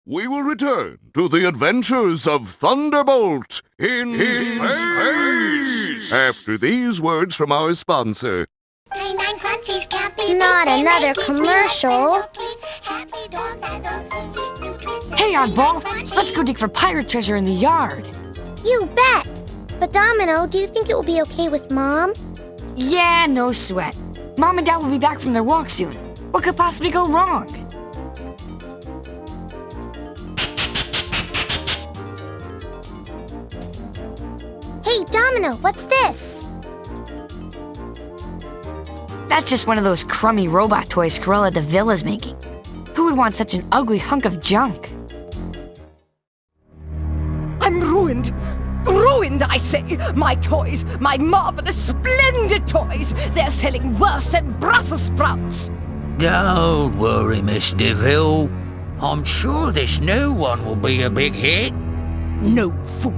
we will return to the adventures of Thunderbolt in space after these words from our sponsor. Not another commercial. Hey, Oddball, let's go dig for pirate treasure in the yard. You bet. But Domino, do you think it will be okay with Mom? Yeah, no sweat. Mom and Dad will be back from their walk soon. What could possibly go wrong? Hey, Domino, what's this? That's just one of those crummy robot toys Cruella De Vil is making. Who would want such an ugly hunk of junk? I'm ruined. Ruined, I say! My toys, my marvelous, splendid toys! They're selling worse than Brussels sprouts! Don't worry, Miss De Vil. I'm sure this new one will be a big hit. No fool!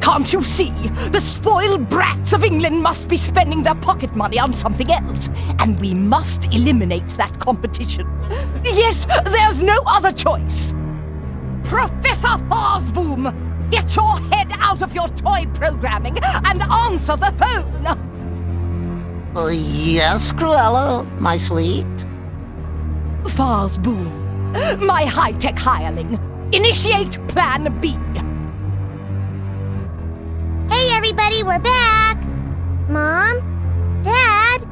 Can't you see? The spoiled brats of England must be spending their pocket money on something else, and we must eliminate that competition. Yes, there's no other choice! Professor Farsboom! Get your head out of your toy programming and answer the phone! Yes, Cruella, my sweet. Farsboom, my high-tech hireling, initiate Plan B. Hey, everybody, we're back! Mom? Dad?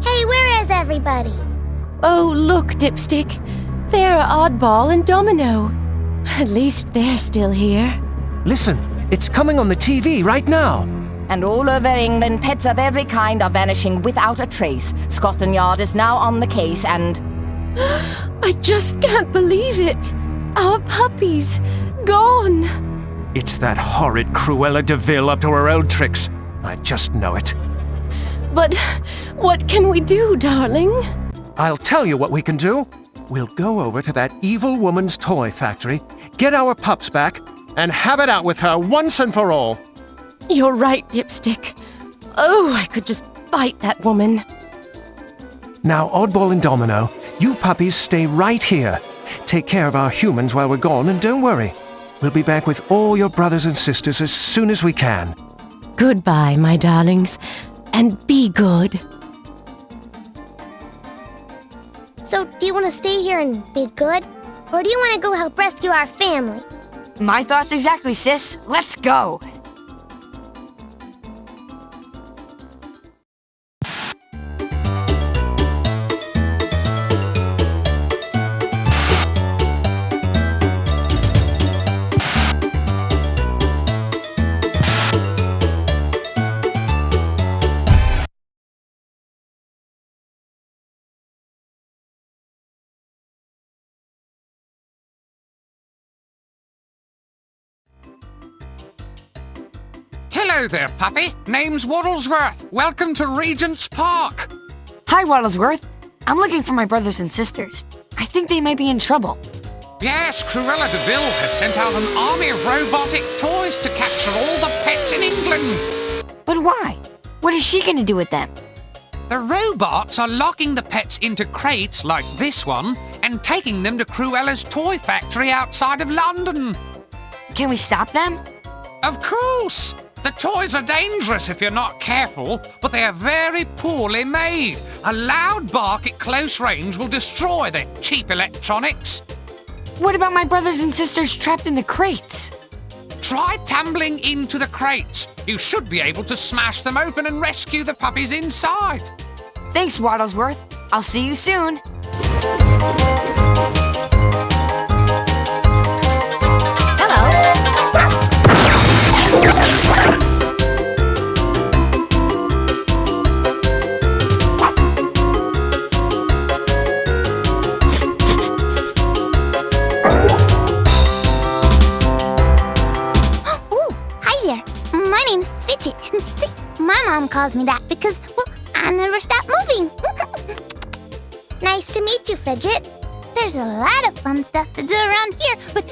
Hey, where is everybody? Oh, look, Dipstick. There are Oddball and Domino. At least they're still here. Listen, it's coming on the TV right now. And all over England, pets of every kind are vanishing without a trace. Scotland Yard is now on the case and... I just can't believe it. Our puppies, gone. It's that horrid Cruella De Vil up to her old tricks. I just know it. But what can we do, darling? I'll tell you what we can do. We'll go over to that evil woman's toy factory, get our pups back, and have it out with her once and for all. You're right, Dipstick. Oh, I could just bite that woman. Now, Oddball and Domino, you puppies stay right here. Take care of our humans while we're gone, and don't worry. We'll be back with all your brothers and sisters as soon as we can. Goodbye, my darlings, and be good. So, do you want to stay here and be good? Or do you want to go help rescue our family? My thoughts exactly, sis. Let's go. Hello there, puppy. Name's Waddlesworth. Welcome to Regent's Park. Hi, Waddlesworth. I'm looking for my brothers and sisters. I think they might be in trouble. Yes, Cruella De Vil has sent out an army of robotic toys to capture all the pets in England. But why? What is she going to do with them? The robots are locking the pets into crates like this one and taking them to Cruella's toy factory outside of London. Can we stop them? Of course! The toys are dangerous if you're not careful, but they are very poorly made. A loud bark at close range will destroy their cheap electronics. What about my brothers and sisters trapped in the crates? Try tumbling into the crates. You should be able to smash them open and rescue the puppies inside. Thanks, Waddlesworth. I'll see you soon. My mom calls me that because, well, I never stop moving. Nice to meet you, Fidget. There's a lot of fun stuff to do around here, but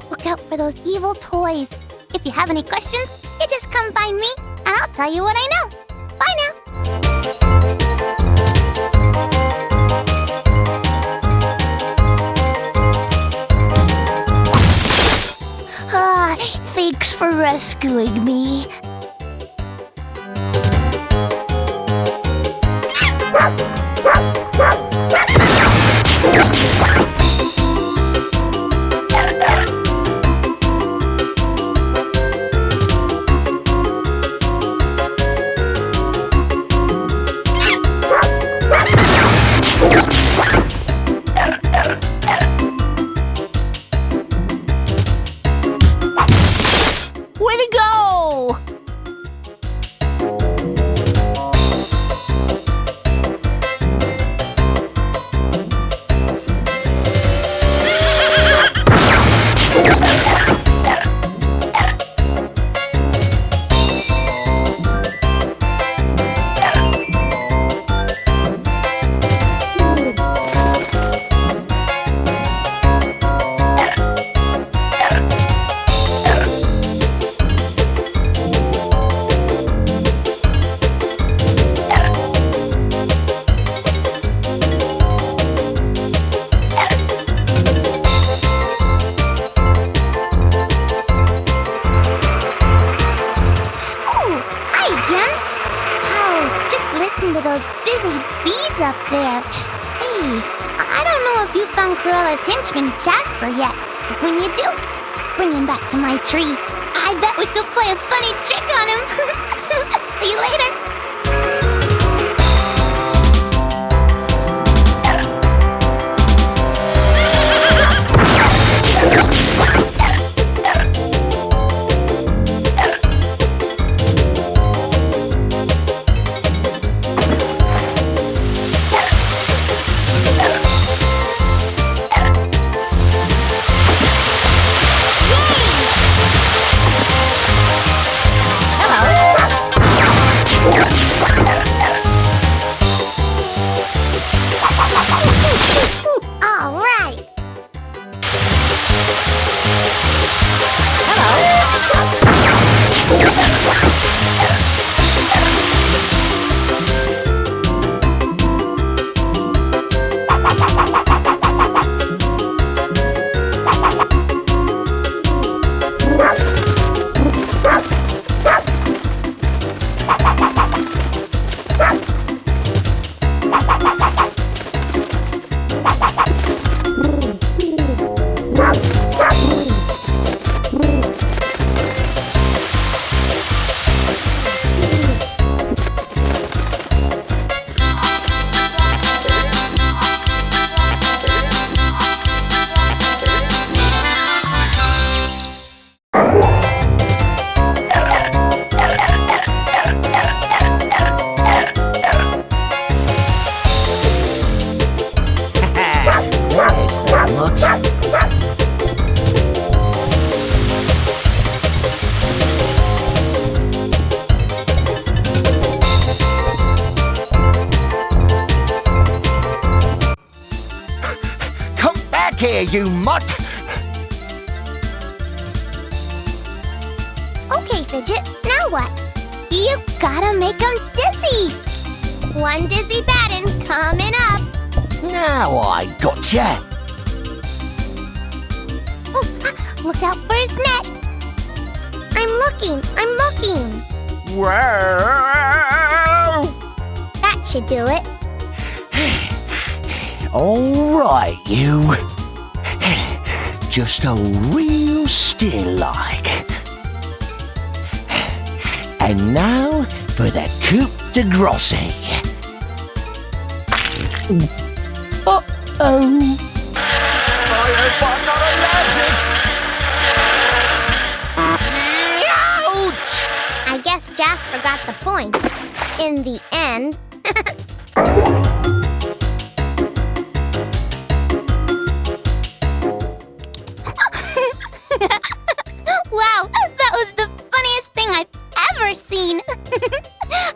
look out for those evil toys. If you have any questions, you just come find me, and I'll tell you what I know. Bye now. for rescuing me. Way to go! Up there. Hey, I don't know if you found Cruella's henchman Jasper yet, but when you do, bring him back to my tree. I bet we could play a funny trick on him. See you later. Here, you mutt! Okay, Fidget, now what? You gotta make him dizzy. One dizzy baton coming up. Now I gotcha! Oh, look out for his nest. I'm looking. Whoa! That should do it. All right, you. Just hold real still like. And now for the coup de grace. Uh-oh. I hope I'm not allergic. Ouch! I guess Jasper got the point. In the end. Wow, that was the funniest thing I've ever seen.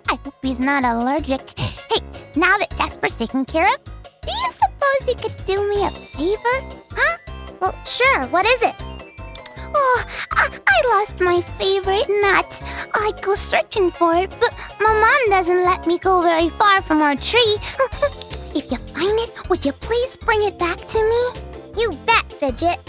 I hope he's not allergic. Hey, now that Jasper's taken care of, do you suppose you could do me a favor? Huh? Well, sure, what is it? Oh, I lost my favorite nut. I'd go searching for it, but my mom doesn't let me go very far from our tree. If you find it, would you please bring it back to me? You bet, Fidget.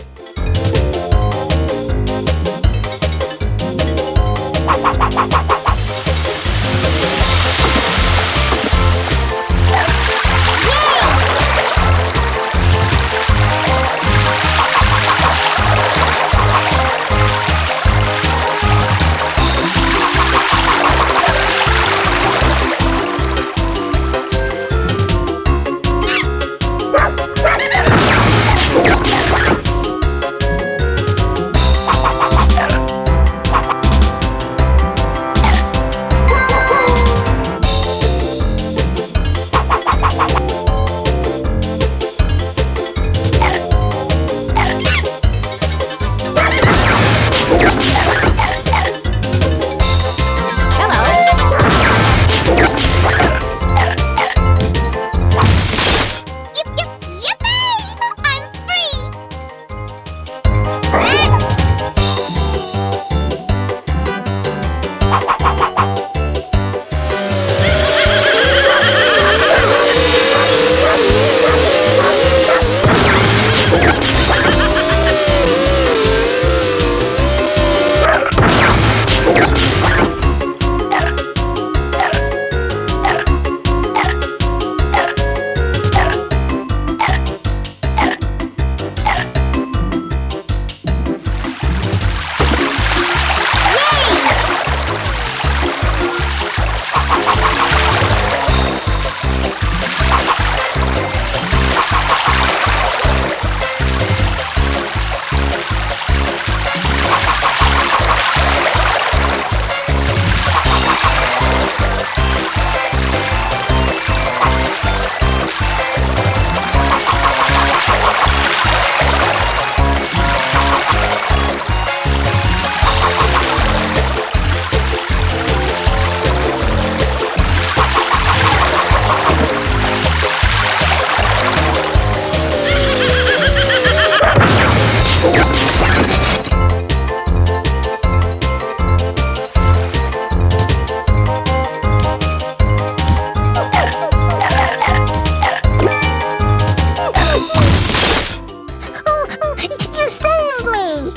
Yay!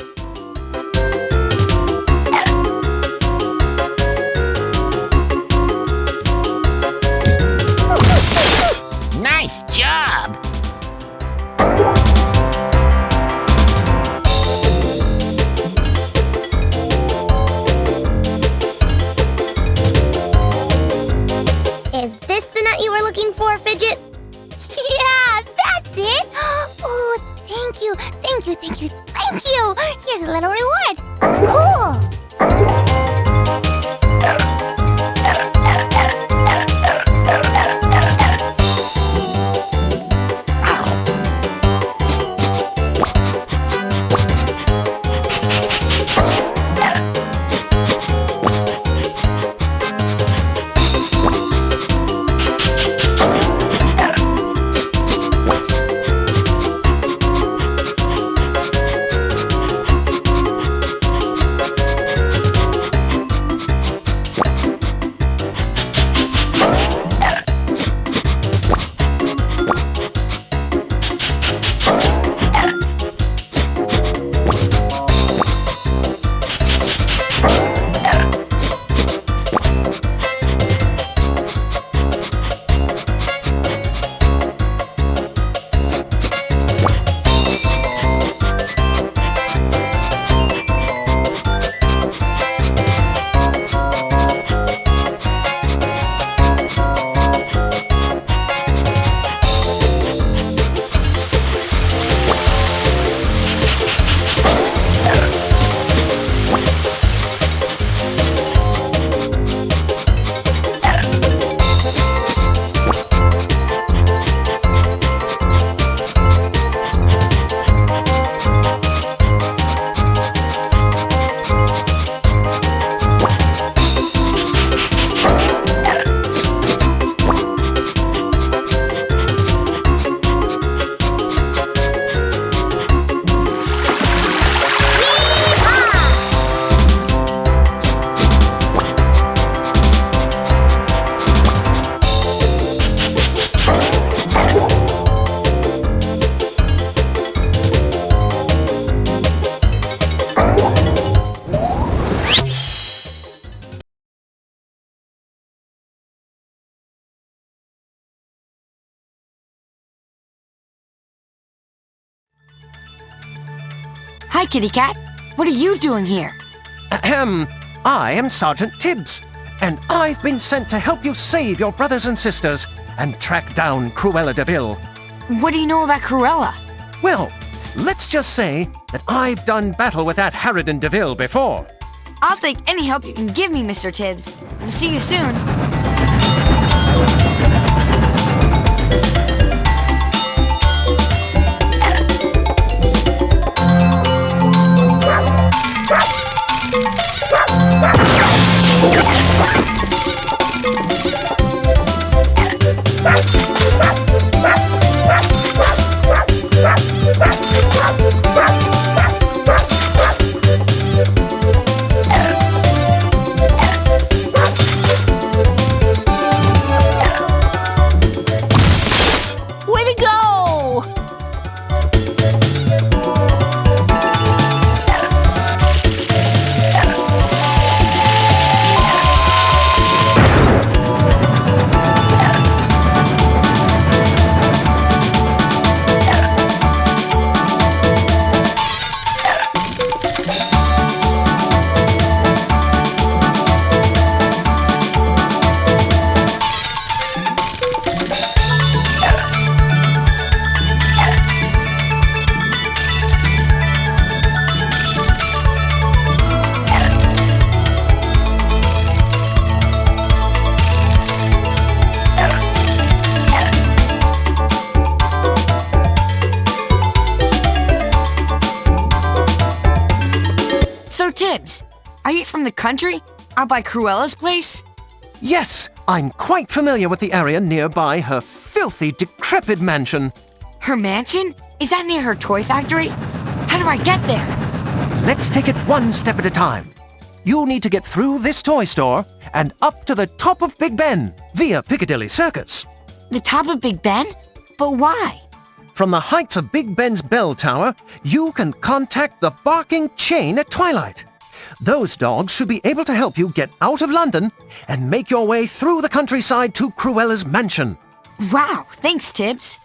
Nice job! Is this the nut you were looking for, Fidget? Yeah, that's it! Oh, thank you, thank you, thank you, thank you! Here's a little reward! Cool! Hi, Kitty Cat. What are you doing here? Ahem. I am Sergeant Tibbs, and I've been sent to help you save your brothers and sisters and track down Cruella De Vil. What do you know about Cruella? Well, let's just say that I've done battle with that Harridan De Vil before. I'll take any help you can give me, Mr. Tibbs. I'll see you soon. Way to go! So, Tibbs, are you from the country? Out by Cruella's place? Yes, I'm quite familiar with the area nearby her filthy, decrepit mansion. Her mansion? Is that near her toy factory? How do I get there? Let's take it one step at a time. You need to get through this toy store and up to the top of Big Ben via Piccadilly Circus. The top of Big Ben? But why? From the heights of Big Ben's bell tower, you can contact the barking chain at twilight. Those dogs should be able to help you get out of London and make your way through the countryside to Cruella's mansion. Wow, thanks, Tibbs.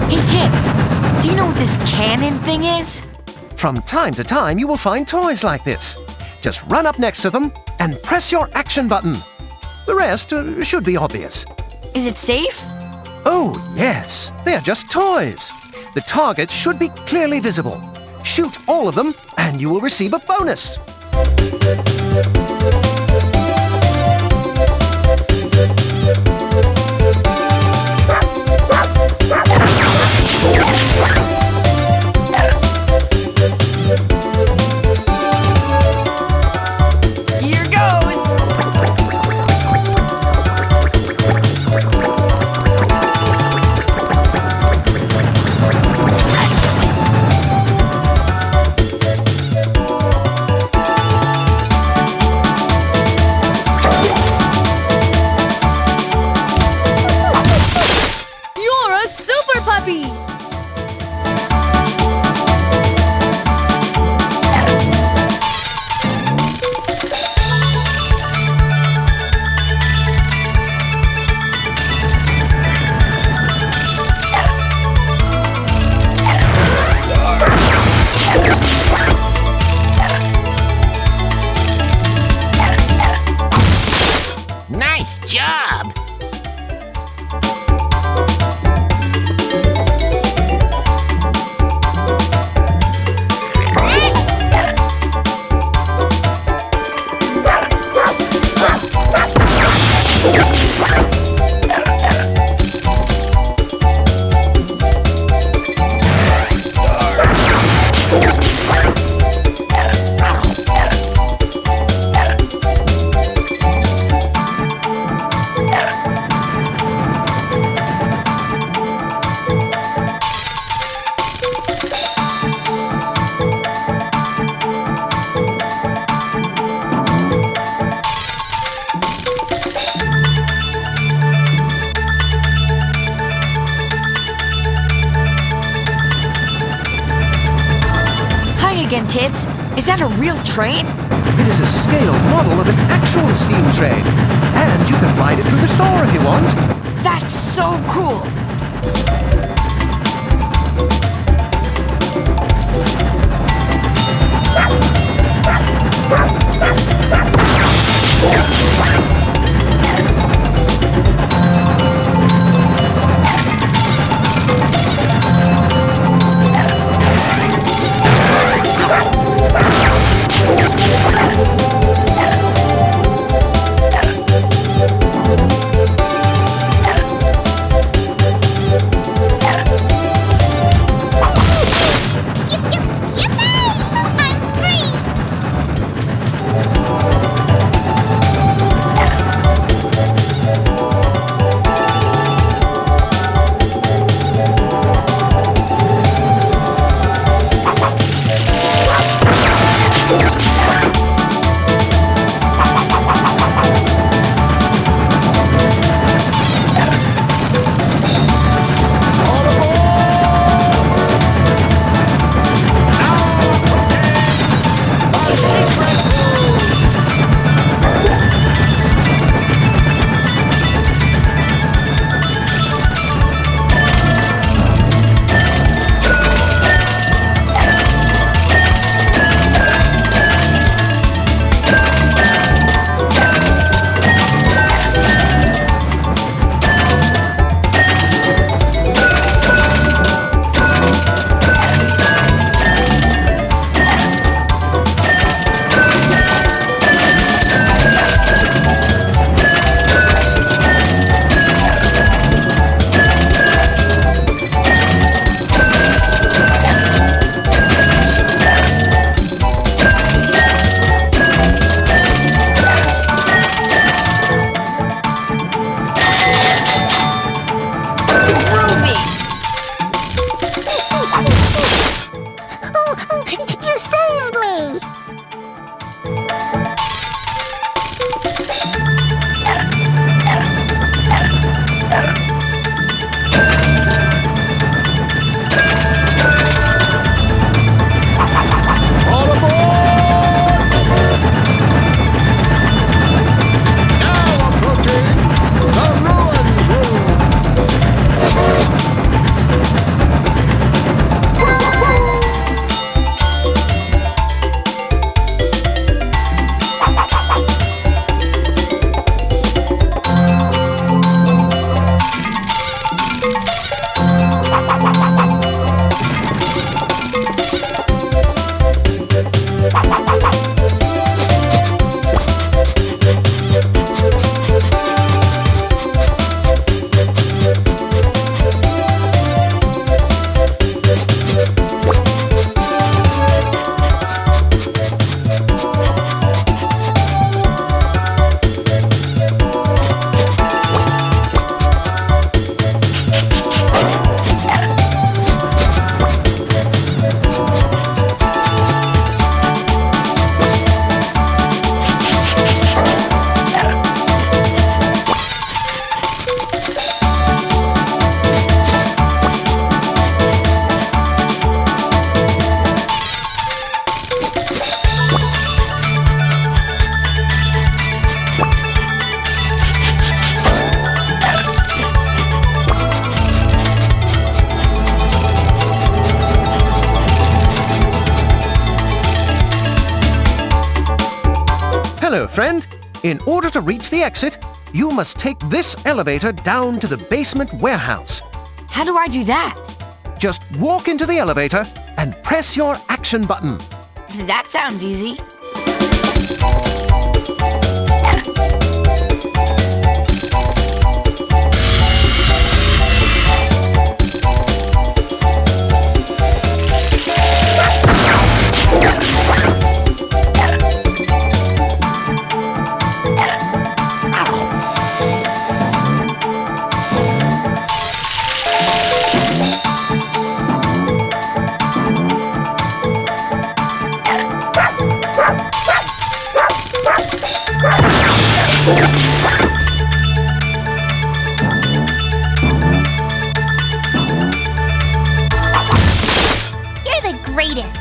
Hey, Tibbs, do you know what this cannon thing is? From time to time, you will find toys like this. Just run up next to them and press your action button. The rest should be obvious. Is it safe? Oh, yes. They're just toys. The targets should be clearly visible. Shoot all of them, and you will receive a bonus. Here goes! You're a super puppy! Nice job. Hi again, Tibbs. Is that a real train? It is a scale model of an actual steam train. And you can ride it through the store if you want. That's so cool! Yippee! I'm free! Hello, friend. In order to reach the exit, you must take this elevator down to the basement warehouse. How do I do that? Just walk into the elevator and press your action button. That sounds easy. You're the greatest.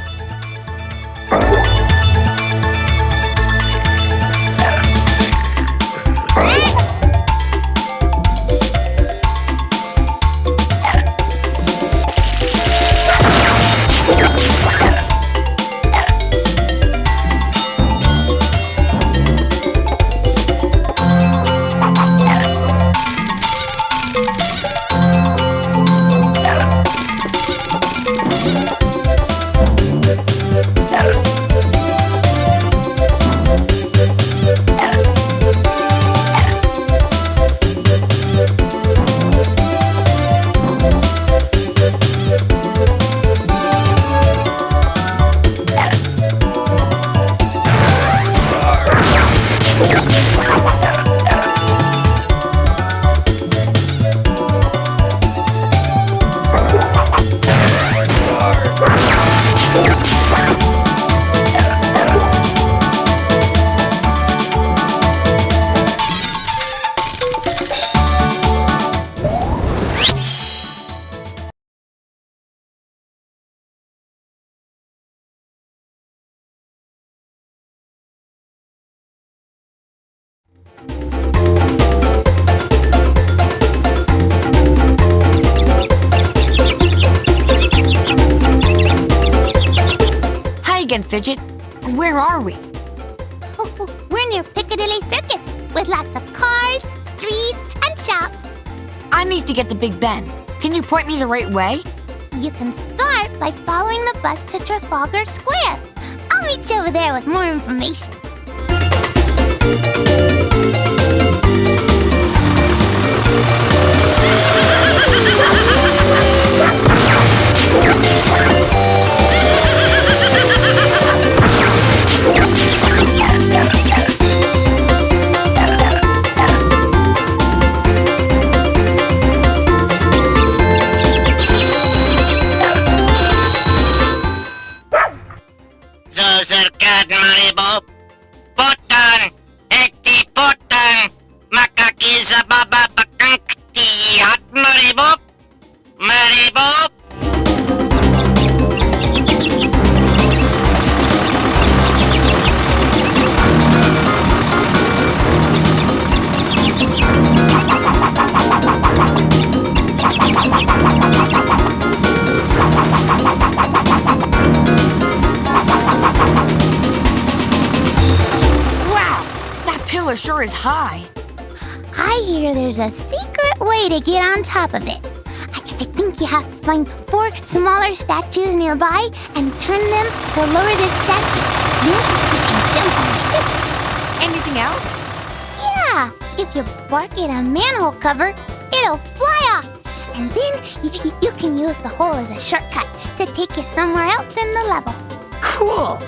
Again, Fidget. Where are we? Oh, we're near Piccadilly Circus with lots of cars, streets, and shops. I need to get to Big Ben. Can you point me the right way? You can start by following the bus to Trafalgar Square. I'll meet you over there with more information. Susurkat maribo, putan, ekti putan, makaki sa baba bakang is high. I hear there's a secret way to get on top of it. I think you have to find 4 smaller statues nearby and turn them to lower this statue. Then you can jump on it. Anything else? Yeah, if you bark at a manhole cover, it'll fly off. And then you can use the hole as a shortcut to take you somewhere else in the level. Cool.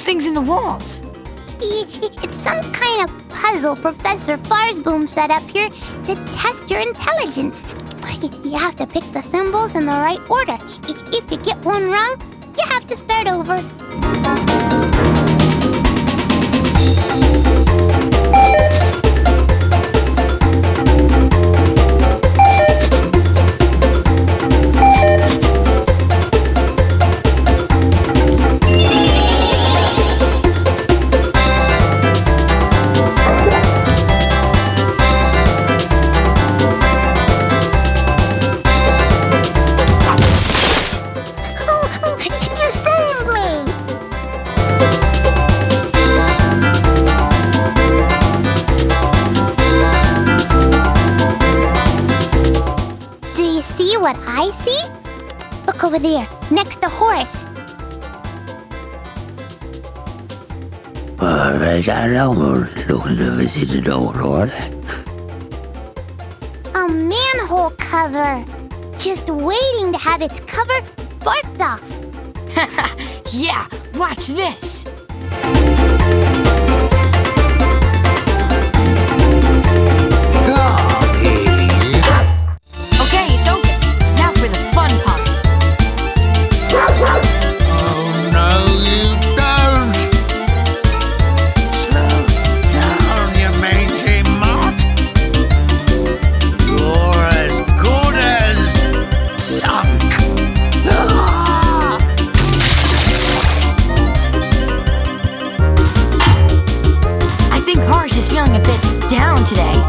things in the walls? It's some kind of puzzle Professor Farsboom set up here to test your intelligence. You have to pick the symbols in the right order. If you get one wrong, you have to start over. You saved me! Do you see what I see? Look over there. next to Horace. A manhole cover. Just waiting to have its cover barked off. Yeah, watch this. Okay, it's open. Now for the fun part. Oh, no, you don't! Slow down, you mangy mutt! You're as good as sunk! Ah! I think Horace is feeling a bit down today.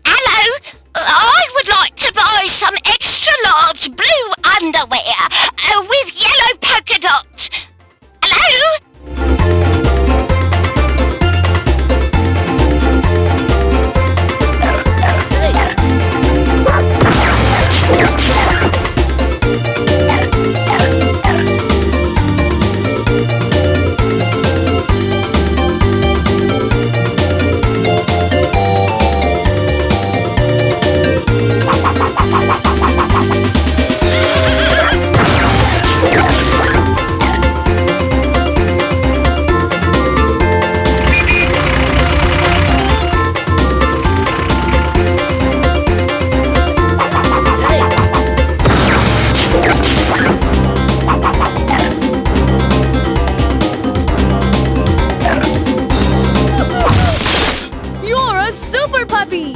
Hello, I would like to buy some extra large blue underwear with yellow polka dots. Hello? You're a super puppy!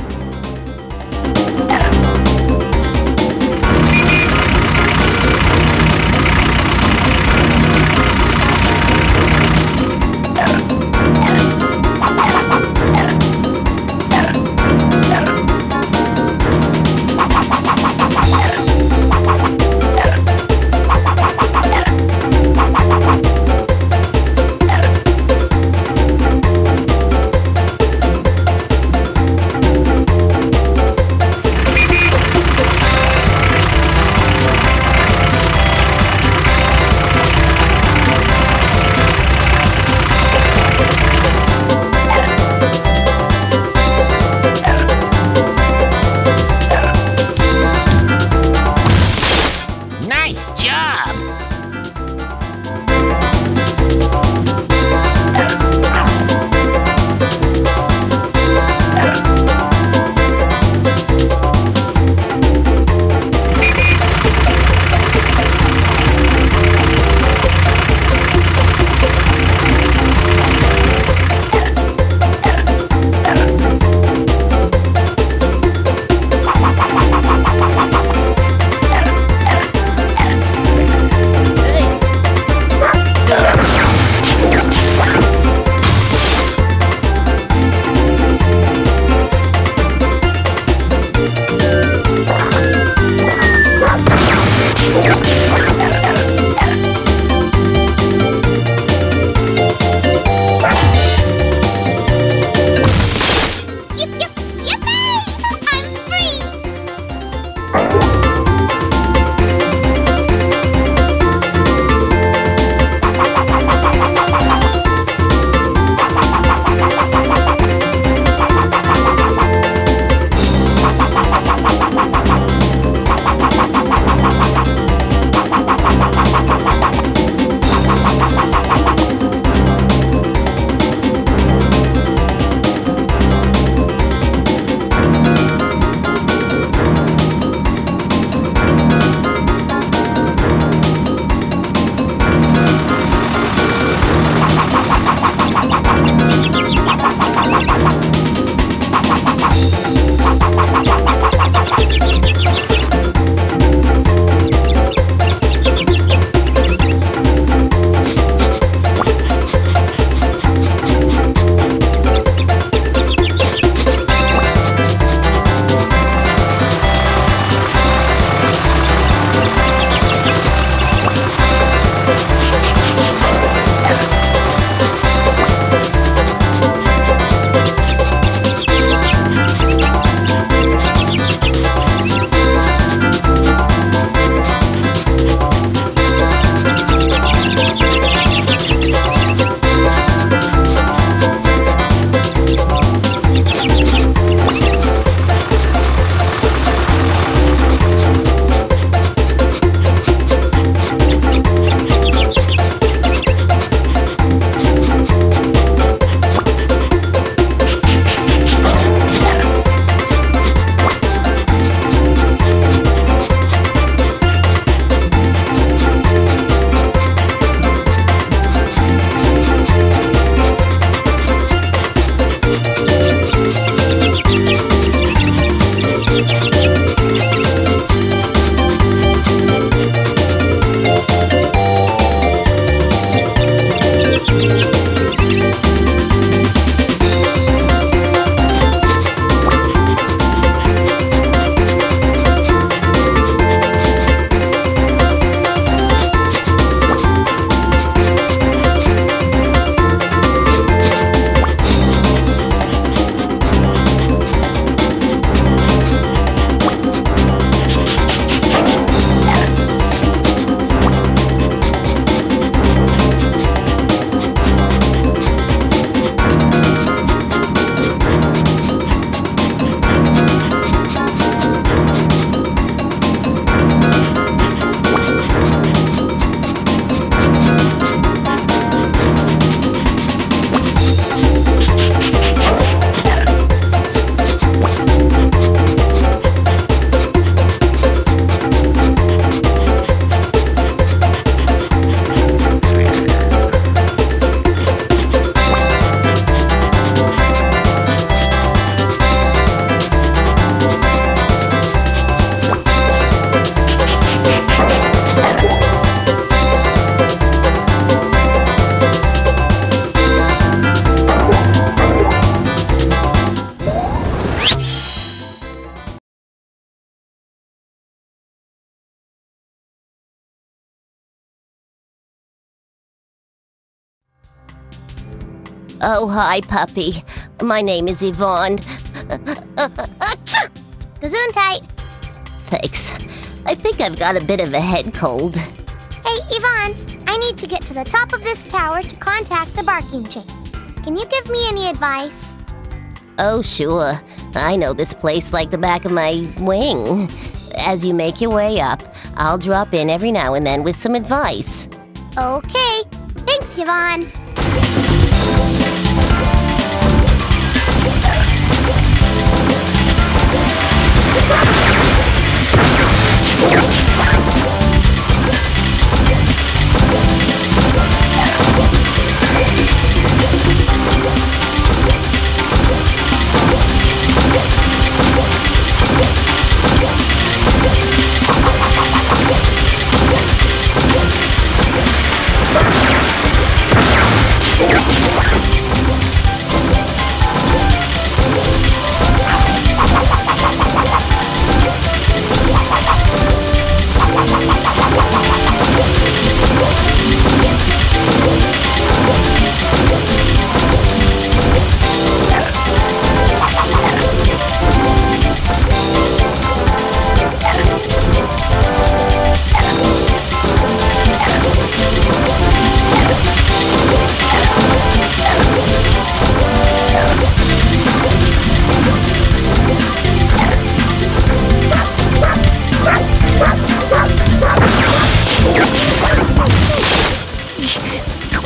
Oh, hi, puppy. My name is Yvonne. Gesundheit. Thanks. I think I've got a bit of a head cold. Hey, Yvonne, I need to get to the top of this tower to contact the barking chain. Can you give me any advice? Oh, sure. I know this place like the back of my wing. As you make your way up, I'll drop in every now and then with some advice. Okay. Thanks, Yvonne.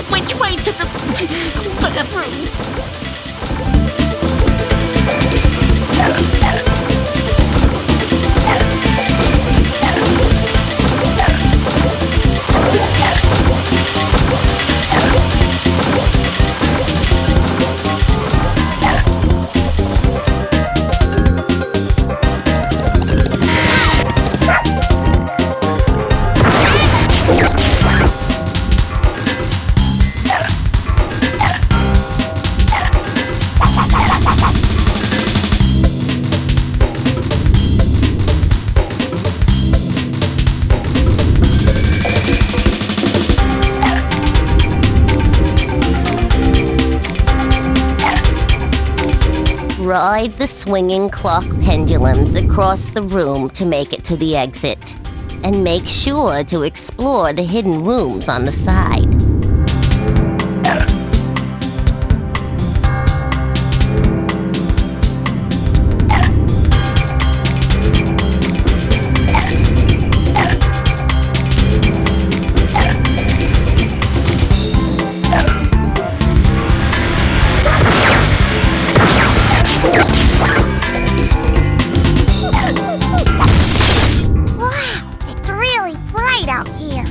Which way to the bathroom? Ride the swinging clock pendulums across the room to make it to the exit. And make sure to explore the hidden rooms on the side. Wow, it's really bright out here.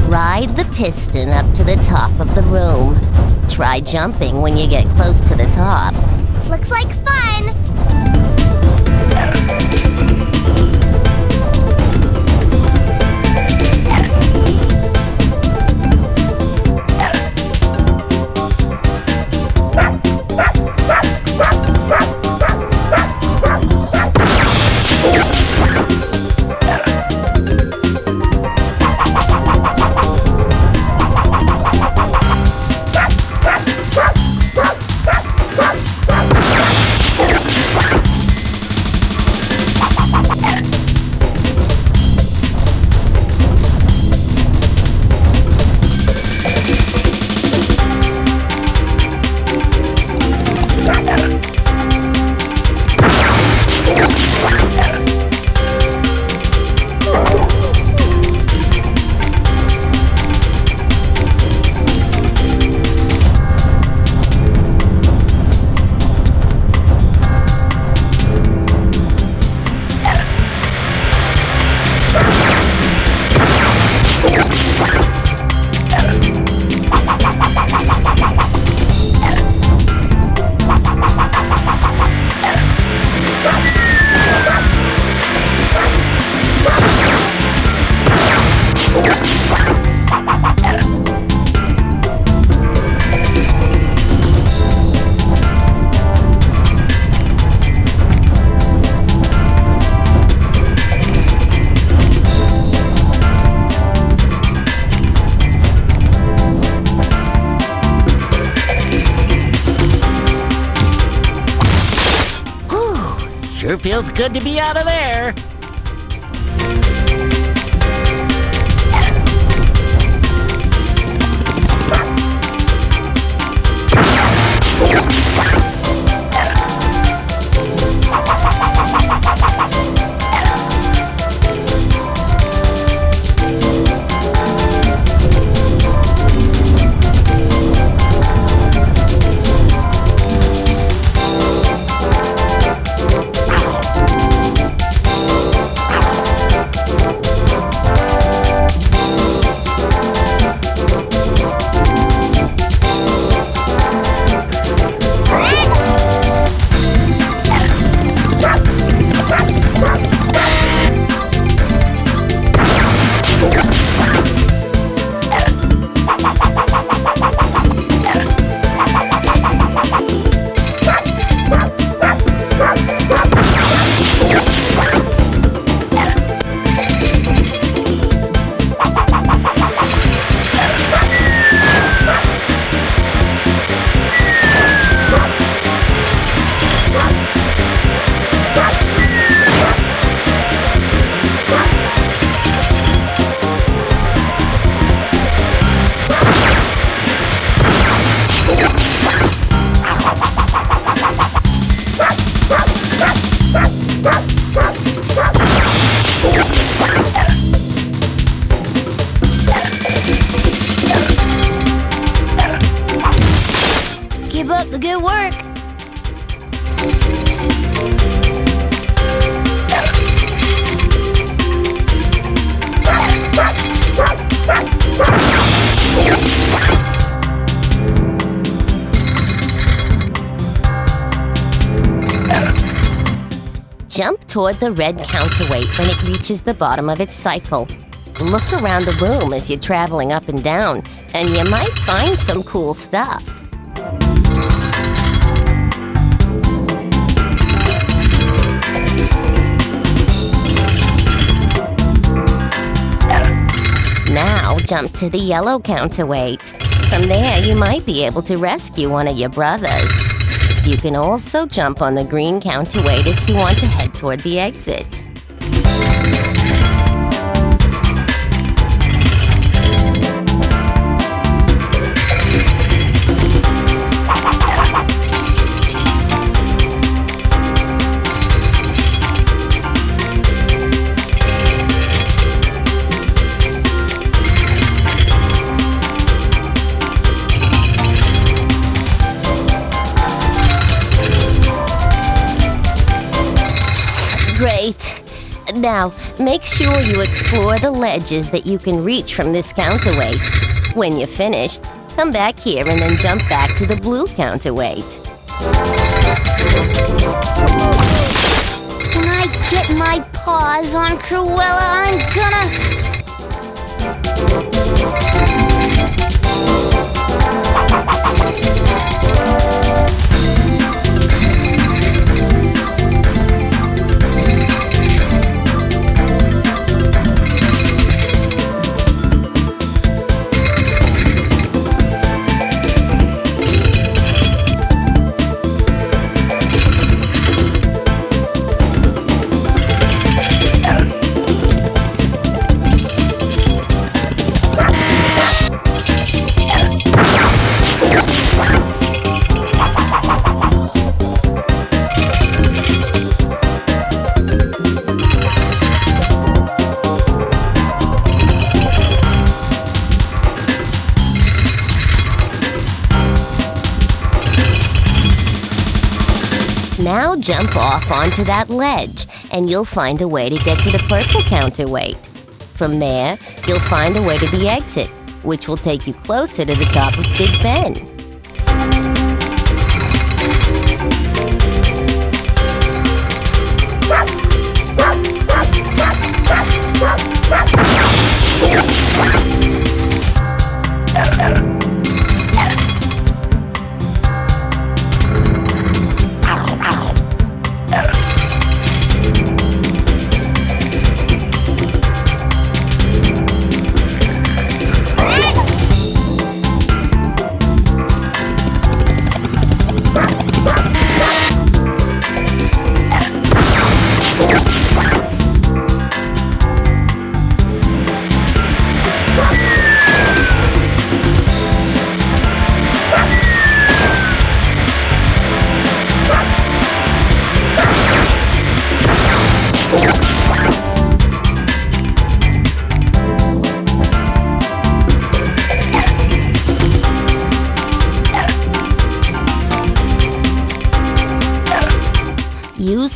Ride the piston up to the top of the room. Try jumping when you get close to the top. Looks like fun. feels good to be out of there. Keep up the good work. Jump toward the red counterweight when it reaches the bottom of its cycle. Look around the room as you're traveling up and down, and you might find some cool stuff. Now jump to the yellow counterweight. From there, you might be able to rescue one of your brothers. You can also jump on the green counterweight if you want to head toward the exit. Great. Now, make sure you explore the ledges that you can reach from this counterweight. When you're finished, come back here and then jump back to the blue counterweight. When I get my paws on Cruella, I'm gonna... Now jump off onto that ledge, and you'll find a way to get to the purple counterweight. From there, you'll find a way to the exit, which will take you closer to the top of Big Ben.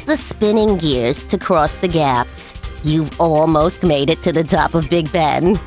the spinning gears to cross the gaps. You've almost made it to the top of Big Ben.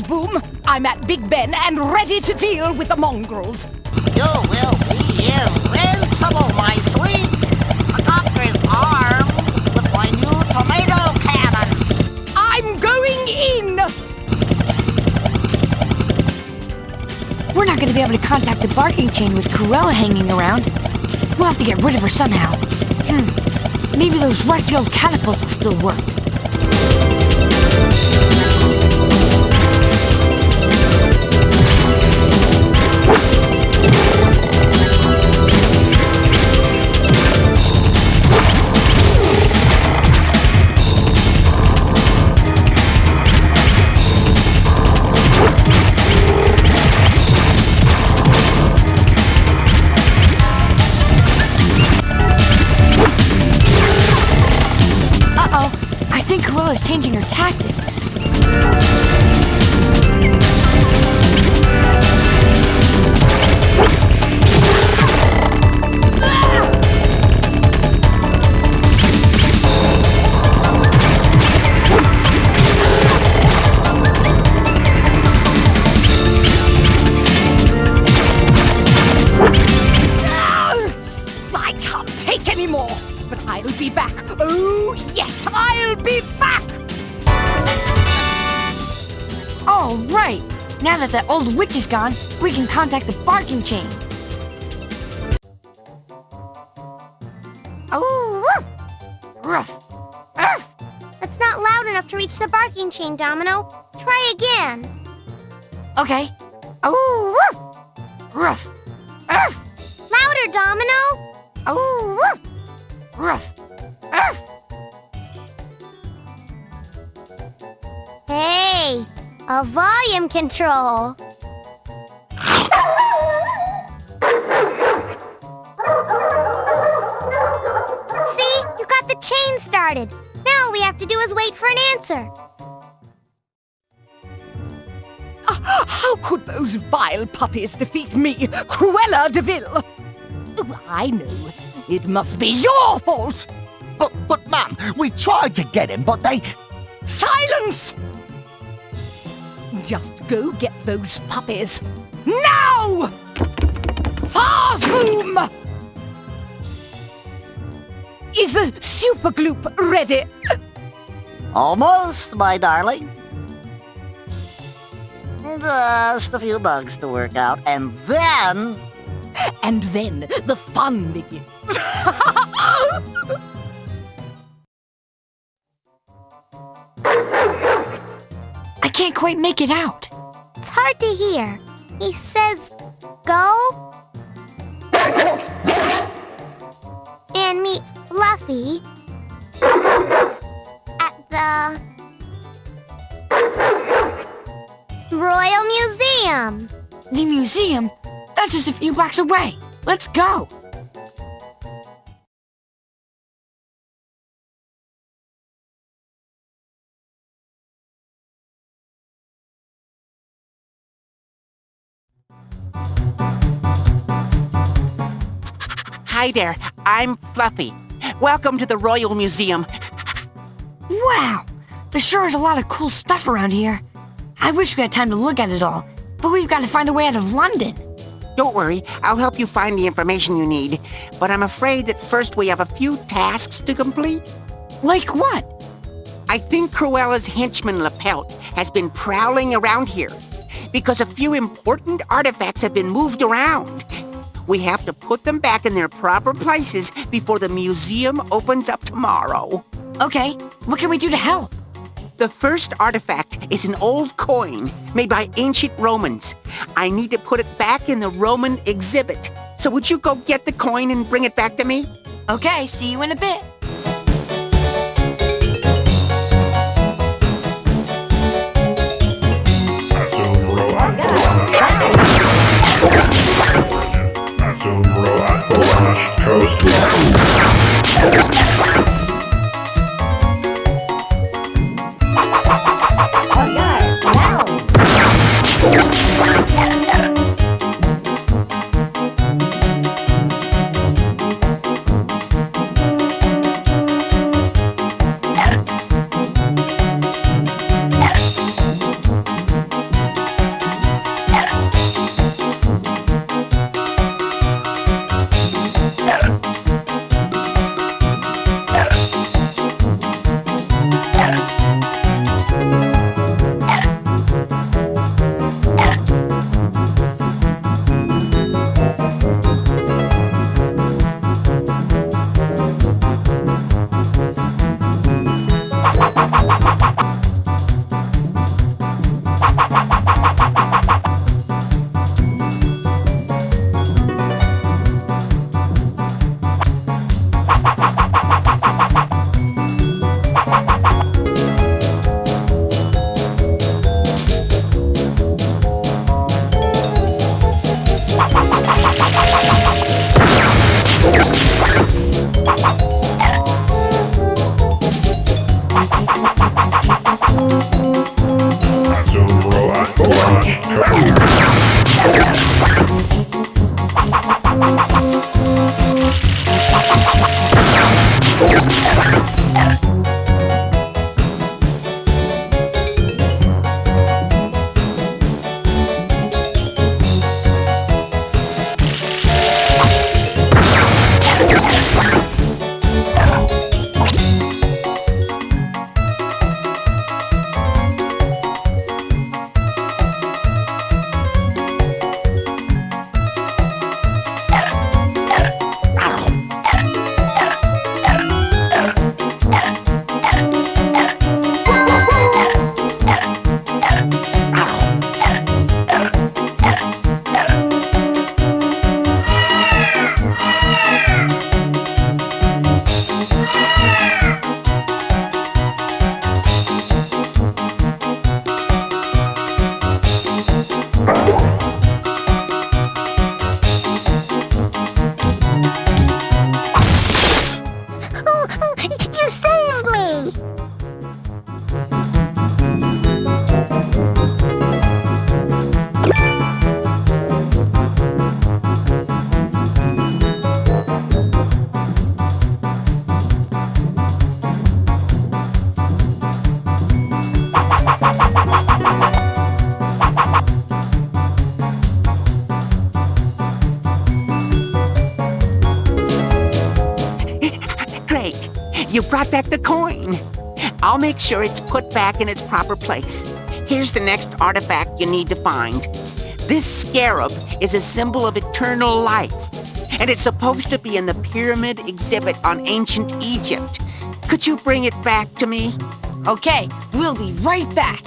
Boom, I'm at Big Ben and ready to deal with the mongrels. You will be invincible, my sweet. The copter's armed with my new tomato cannon. I'm going in! We're not going to be able to contact the barking chain with Cruella hanging around. We'll have to get rid of her somehow. Maybe those rusty old catapults will still work. I think Cruella's changing her tactics. I can't take any more, but I'll be back. Oh, yes, I'll be back! All right. Now that the old witch is gone, we can contact the barking chain. Oh, woof! Ruff. Arf! That's not loud enough to reach the barking chain, Domino. Try again. Okay. Oh, woof! Ruff. Arf. Louder, Domino! Oh, woof. Ruff. Arf. Hey, a volume control. See, you got the chain started. Now all we have to do is wait for an answer. How could those vile puppies defeat me, Cruella De Vil? Oh, I know. It must be your fault! But, Mum, we tried to get him, but they... Silence! Just go get those puppies. Now! Fars boom! Is the Super-Gloop ready? Almost, my darling. Just a few bugs to work out, and then... And then the fun begins. I can't quite make it out. It's hard to hear. He says, go. And meet Fluffy at the Royal Museum. The museum? That's just a few blocks away. Let's go. Hi there, I'm Fluffy. Welcome to the Royal Museum. Wow, there sure is a lot of cool stuff around here. I wish we had time to look at it all, but we've got to find a way out of London. Don't worry, I'll help you find the information you need. But I'm afraid that first we have a few tasks to complete. Like what? I think Cruella's henchman Lapelt has been prowling around here because a few important artifacts have been moved around. We have to put them back in their proper places before the museum opens up tomorrow. Okay, what can we do to help? The first artifact is an old coin made by ancient Romans. I need to put it back in the Roman exhibit. So would you go get the coin and bring it back to me? Okay, see you in a bit. I'll make sure it's put back in its proper place. Here's the next artifact you need to find. This scarab is a symbol of eternal life, and it's supposed to be in the pyramid exhibit on ancient Egypt. Could you bring it back to me? Okay, we'll be right back.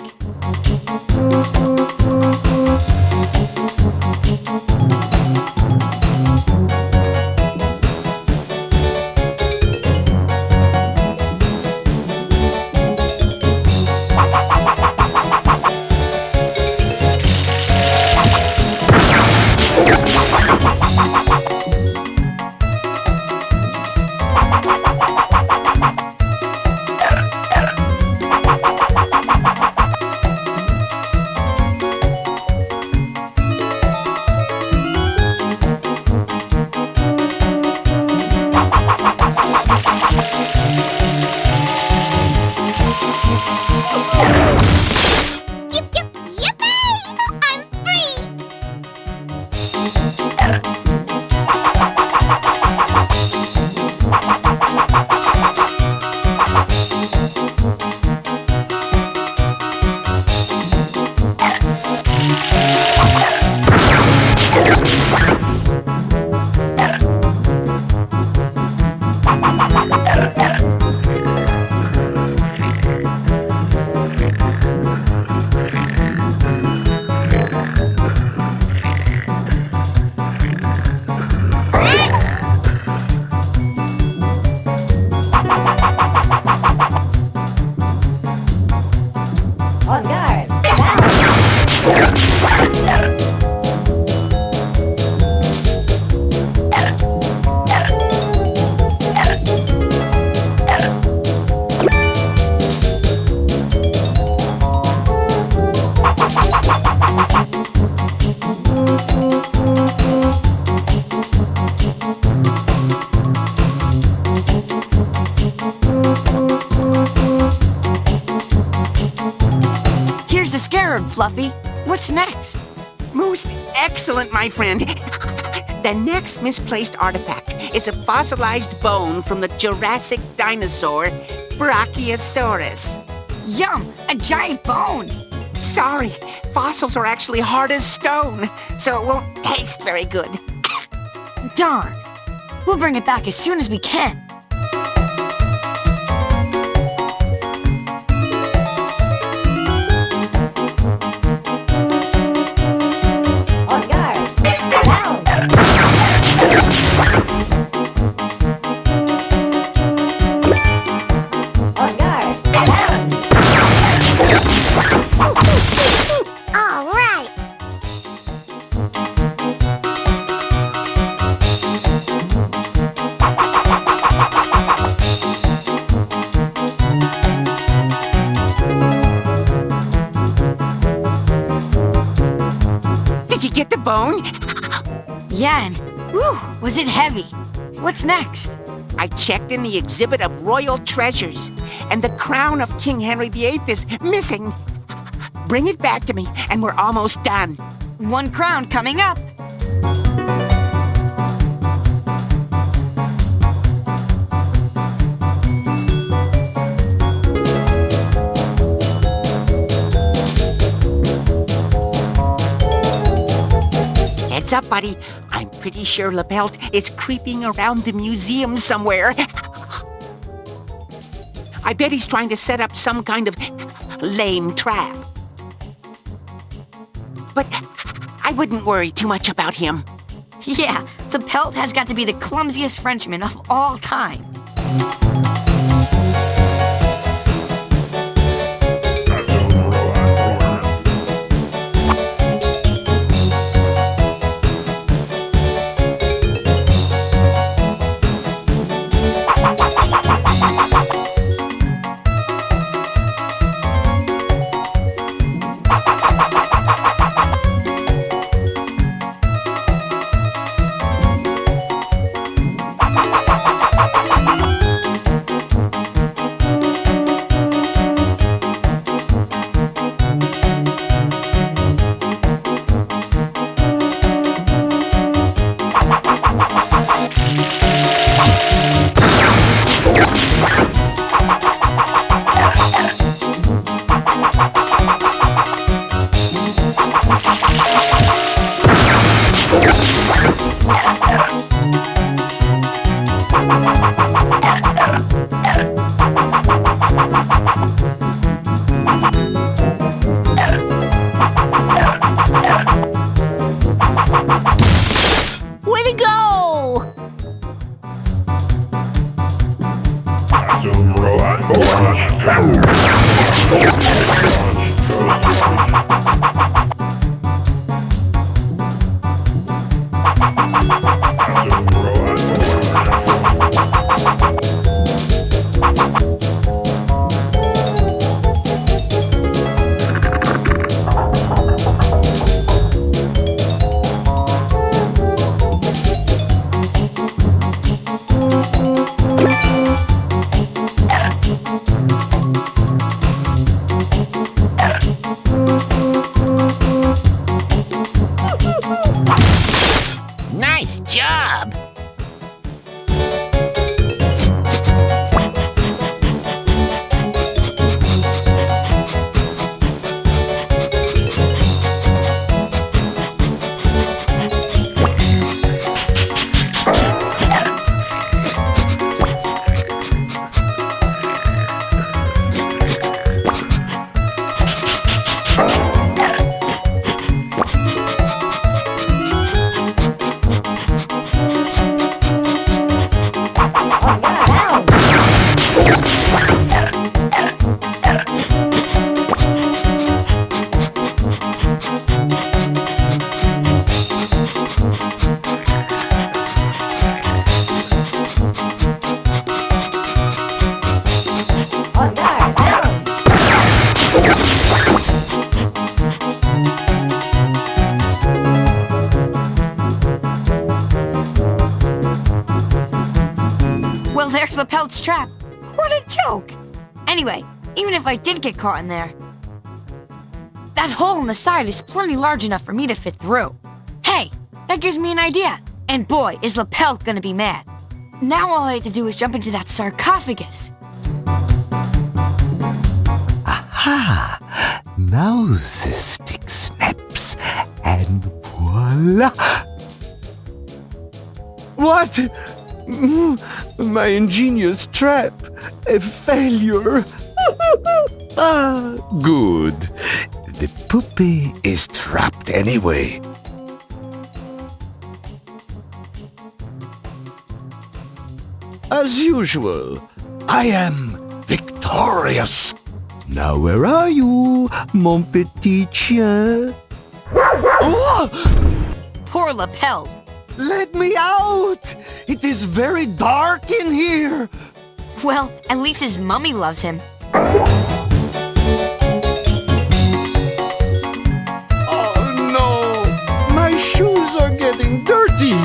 Here's the scarab, Fluffy. What's next? Most excellent, my friend. The next misplaced artifact is a fossilized bone from the Jurassic dinosaur, Brachiosaurus. Yum! A giant bone! Sorry, fossils are actually hard as stone, so it won't taste very good. Darn! We'll bring it back as soon as we can. Bone? Yeah, and whew, was it heavy? What's next? I checked in the exhibit of royal treasures, and the crown of King Henry VIII is missing. Bring it back to me, and we're almost done. One crown coming up. Heads up, buddy. I'm pretty sure LeBelt is creeping around the museum somewhere. I bet he's trying to set up some kind of lame trap. But I wouldn't worry too much about him. Yeah, the Pelt has got to be the clumsiest Frenchman of all time. Nice job! Well, there's the Pelt's trap. What a joke! Anyway, even if I did get caught in there, that hole in the side is plenty large enough for me to fit through. Hey, that gives me an idea. And boy, is LaPelt gonna be mad. Now all I have to do is jump into that sarcophagus. Aha! Now the stick snaps, and voila! What? My ingenious trap, a failure. Ah, good. The puppy is trapped anyway. As usual, I am victorious. Now where are you, mon petit chien? Oh! Poor LaPelt. Let me out! It is very dark in here. Well, at least his mummy loves him. Oh no! My shoes are getting dirty!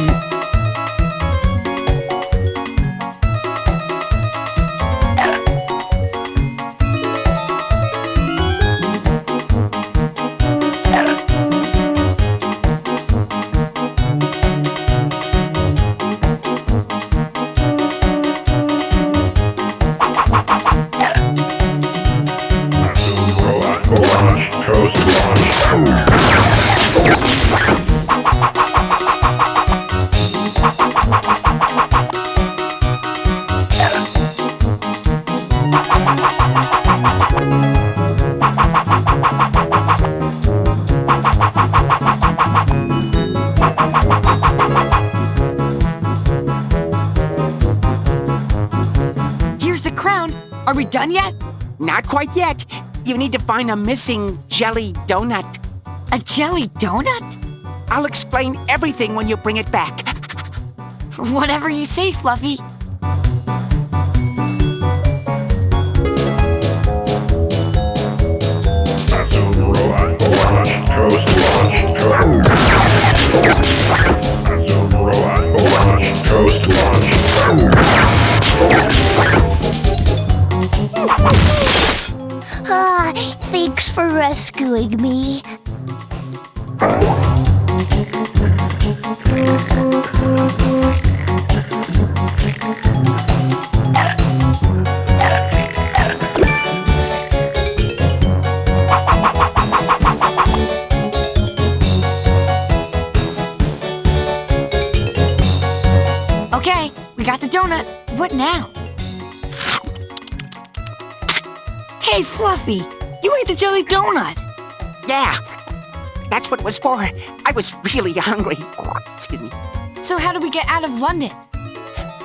Here's the crown. Are we done yet? Not quite yet. You need to find a missing jelly donut. A jelly donut? I'll explain everything when you bring it back. Whatever you say, Fluffy. Ah, thanks for rescuing me. Okay, we got the donut. What now? Hey, Fluffy, you ate the jelly donut. Yeah, that's what it was for. I was really hungry. Excuse me. So how do we get out of London?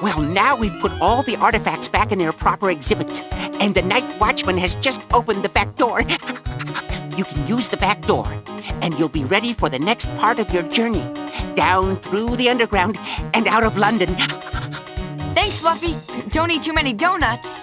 Well, now we've put all the artifacts back in their proper exhibits, and the night watchman has just opened the back door. You can use the back door, and you'll be ready for the next part of your journey, down through the underground and out of London. Thanks, Fluffy. Don't eat too many donuts.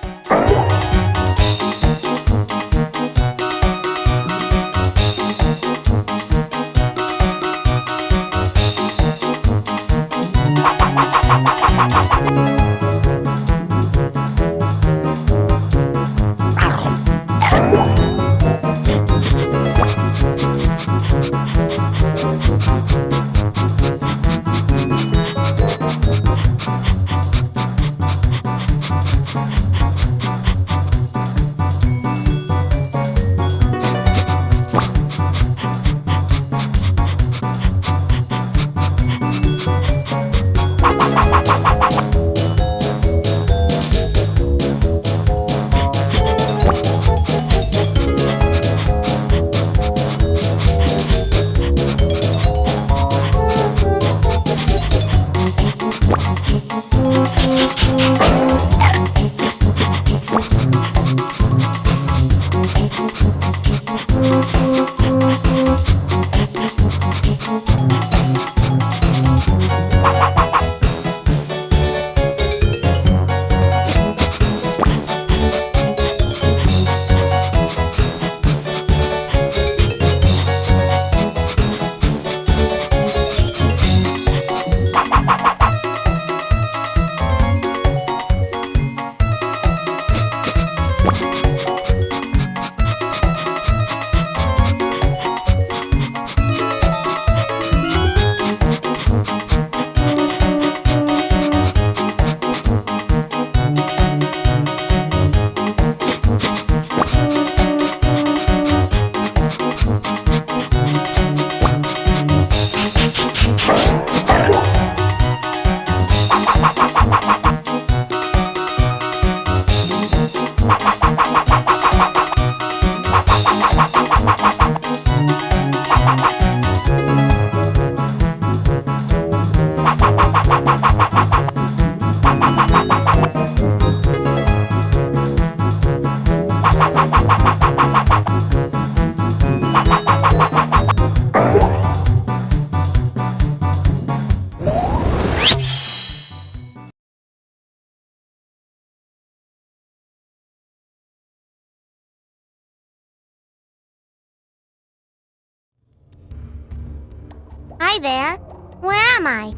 Hi there. Where am I?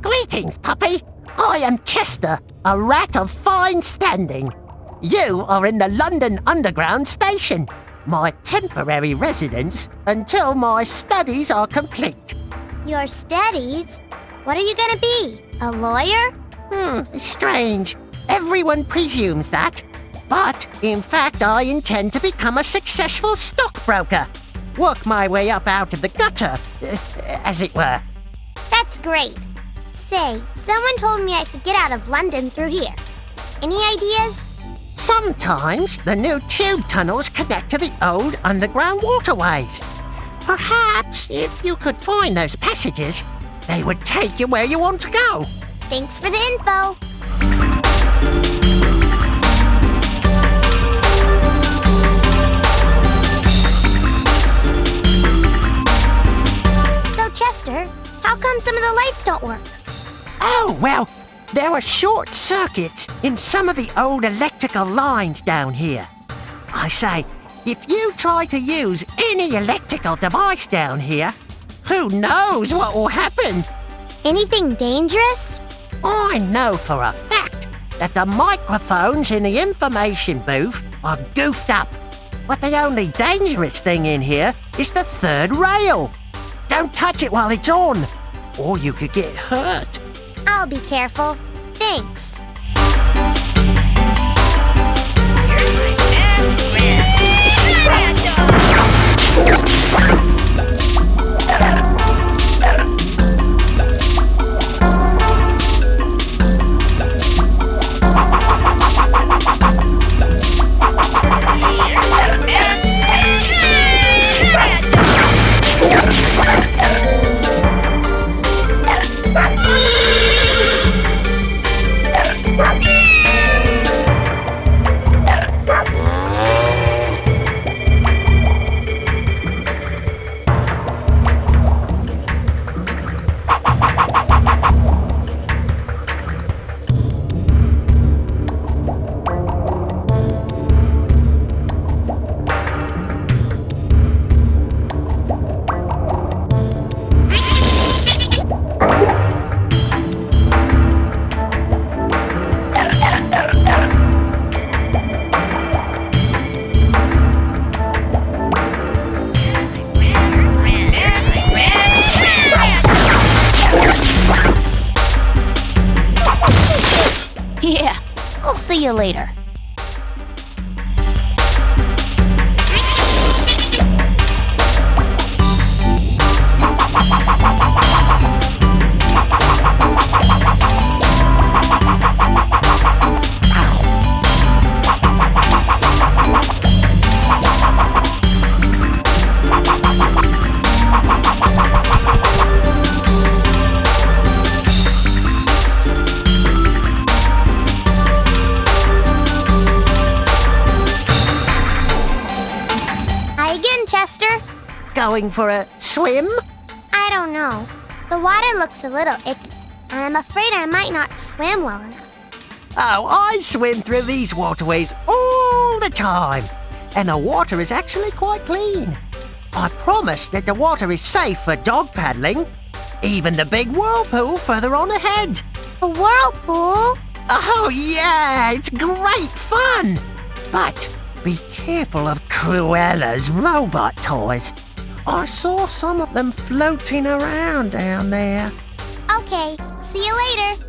Greetings, puppy. I am Chester, a rat of fine standing. You are in the London Underground station, my temporary residence until my studies are complete. Your studies? What are you gonna be? A lawyer? Strange. Everyone presumes that. But, in fact, I intend to become a successful stockbroker. Work my way up out of the gutter, as it were. That's great. Say, someone told me I could get out of London through here. Any ideas? Sometimes the new tube tunnels connect to the old underground waterways. Perhaps if you could find those passages, they would take you where you want to go. Thanks for the info. So, Chester, how come some of the lights don't work? Oh, well, there are short circuits in some of the old electrical lines down here. I say, if you try to use any electrical device down here, who knows what will happen? Anything dangerous? I know for a fact that the microphones in the information booth are goofed up. But the only dangerous thing in here is the third rail. Don't touch it while it's on, or you could get hurt. I'll be careful. Thanks. See you later. Going for a swim? I don't know. The water looks a little icky, and I'm afraid I might not swim well enough. Oh, I swim through these waterways all the time, and the water is actually quite clean. I promise that the water is safe for dog paddling. Even the big whirlpool further on ahead. A whirlpool? Oh yeah, it's great fun. But be careful of Cruella's robot toys. I saw some of them floating around down there. Okay, see you later.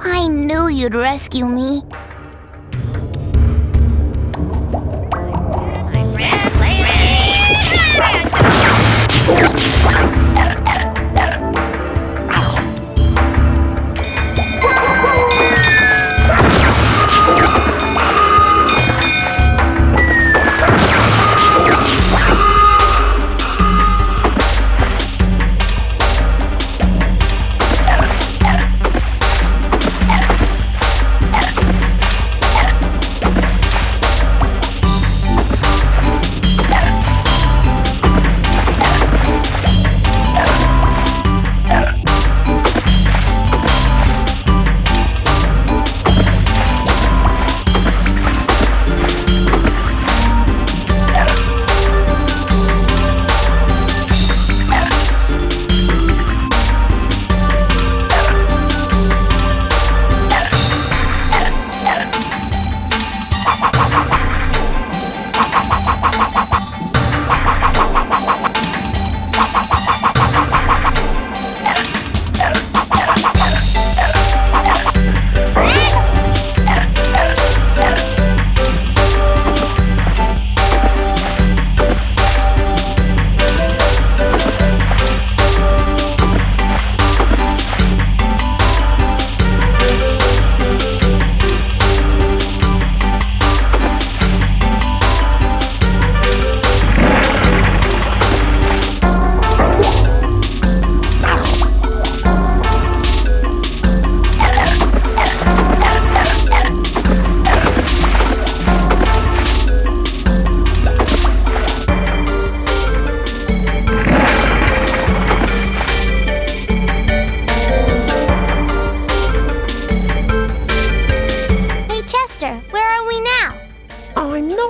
I knew you'd rescue me.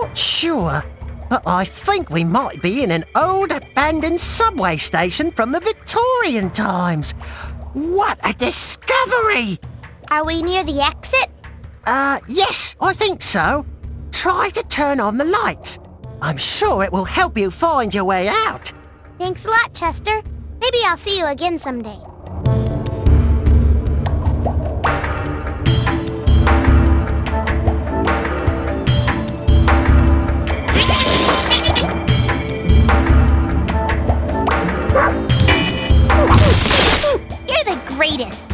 not sure, but I think we might be in an old abandoned subway station from the Victorian times. What a discovery! Are we near the exit? Yes, I think so. Try to turn on the lights. I'm sure it will help you find your way out. Thanks a lot, Chester. Maybe I'll see you again someday. You're the greatest.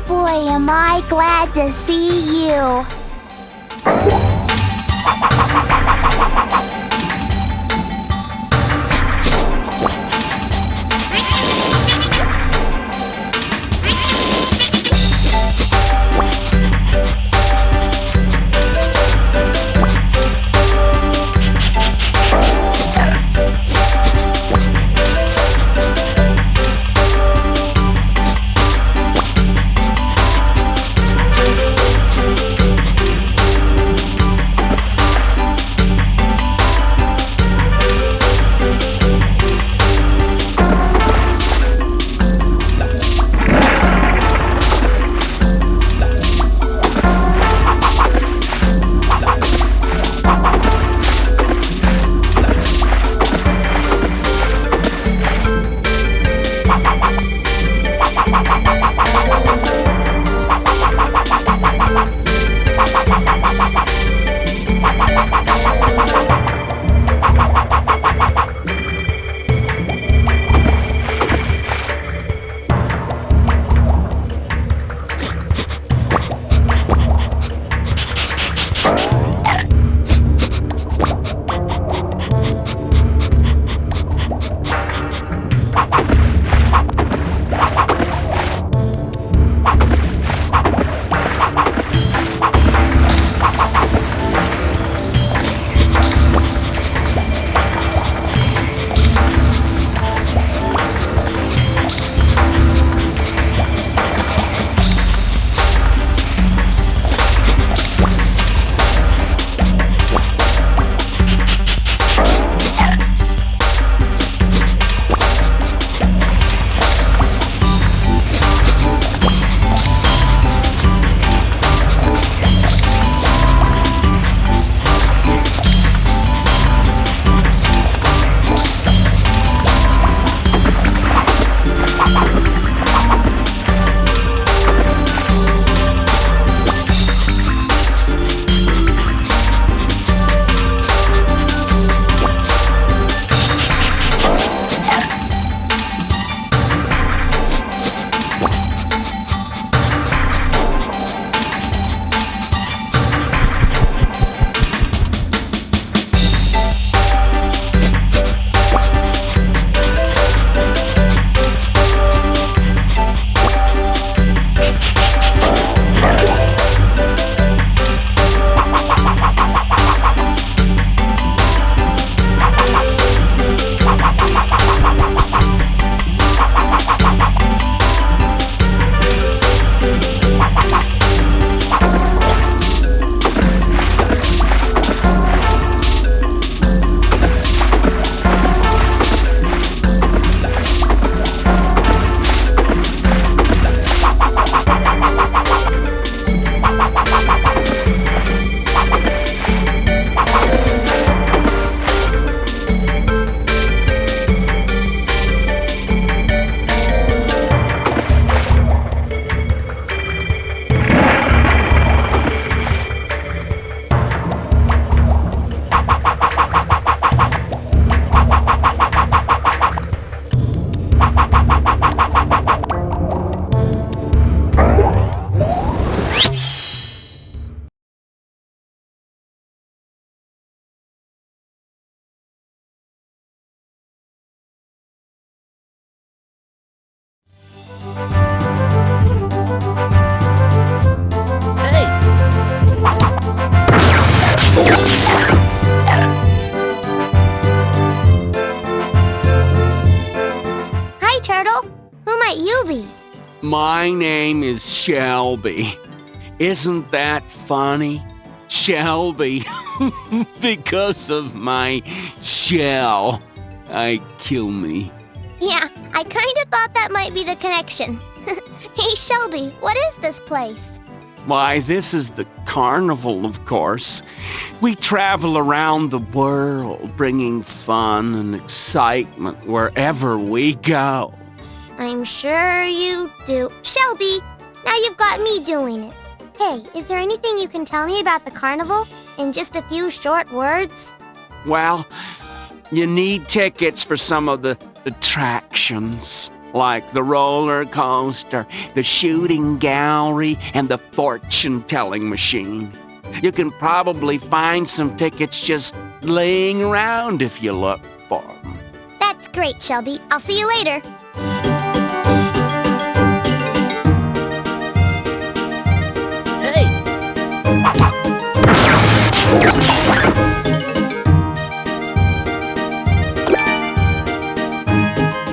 Boy, am I glad to see you. My name is Shelby. Isn't that funny? Shelby. Because of my shell. Kill me. Yeah, I kinda thought that might be the connection. Hey, Shelby, what is this place? Why, this is the carnival, of course. We travel around the world, bringing fun and excitement wherever we go. I'm sure you do. Shelby, now you've got me doing it. Hey, is there anything you can tell me about the carnival in just a few short words? Well, you need tickets for some of the attractions, like the roller coaster, the shooting gallery, and the fortune-telling machine. You can probably find some tickets just laying around if you look for them. That's great, Shelby. I'll see you later.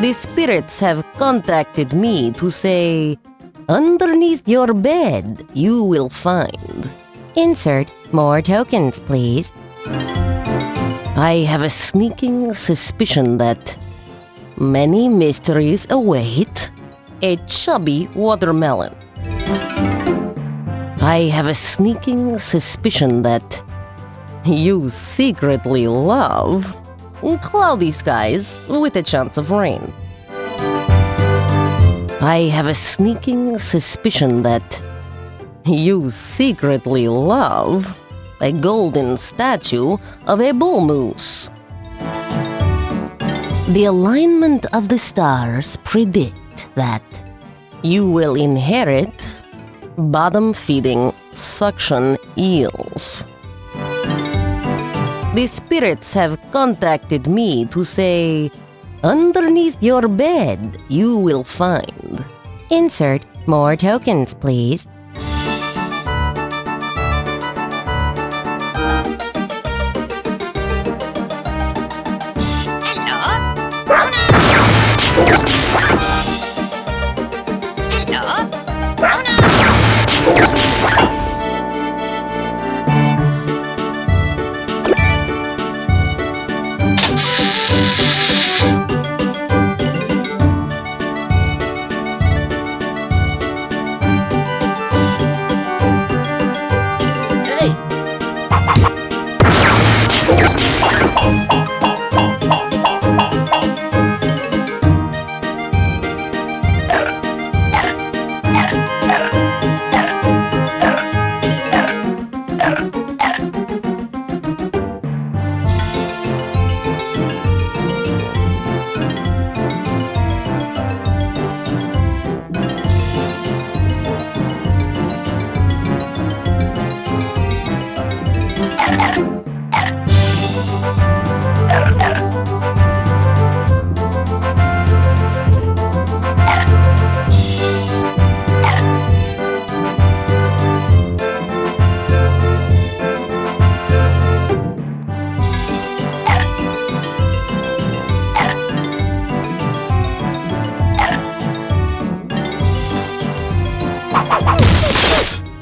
The spirits have contacted me to say, underneath your bed, you will find. Insert more tokens, please. I have a sneaking suspicion that many mysteries await a chubby watermelon. I have a sneaking suspicion that you secretly love cloudy skies with a chance of rain. I have a sneaking suspicion that you secretly love a golden statue of a bull moose. The alignment of the stars predict that you will inherit bottom-feeding suction eels. The spirits have contacted me to say, underneath your bed, you will find. Insert more tokens, please.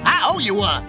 I owe you one.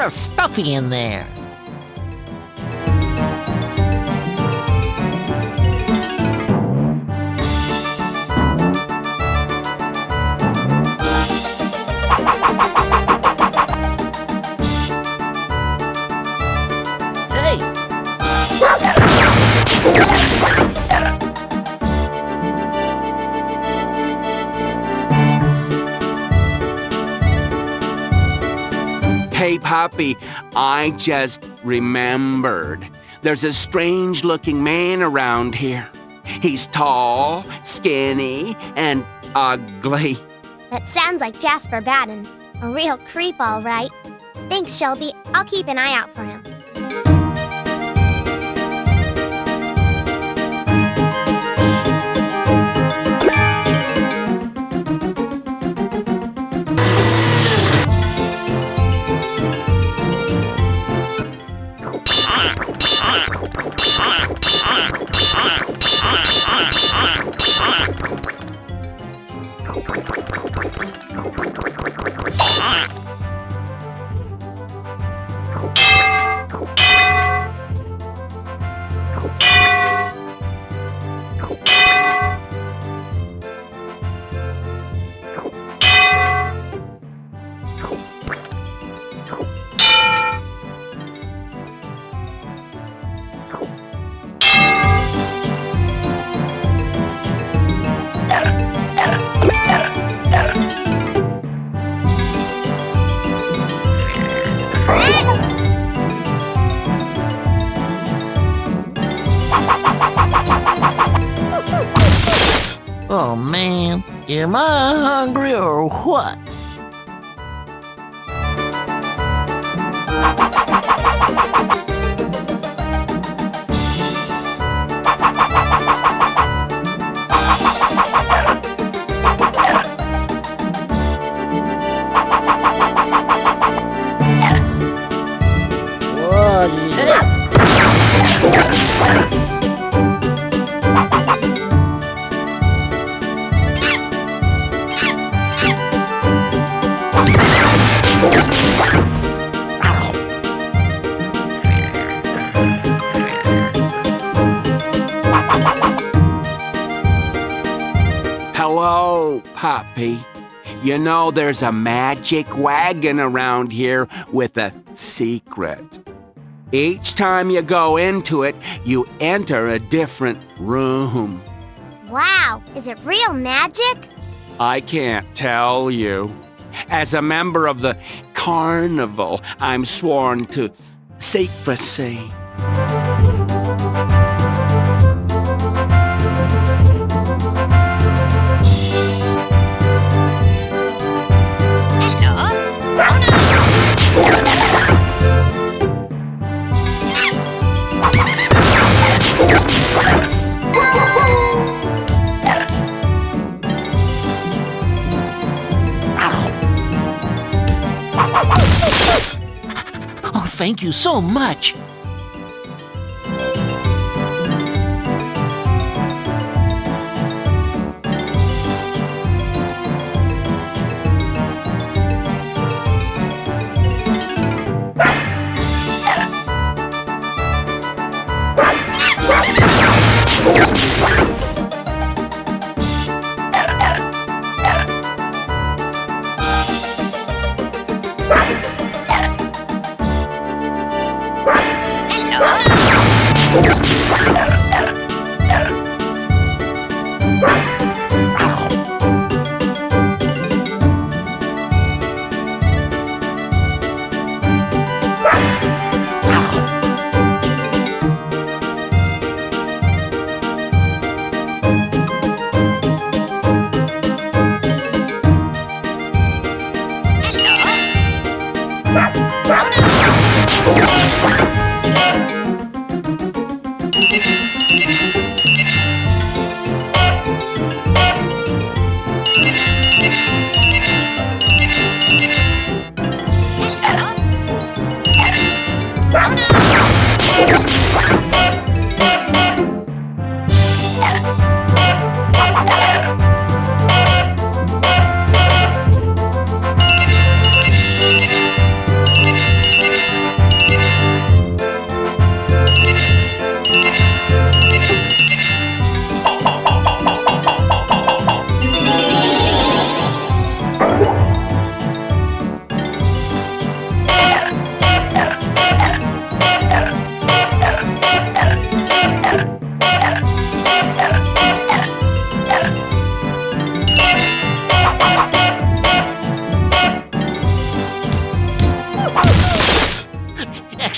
of stuffy in there. Hey, Puppy, I just remembered. There's a strange-looking man around here. He's tall, skinny, and ugly. That sounds like Jasper Batten. A real creep, all right. Thanks, Shelby. I'll keep an eye out for him. Oh man, am I hungry or what? Hello, Puppy. You know there's a magic wagon around here with a secret. Each time you go into it, you enter a different room. Wow, is it real magic? I can't tell you. As a member of the carnival, I'm sworn to secrecy. Oh, thank you so much.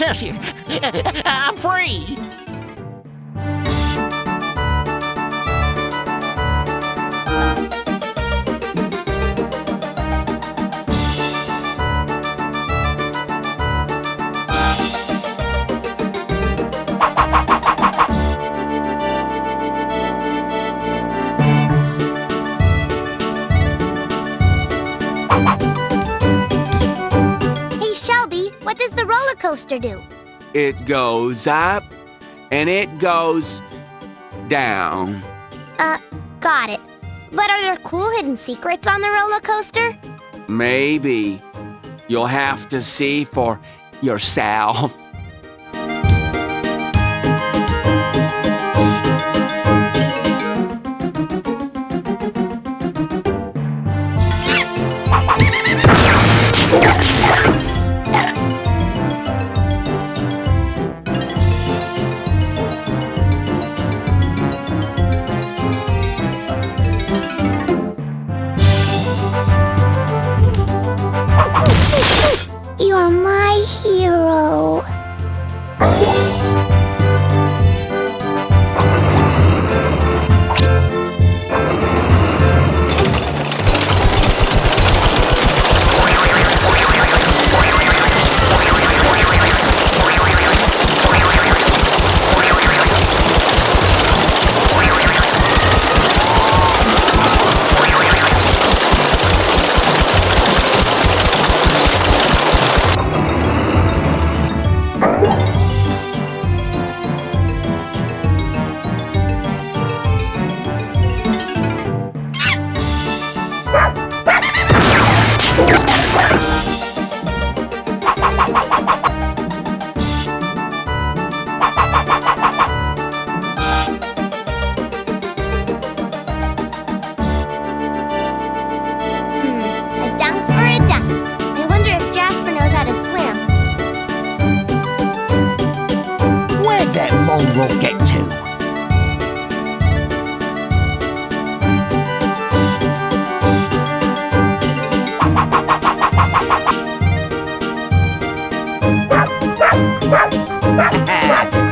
Excelsior! I'm free! Hey, Shelby, what does the roller coaster do? It goes up and it goes down. Got it. But are there cool hidden secrets on the roller coaster? Maybe. You'll have to see for yourself. You're my hero. A dunk for a dance. I wonder if Jasper knows how to swim. Where'd that mongrel get to?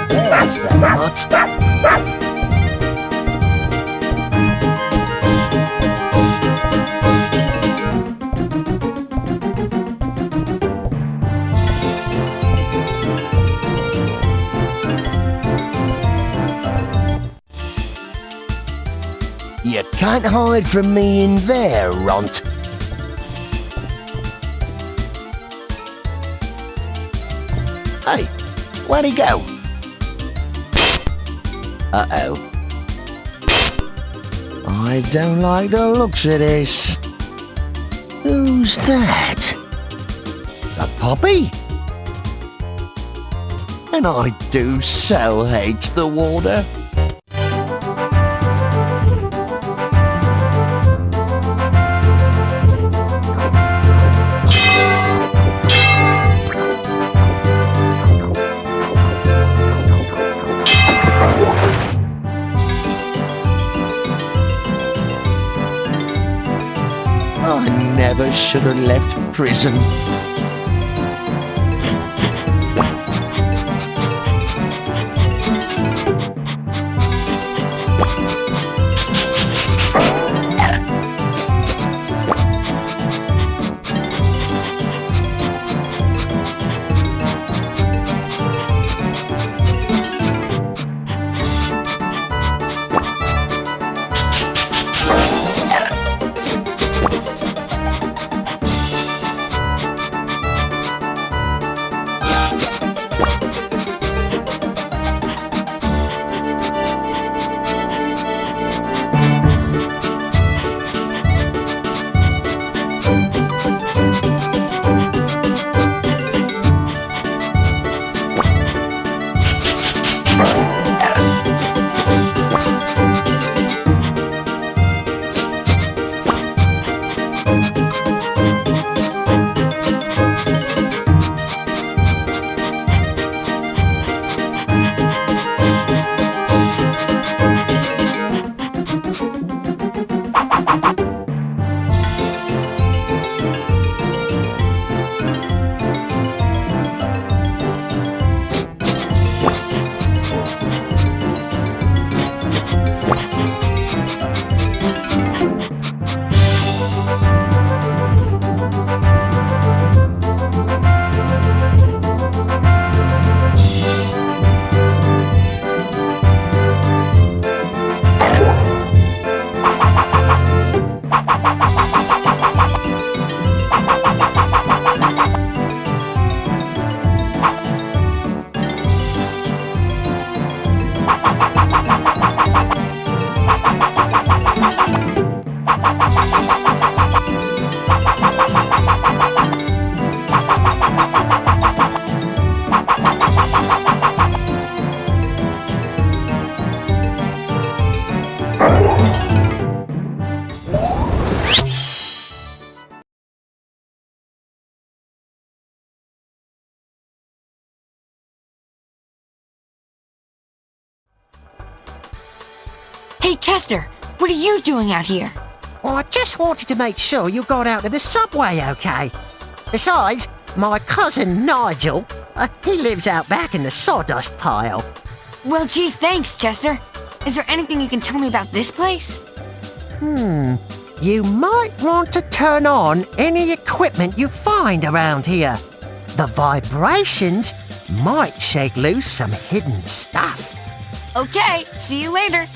There's the mutt. You can't hide from me in there, Runt. Hey, where'd he go? Uh-oh. I don't like the looks of this. Who's that? A puppy? And I do so hate the water. I never should have left prison. Hey, Chester, what are you doing out here? Well, I just wanted to make sure you got out of the subway okay. Besides, my cousin Nigel, he lives out back in the sawdust pile. Well, gee, thanks, Chester. Is there anything you can tell me about this place? You might want to turn on any equipment you find around here. The vibrations might shake loose some hidden stuff. Okay, see you later.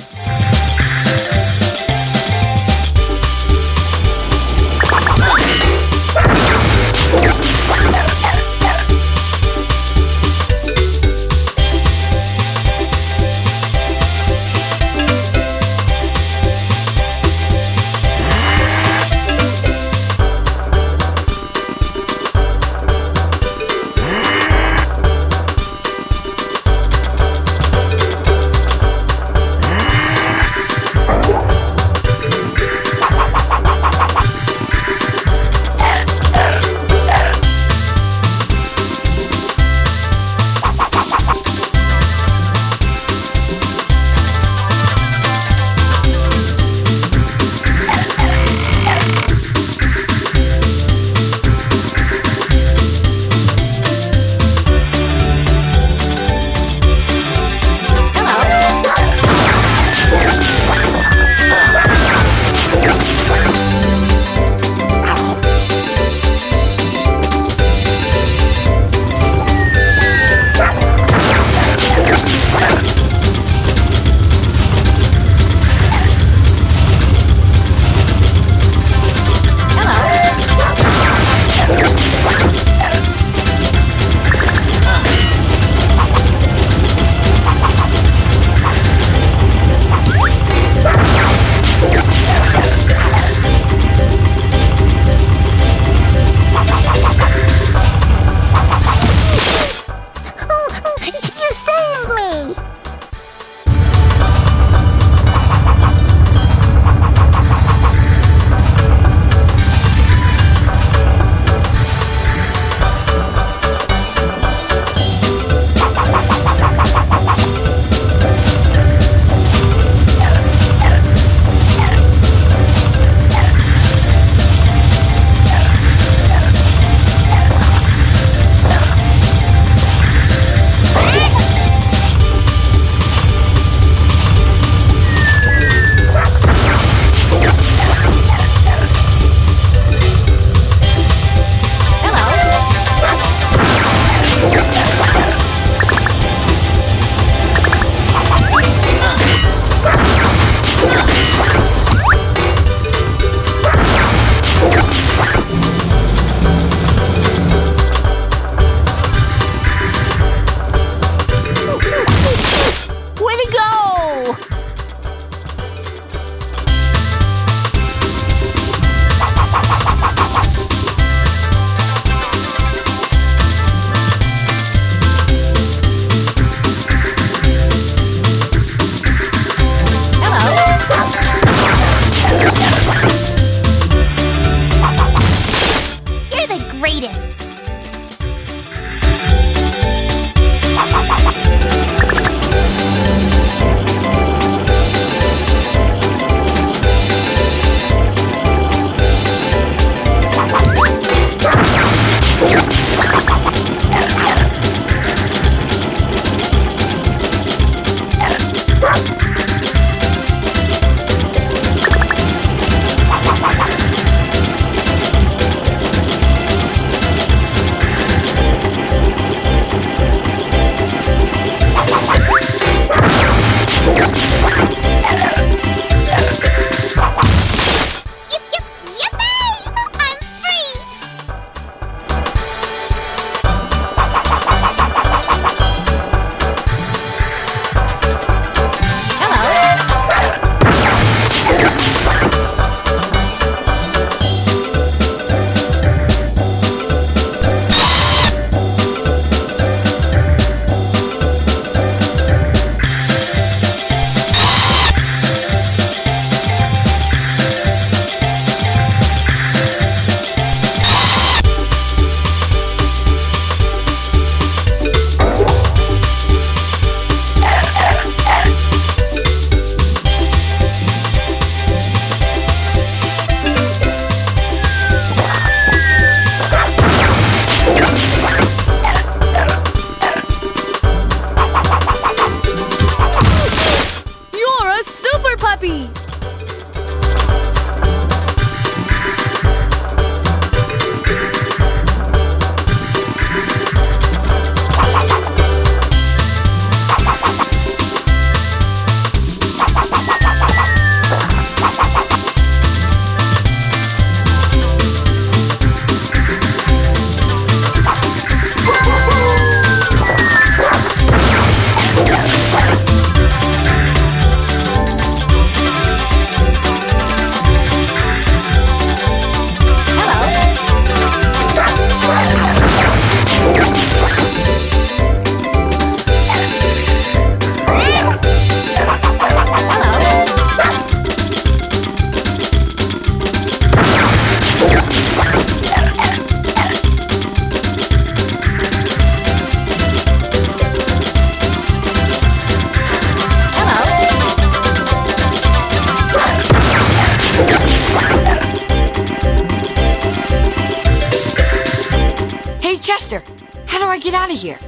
How do I get out of here?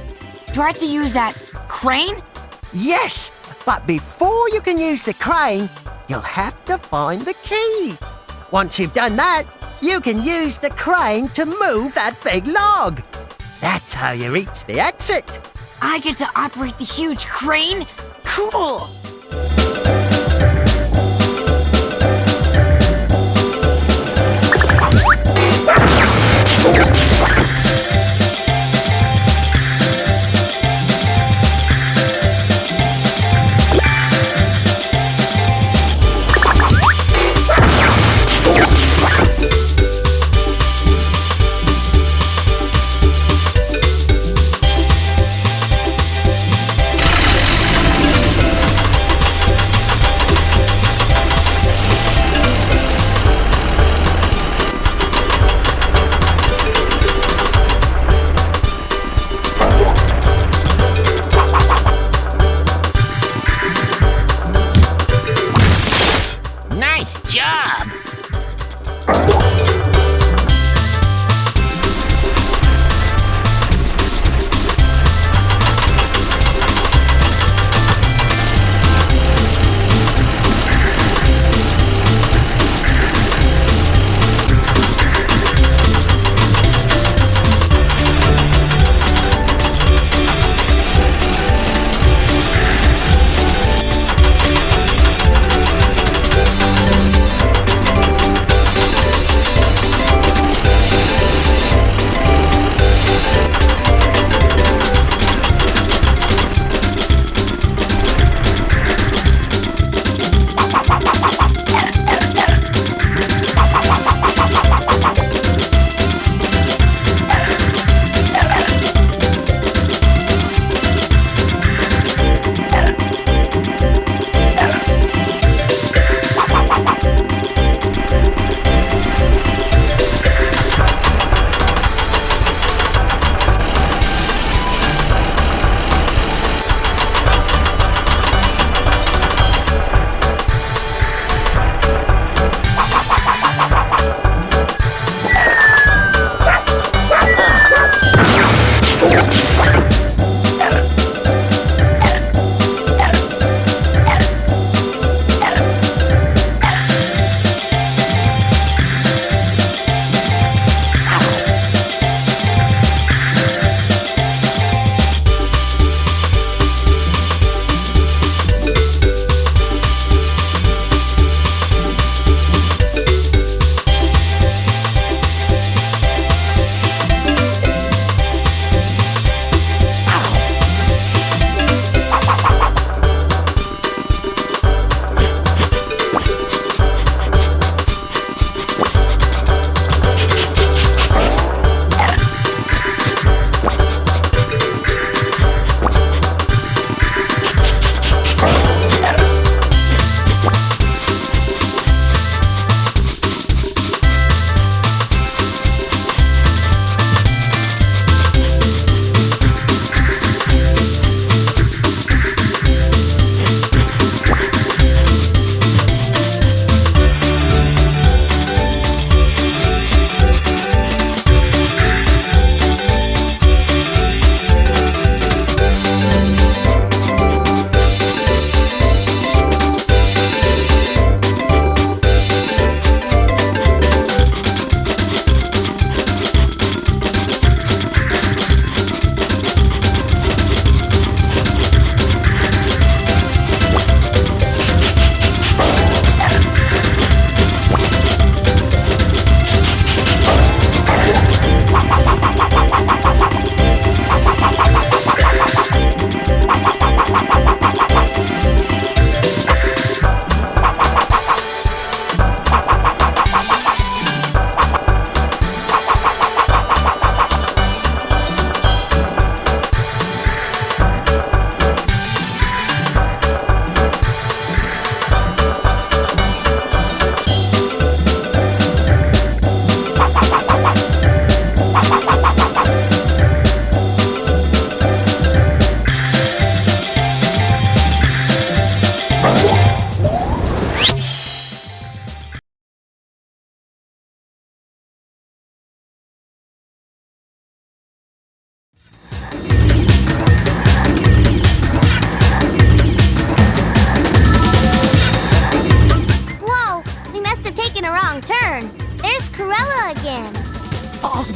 Do I have to use that crane? Yes, but before you can use the crane, you'll have to find the key. Once you've done that, you can use the crane to move that big log. That's how you reach the exit. I get to operate the huge crane? Cool!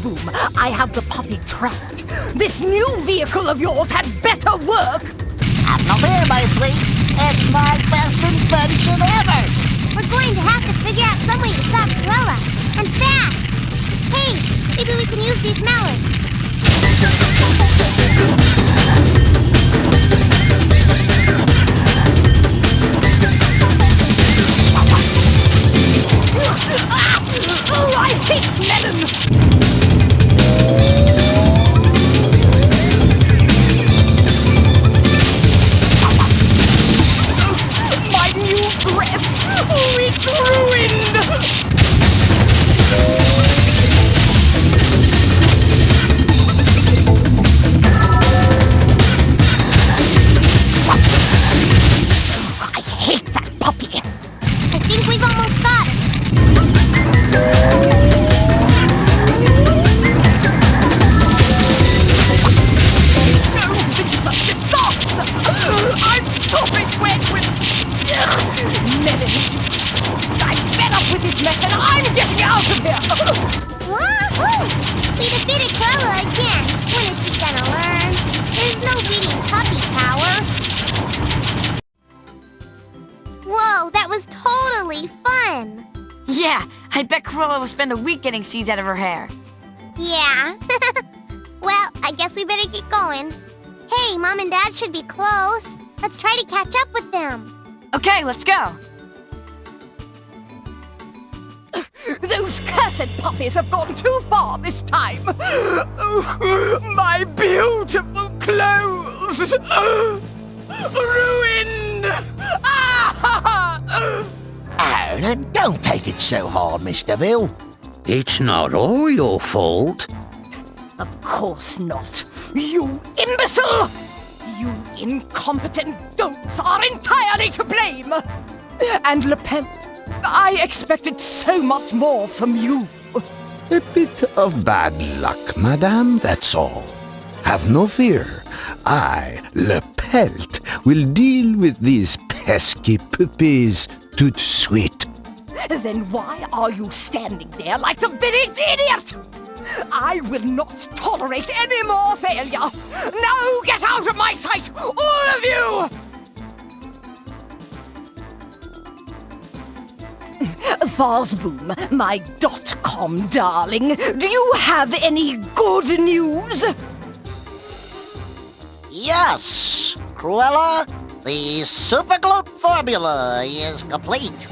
Boom, I have the puppy trapped. This new vehicle of yours had better work. Have no fear, my sweet. It's my best invention ever. We're going to have to figure out some way to stop Cruella. And fast! Hey, maybe we can use these melons. Oh, I hate melon! My new dress! Oh, it's ruined! I hate that puppy! I think we've almost got him. No, this is a disaster! I'm sopping wet with melon juice! I'm fed up with this mess and I'm getting out of here! Wahoo! We defeated Cruella again. When is she gonna learn? There's no beating puppy power. Whoa, that was totally fun. Yeah, I bet Cruella will spend a week getting seeds out of her hair. Yeah. Well, I guess we better get going. Hey, Mom and Dad should be close. Let's try to catch up with them. Okay, let's go. Those cursed puppies have gone too far this time! Oh, my beautiful clothes! Ruined! Oh, now don't take it so hard, Miss De Vil. It's not all your fault. Of course not. You imbecile! You incompetent goats are entirely to blame! And Lepelt, I expected so much more from you. A bit of bad luck, madame, that's all. Have no fear. I, Lepelt, will deal with these pesky puppies tout de suite. Then why are you standing there like the village idiot? I will not tolerate any more failure. Now get out of my sight, all of you! Farsboom, my .com darling, do you have any good news? Yes, Cruella, the Super-Gloop formula is complete.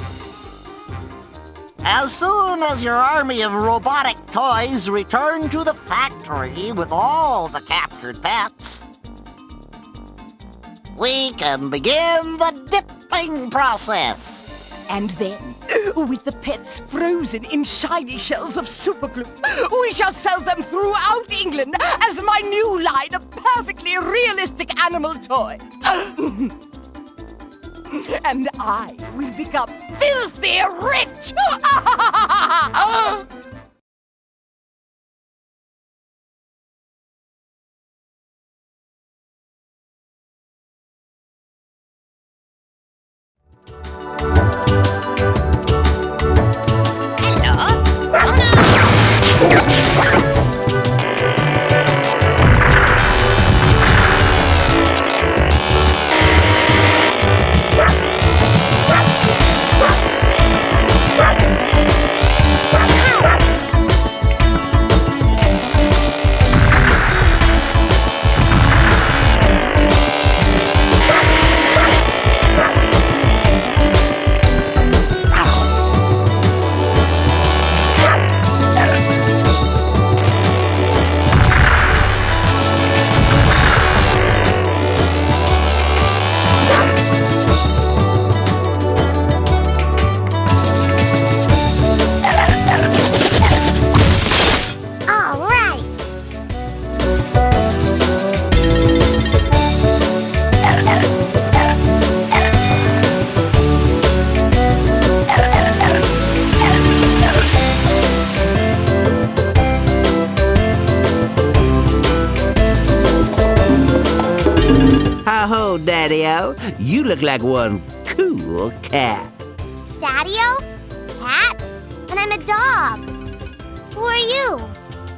As soon as your army of robotic toys return to the factory with all the captured pets, we can begin the dipping process. And then, with the pets frozen in shiny shells of Super-Gloop, we shall sell them throughout England as my new line of perfectly realistic animal toys. And I will become filthy rich! Ho-ho, Daddy-O. You look like one cool cat. Daddy-o? Cat? And I'm a dog. Who are you?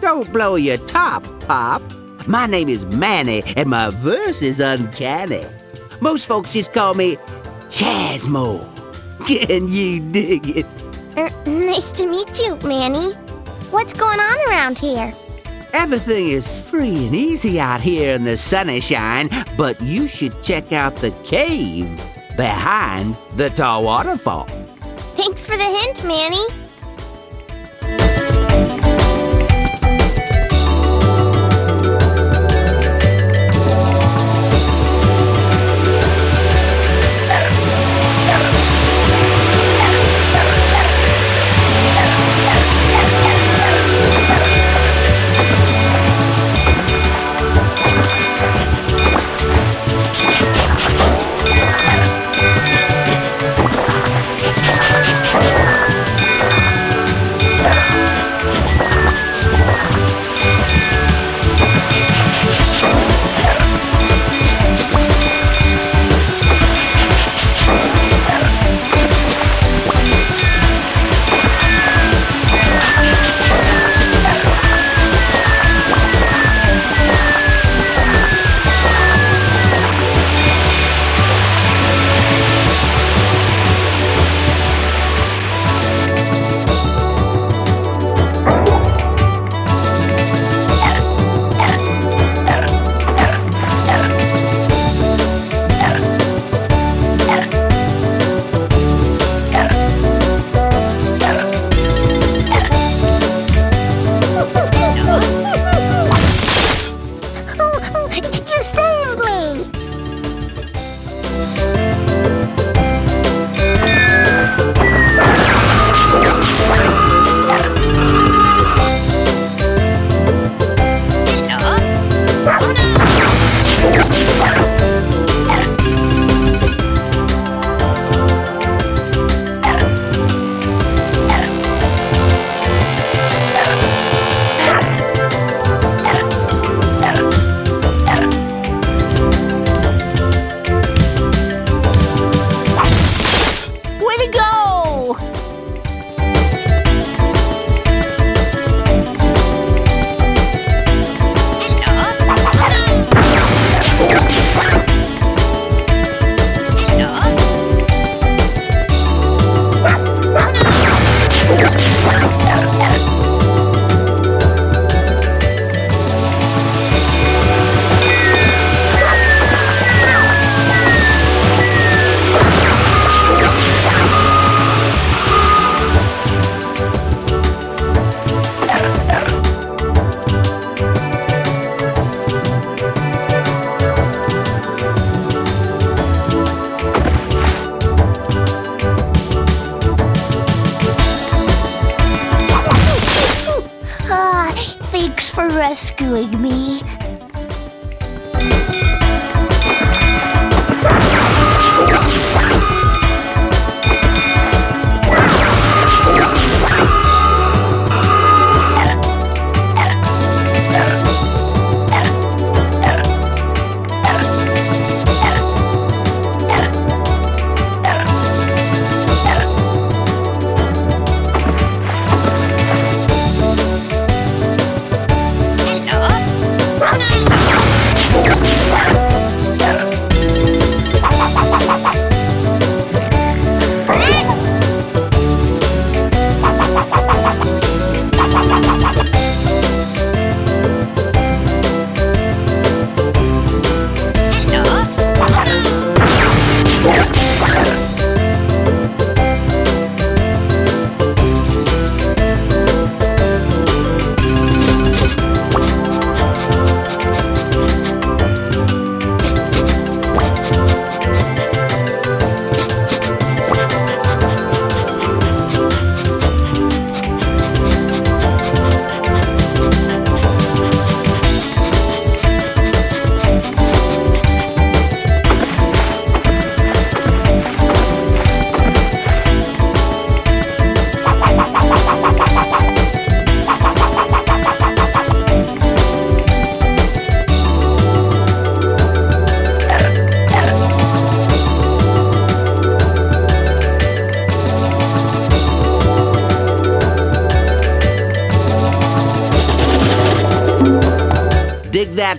Don't blow your top, Pop. My name is Manny, and my verse is uncanny. Most folks just call me Chasmo. Can you dig it? Nice to meet you, Manny. What's going on around here? Everything is free and easy out here in the sunshine, but you should check out the cave behind the tall waterfall. Thanks for the hint, Manny. For rescuing me.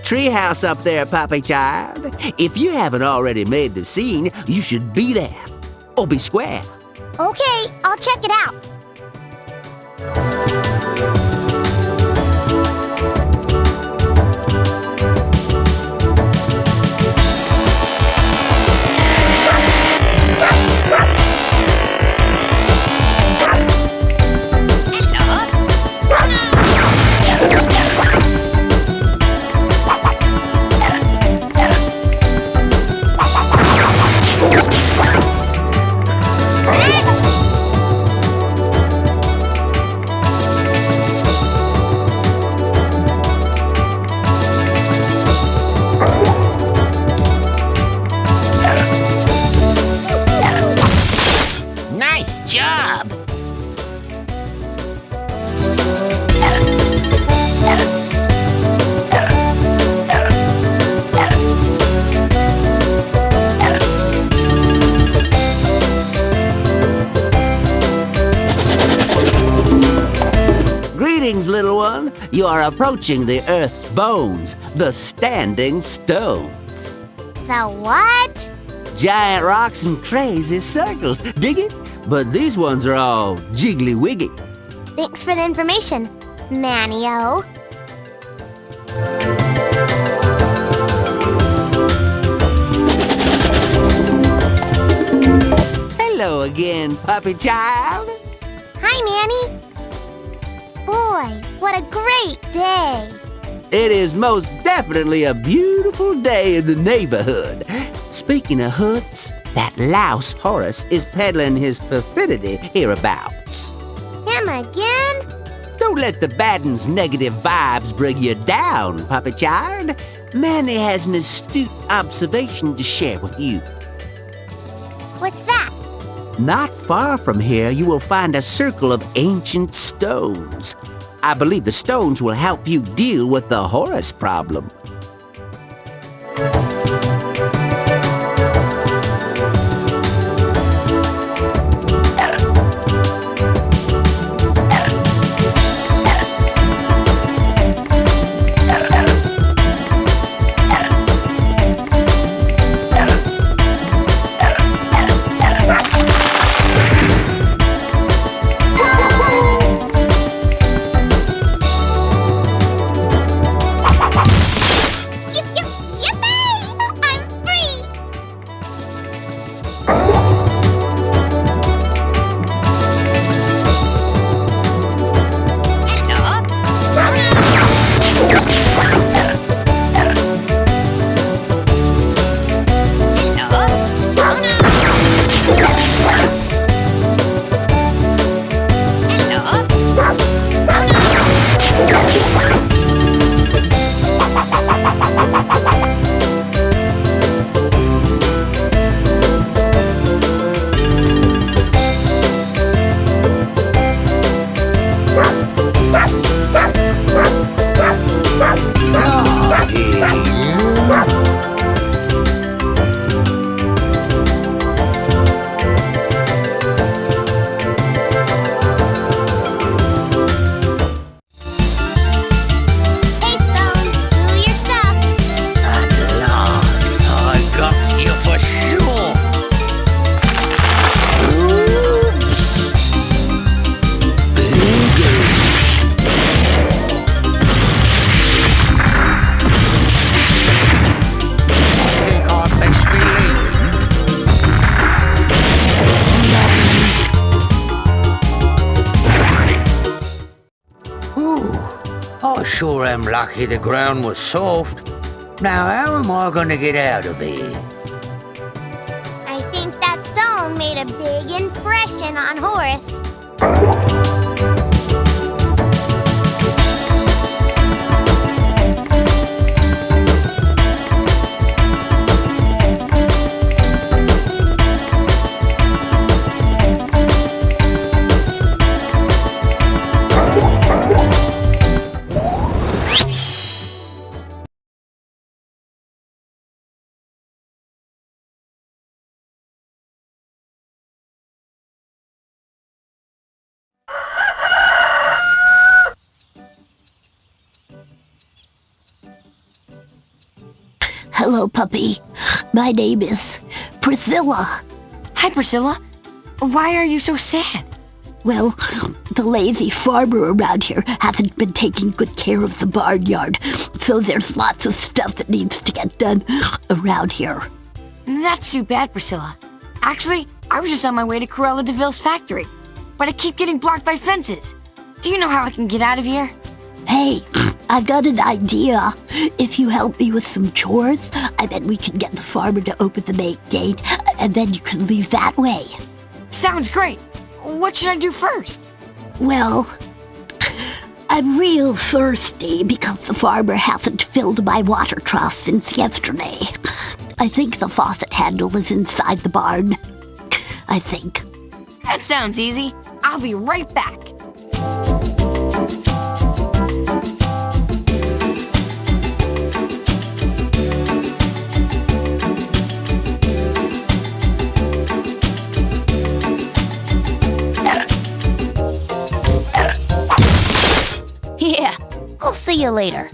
treehouse up there, Puppy Child. If you haven't already made the scene, you should be there. Or be square. Okay, I'll check it out. Nice job! Greetings, little one. You are approaching the Earth's bones, the standing stones. The what? Giant rocks and crazy circles. Dig it? But these ones are all jiggly-wiggy. Thanks for the information, Manny-O. Hello again, Puppy Child. Hi, Manny. Boy, what a great day. It is most definitely a beautiful day in the neighborhood. Speaking of hoods, that louse Horace is peddling his perfidy hereabouts. Him again? Don't let the bad one's negative vibes bring you down, Puppy Child. Manny has an astute observation to share with you. What's that? Not far from here, you will find a circle of ancient stones. I believe the stones will help you deal with the Horace problem. Sure am lucky the ground was soft. Now how am I gonna get out of here? I think that stone made a big impression on Horace. Hello, puppy. My name is Priscilla. Hi, Priscilla. Why are you so sad? Well, the lazy farmer around here hasn't been taking good care of the barnyard, so there's lots of stuff that needs to get done around here. That's too bad, Priscilla. Actually, I was just on my way to Cruella De Vil's factory, but I keep getting blocked by fences. Do you know how I can get out of here? Hey, I've got an idea. If you help me with some chores, I bet we can get the farmer to open the main gate, and then you can leave that way. Sounds great. What should I do first? Well, I'm real thirsty because the farmer hasn't filled my water trough since yesterday. I think the faucet handle is inside the barn. I think. That sounds easy. I'll be right back. Yeah, I'll see you later.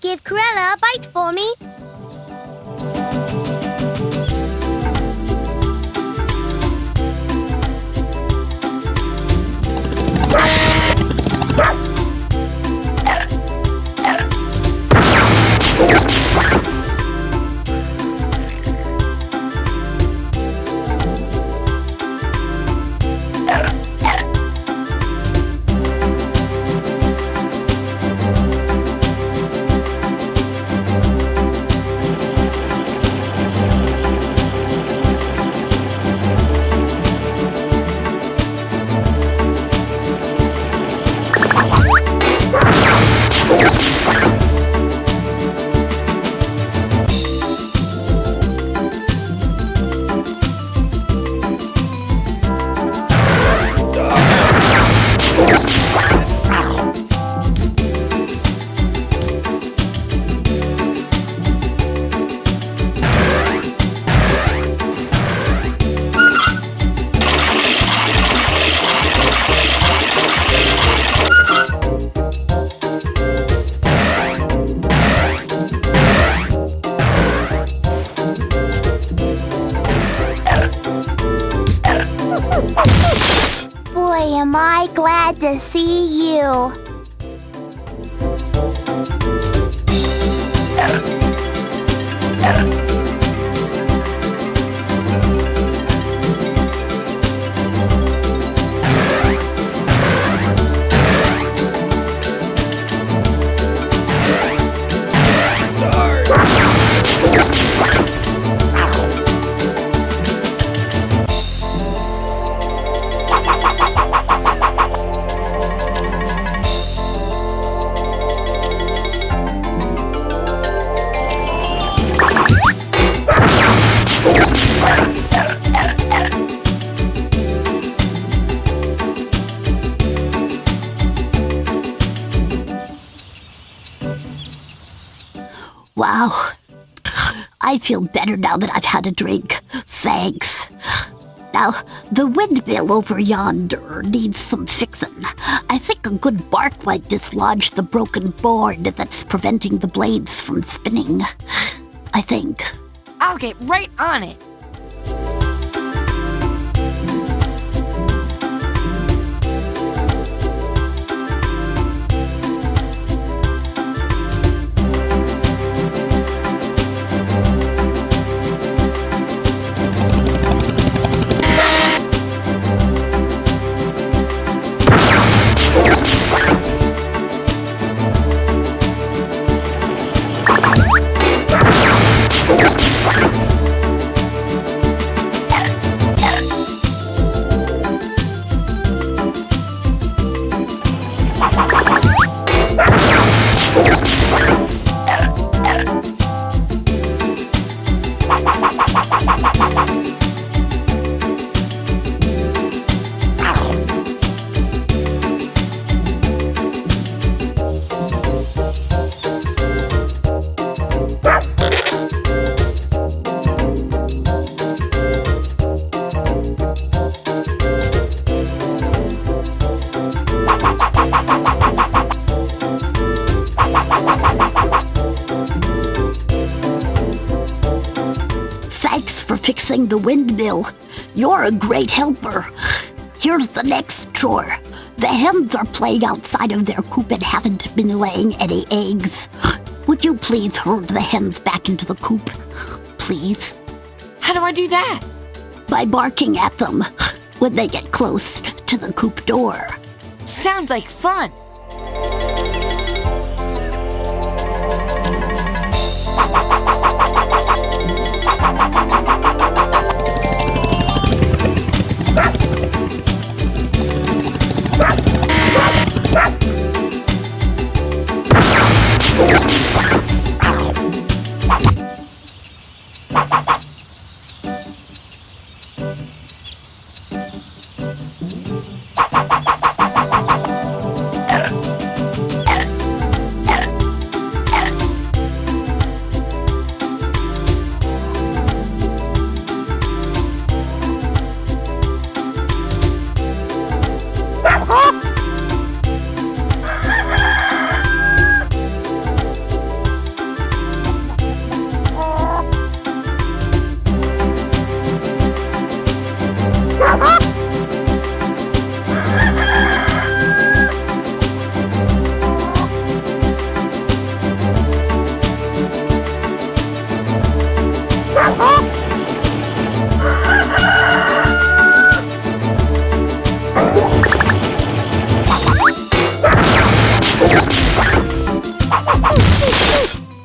Give Cruella a bite for me. Boy, am I glad to see you. Wow. I feel better now that I've had a drink. Thanks. Now, the windmill over yonder needs some fixing. I think a good bark might dislodge the broken board that's preventing the blades from spinning. I think. I'll get right on it. building the windmill. You're a great helper. Here's the next chore. The hens are playing outside of their coop and haven't been laying any eggs. Would you please herd the hens back into the coop? Please? How do I do that? By barking at them when they get close to the coop door. Sounds like fun.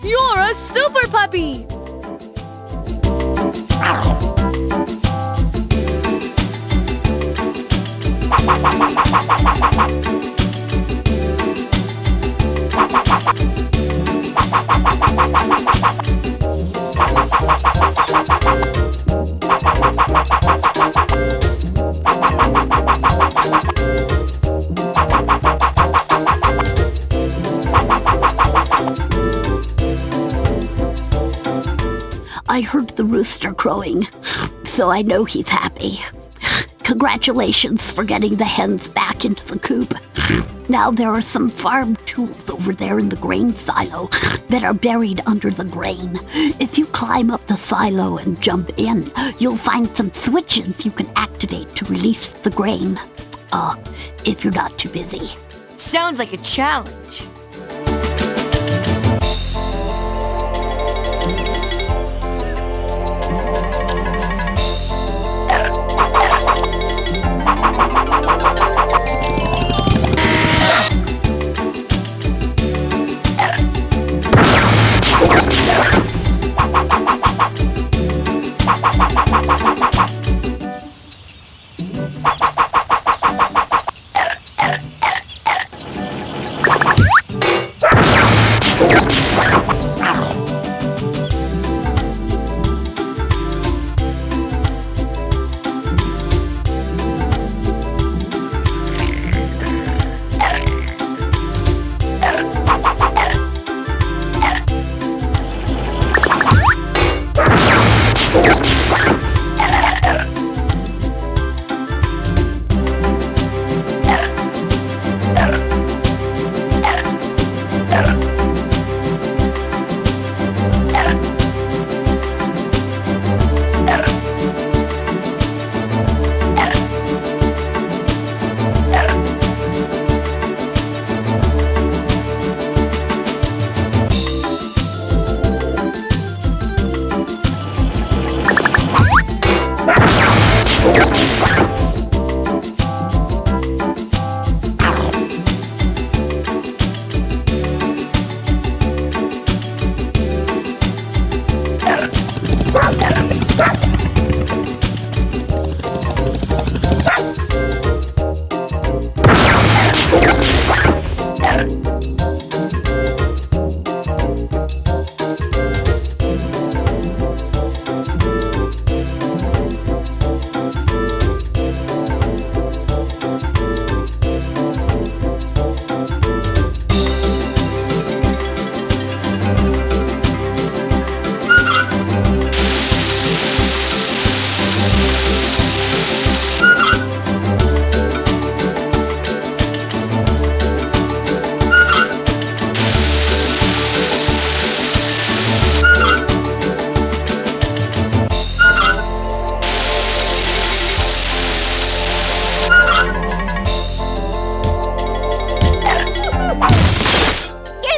You're a super puppy! I heard the rooster crowing, so I know he's happy. Congratulations for getting the hens back into the coop. Now there are some farm tools over there in the grain silo that are buried under the grain. If you climb up the silo and jump in, you'll find some switches you can activate to release the grain. If you're not too busy. Sounds like a challenge.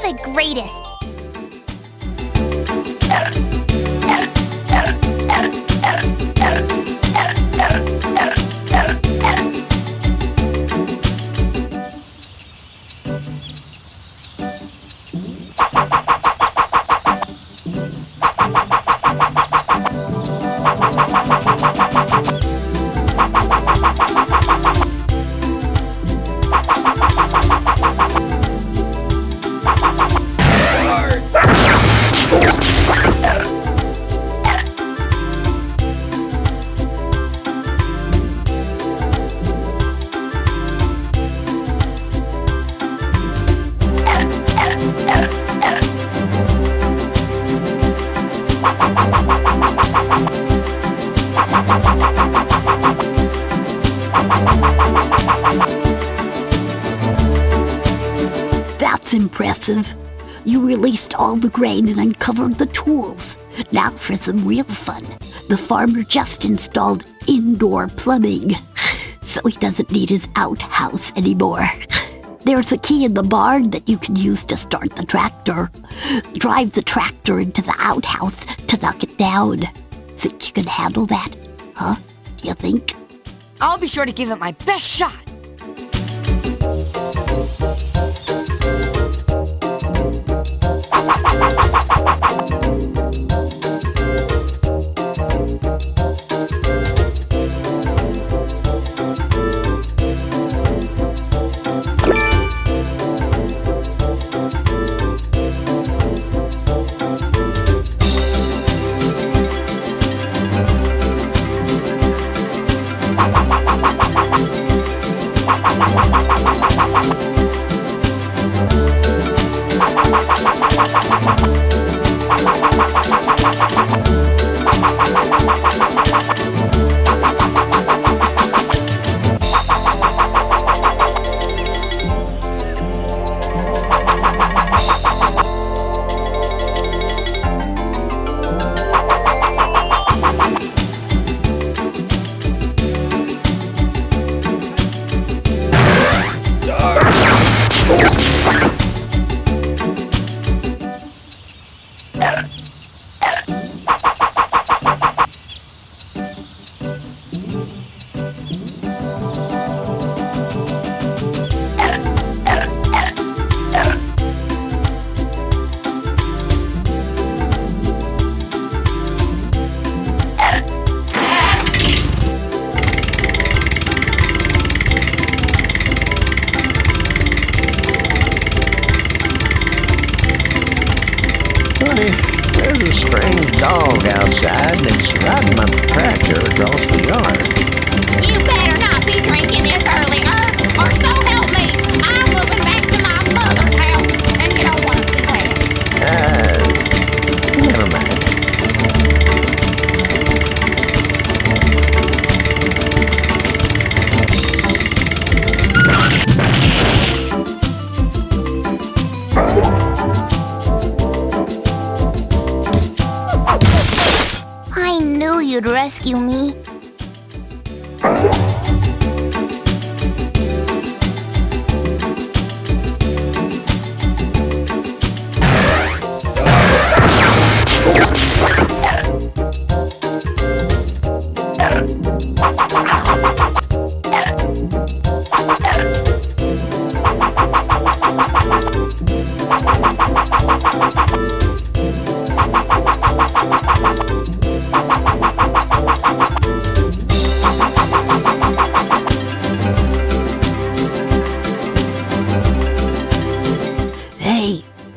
the greatest. That's impressive. You released all the grain and uncovered the tools. Now for some real fun. The farmer just installed indoor plumbing, so he doesn't need his outhouse anymore. There's a key in the barn that you can use to start the tractor. Drive the tractor into the outhouse to knock it down. Think you can handle that? Huh? Do you think? I'll be sure to give it my best shot. There's a strange dog outside that's riding my tractor across the yard. You better not be drinking this earlier, or so help me, I'm moving back to my mother's house, and you don't want to see that. Never mind. I knew you'd rescue me.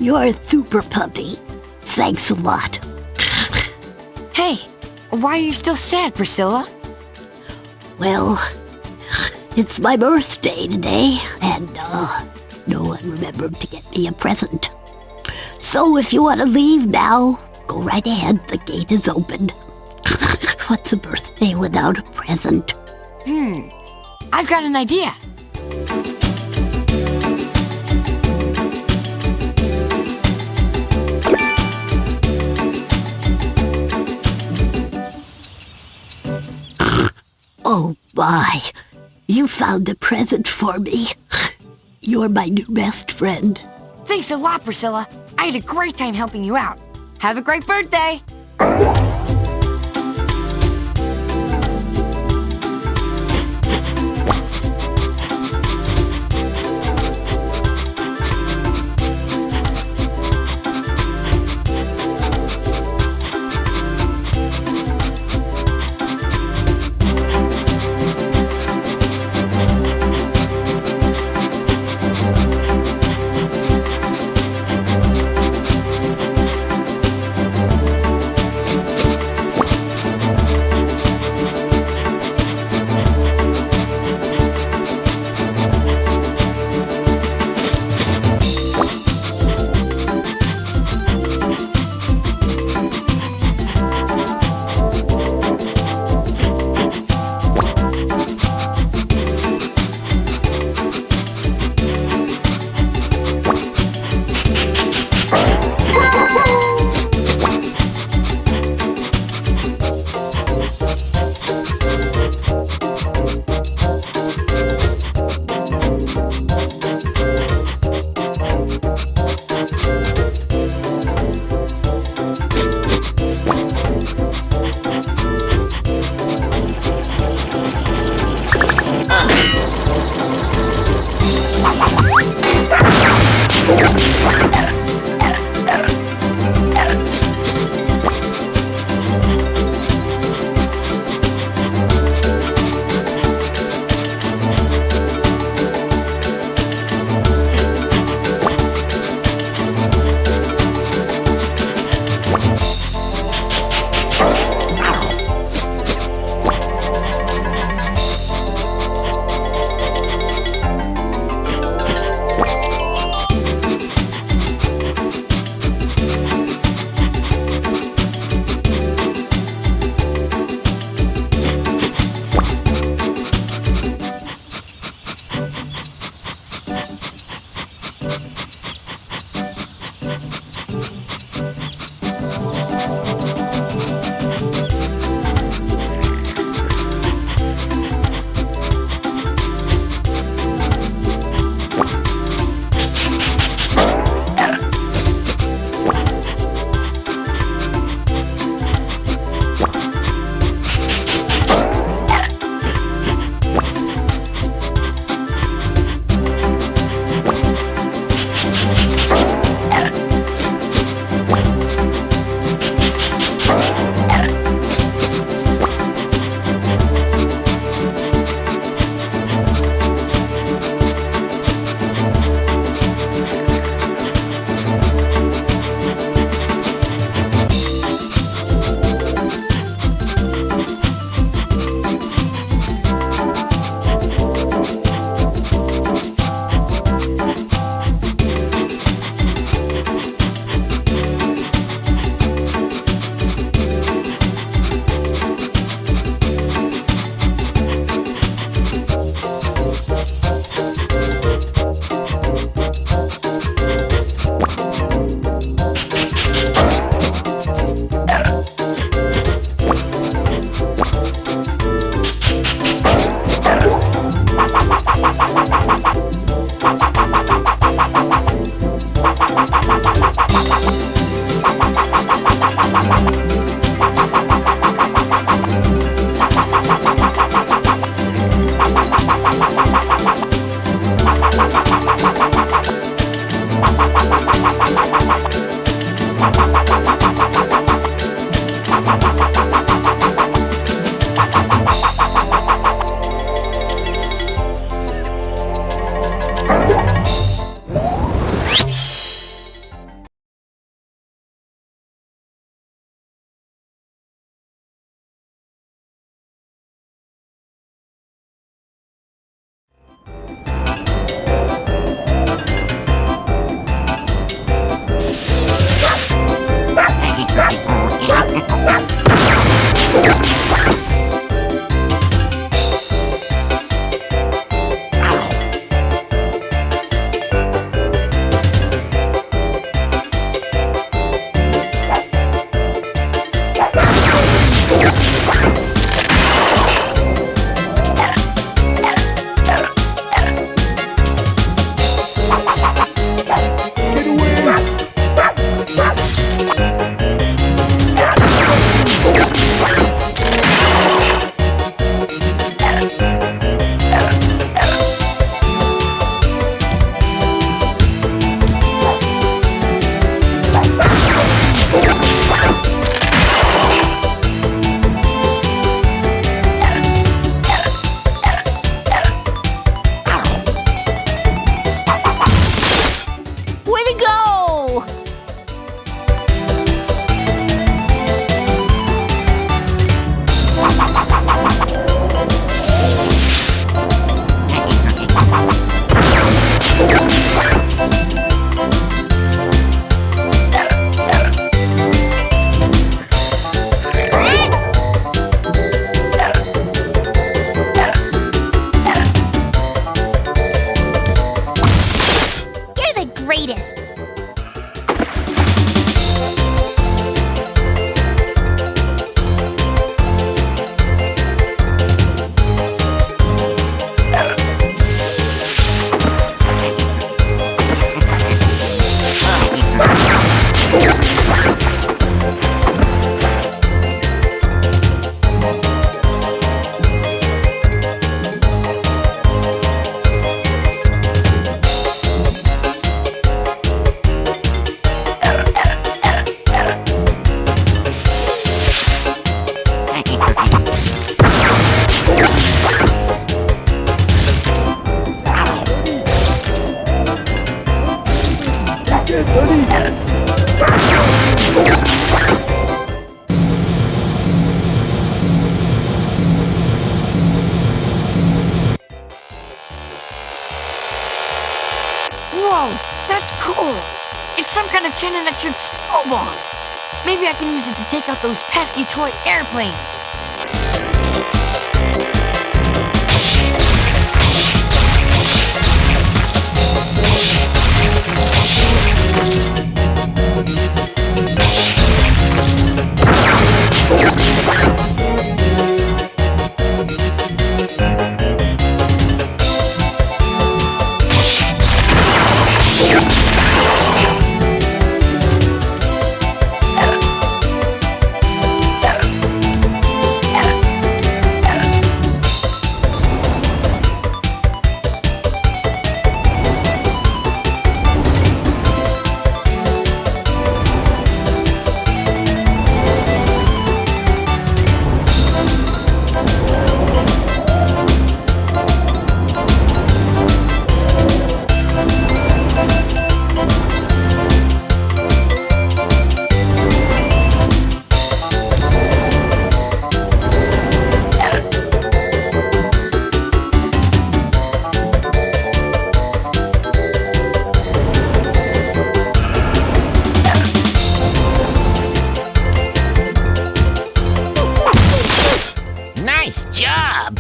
You're a super puppy. Thanks a lot. Hey, why are you still sad, Priscilla? Well, it's my birthday today, and no one remembered to get me a present. So if you want to leave now, go right ahead. The gate is open. What's a birthday without a present? I've got an idea. Oh my, you found a present for me. You're my new best friend. Thanks a lot, Priscilla. I had a great time helping you out. Have a great birthday! away we go! You're the greatest. Whoa, that's cool. It's some kind of cannon that shoots snowballs. Maybe I can use it to take out those pesky toy airplanes. Nice job!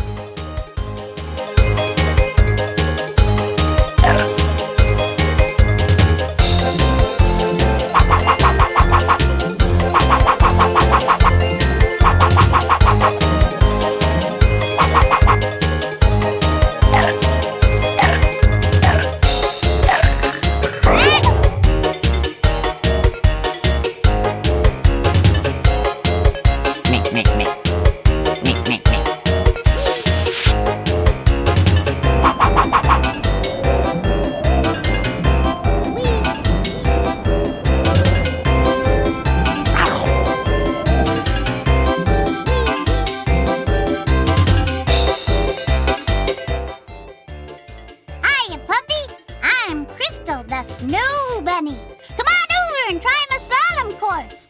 Hiya, puppy. I'm Crystal, the Snow Bunny. Come on over and try my slalom course.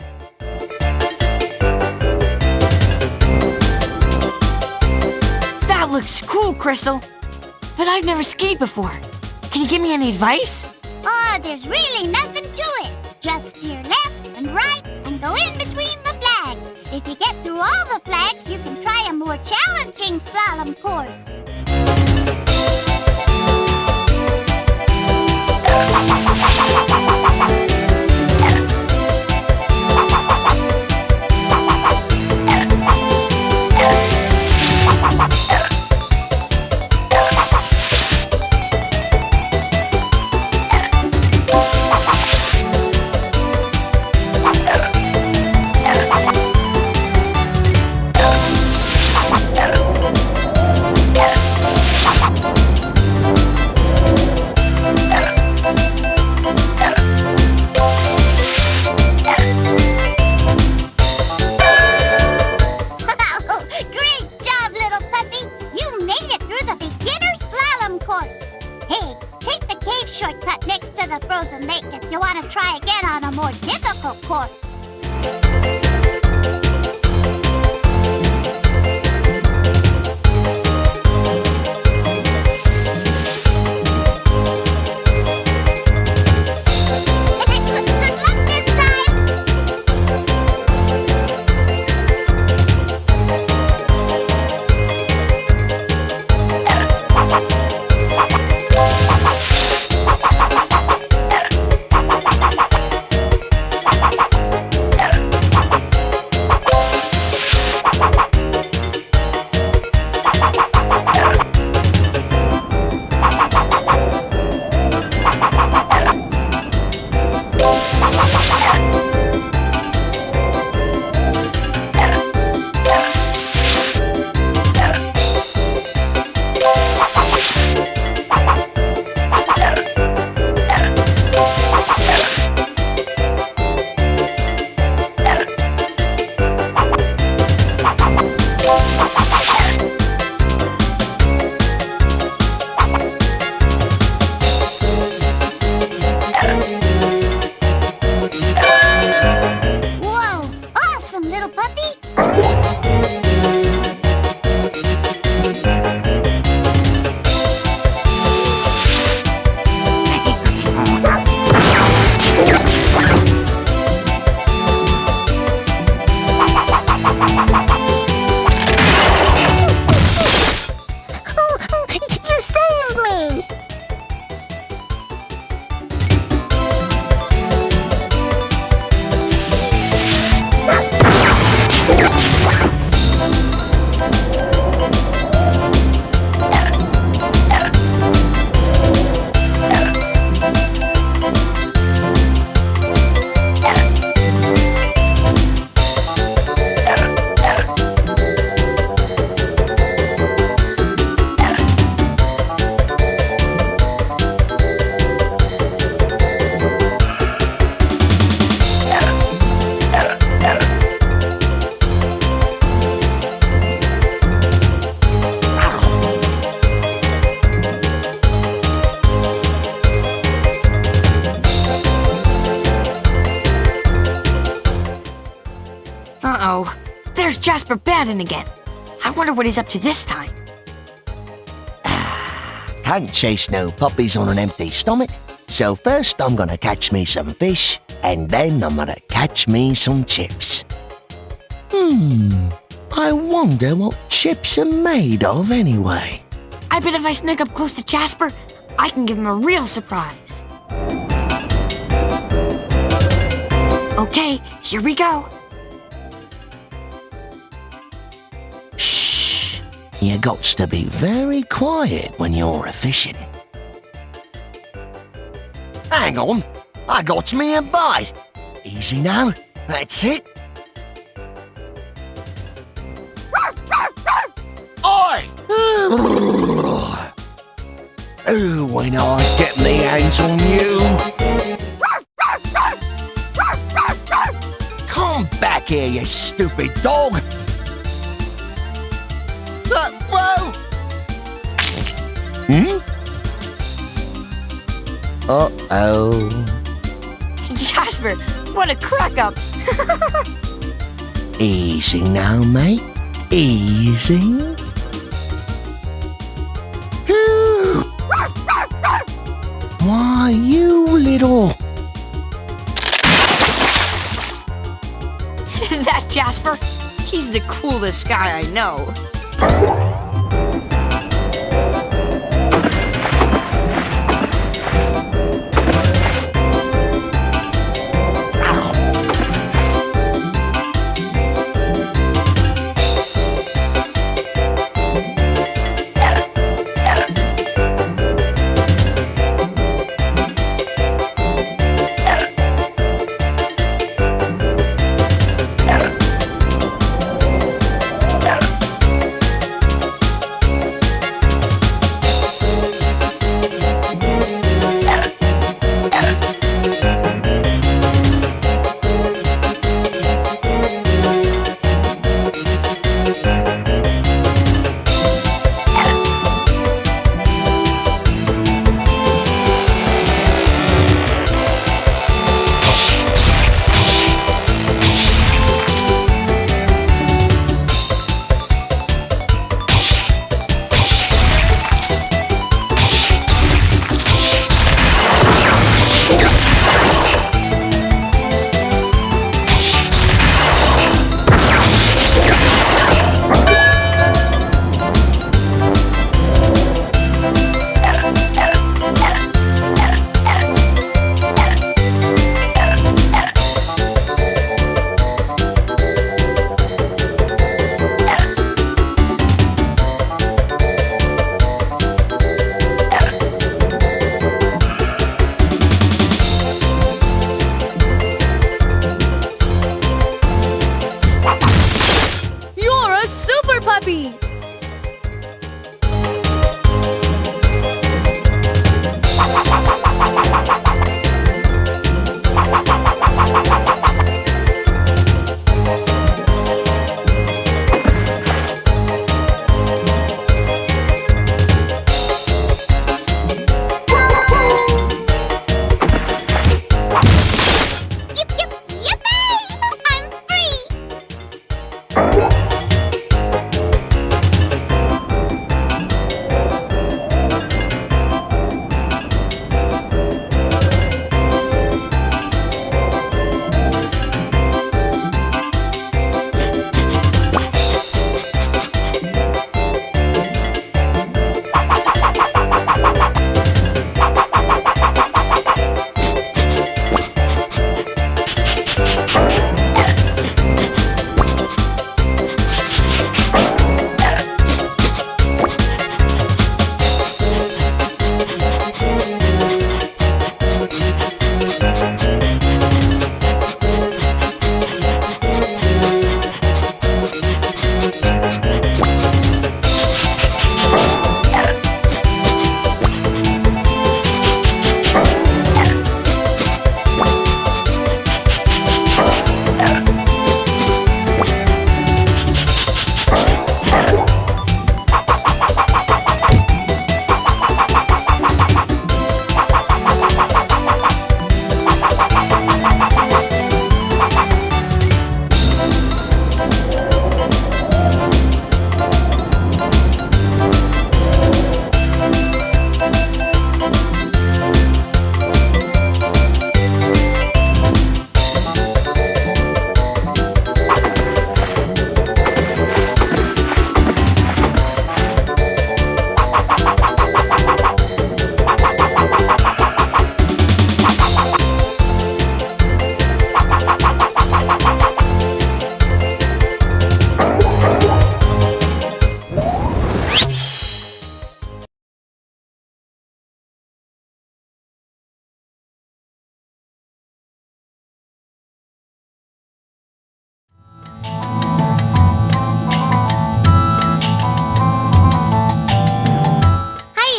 That looks cool, Crystal. But I've never skied before. Can you give me any advice? Oh, there's really nothing to it. Just steer left and right and go in between the flags. If you get through all the flags, you can try a more challenging slalom course. frozen lake if you want to try again on a more difficult course. Uh-oh. There's Jasper Bannon again. I wonder what he's up to this time. Can't chase no puppies on an empty stomach. So first I'm gonna catch me some fish, and then I'm gonna catch me some chips. I wonder what chips are made of anyway. I bet if I sneak up close to Jasper, I can give him a real surprise. Okay, here we go. Shh! You gots to be very quiet when you're a-fishing. Hang on, I got me a bite. Easy now, that's it. Oi! Oh, when I get me hands on you. Come back here, you stupid dog. Whoa! Uh-oh. Jasper, what a crack-up. Easy now, mate. Easy. Why, you little... That Jasper, he's the coolest guy I know.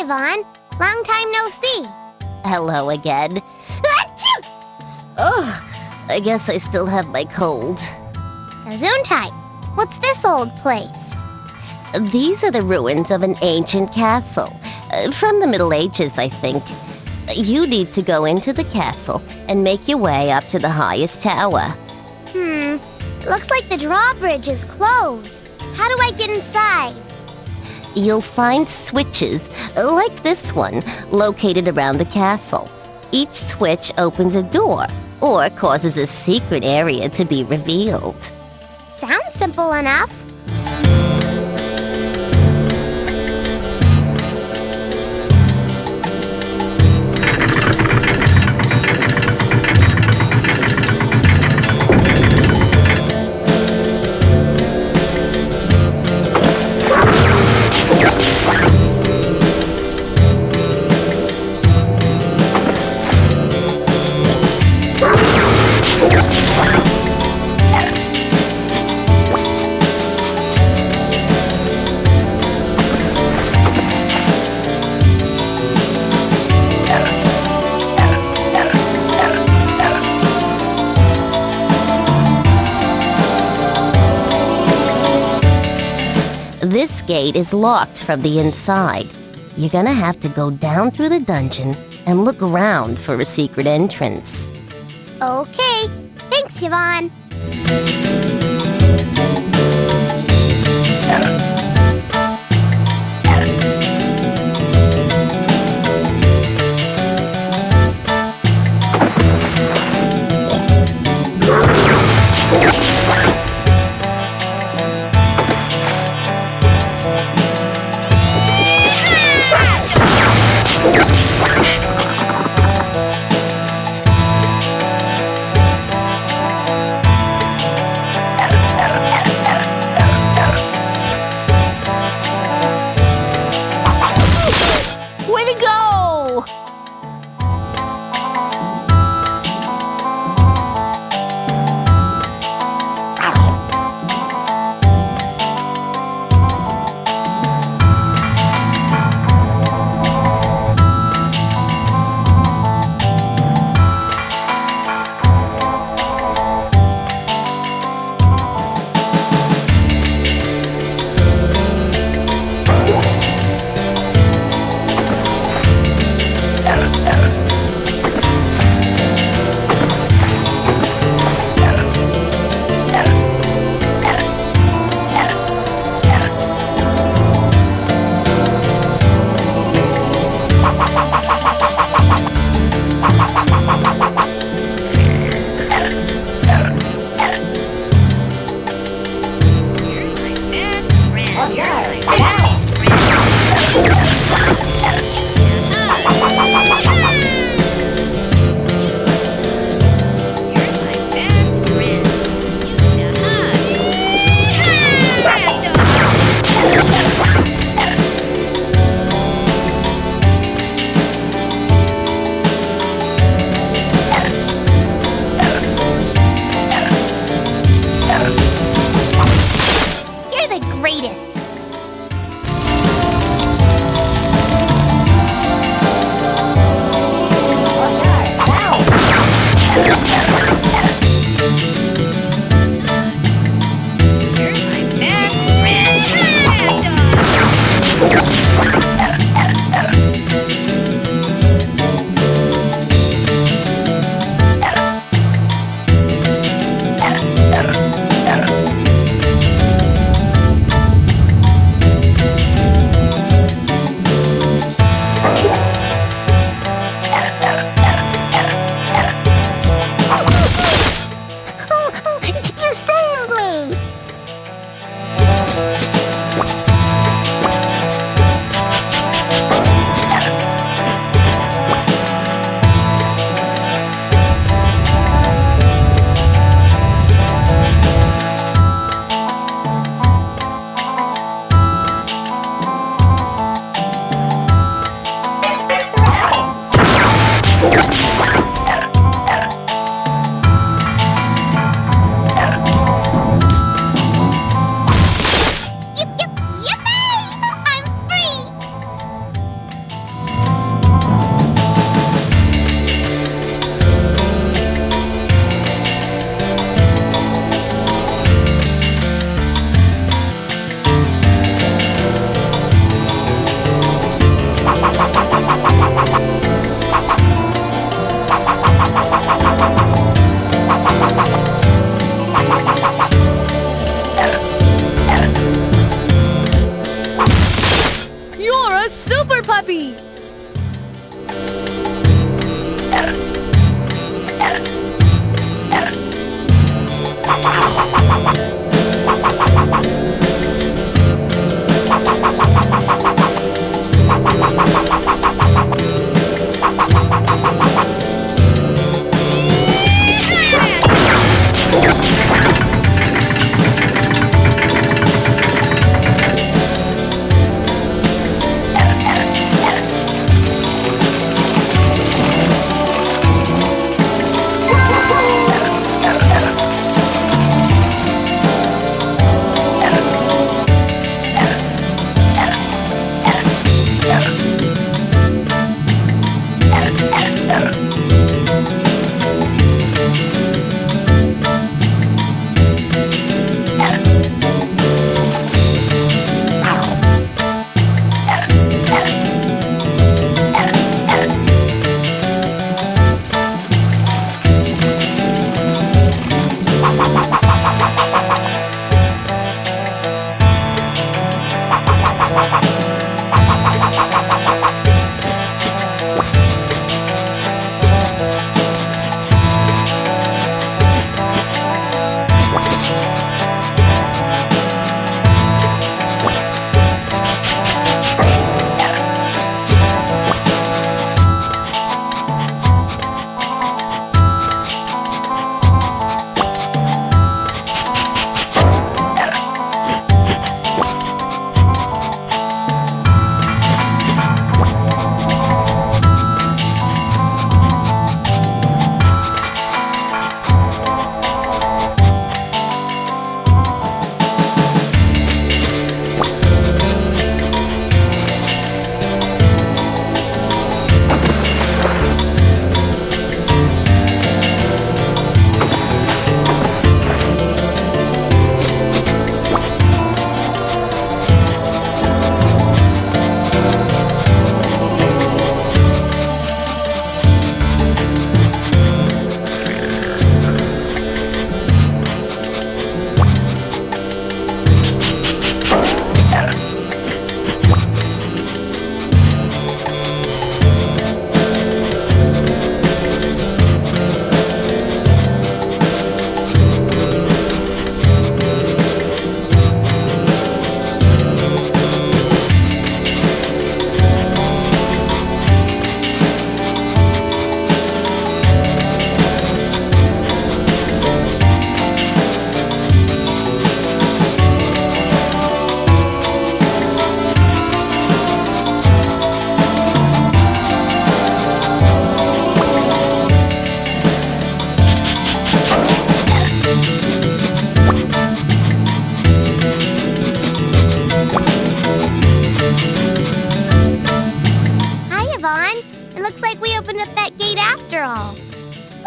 Yvonne. Long time no see. Hello again. Oh, I guess I still have my cold. Gesundheit. What's this old place? These are the ruins of an ancient castle. From the Middle Ages, I think. You need to go into the castle and make your way up to the highest tower. Looks like the drawbridge is closed. How do I get inside? You'll find switches, like this one, located around the castle. Each switch opens a door, or causes a secret area to be revealed. Sounds simple enough. This gate is locked from the inside. You're gonna have to go down through the dungeon and look around for a secret entrance. Okay. Thanks, Yvonne.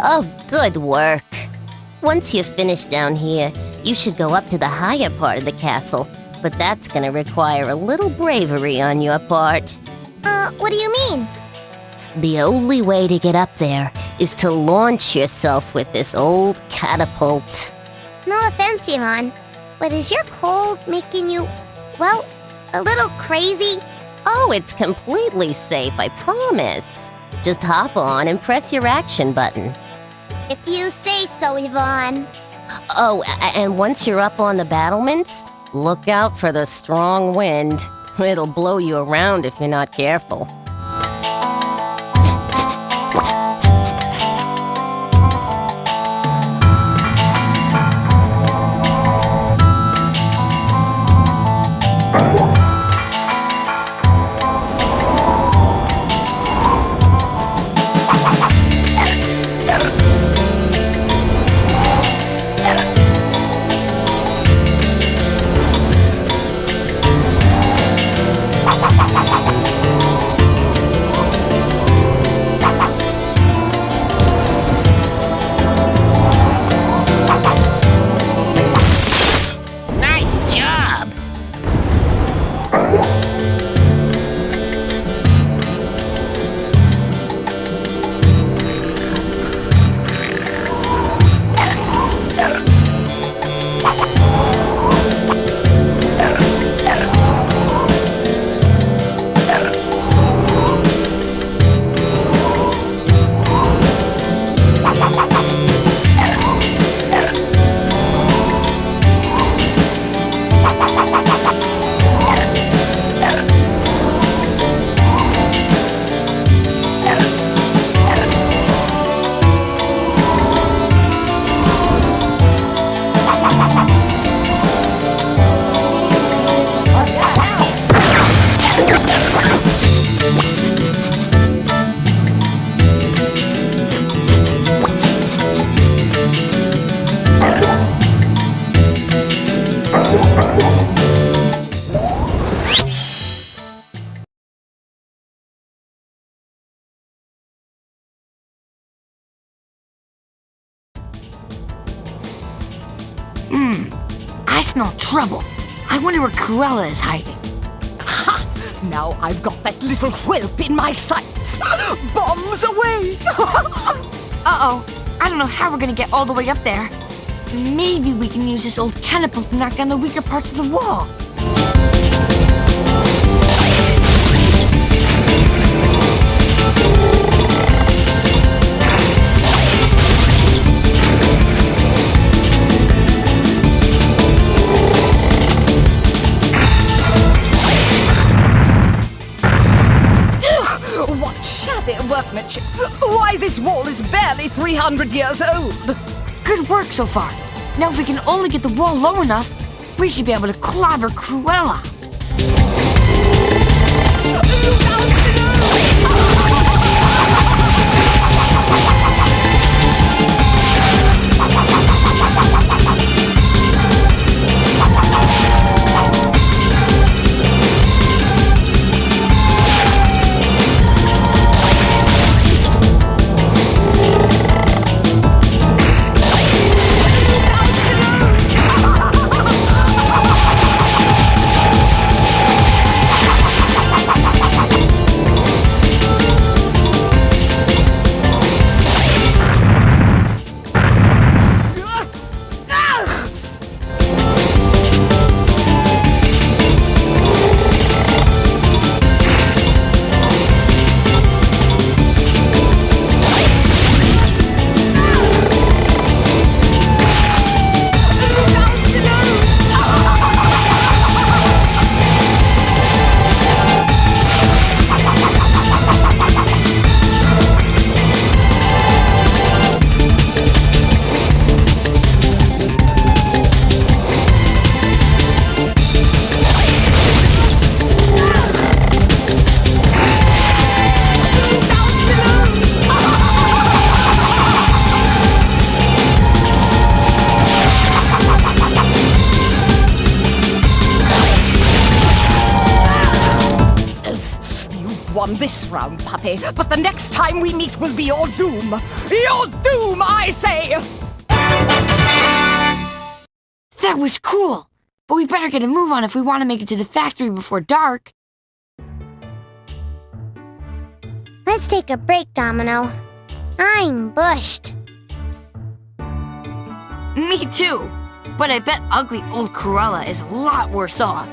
Oh, good work. Once you've finished down here, you should go up to the higher part of the castle. But that's gonna require a little bravery on your part. What do you mean? The only way to get up there is to launch yourself with this old catapult. No offense, Ivan, but is your cold making you, well, a little crazy? Oh, it's completely safe, I promise. Just hop on and press your action button. If you say so, Yvonne. Oh, and once you're up on the battlements, look out for the strong wind. It'll blow you around if you're not careful. I smell trouble. I wonder where Cruella is hiding. Ha! Now I've got that little whelp in my sights. Bombs away! Uh-oh. I don't know how we're gonna get all the way up there. Maybe we can use this old catapult to knock down the weaker parts of the wall. Workmanship. Why, this wall is barely 300 years old. Good work so far. Now if we can only get the wall low enough, we should be able to clobber Cruella. Look out this round, puppy, but the next time we meet will be your doom. Your doom, I say! That was cool, but we better get a move on if we want to make it to the factory before dark. Let's take a break, Domino. I'm bushed. Me too, but I bet ugly old Cruella is a lot worse off.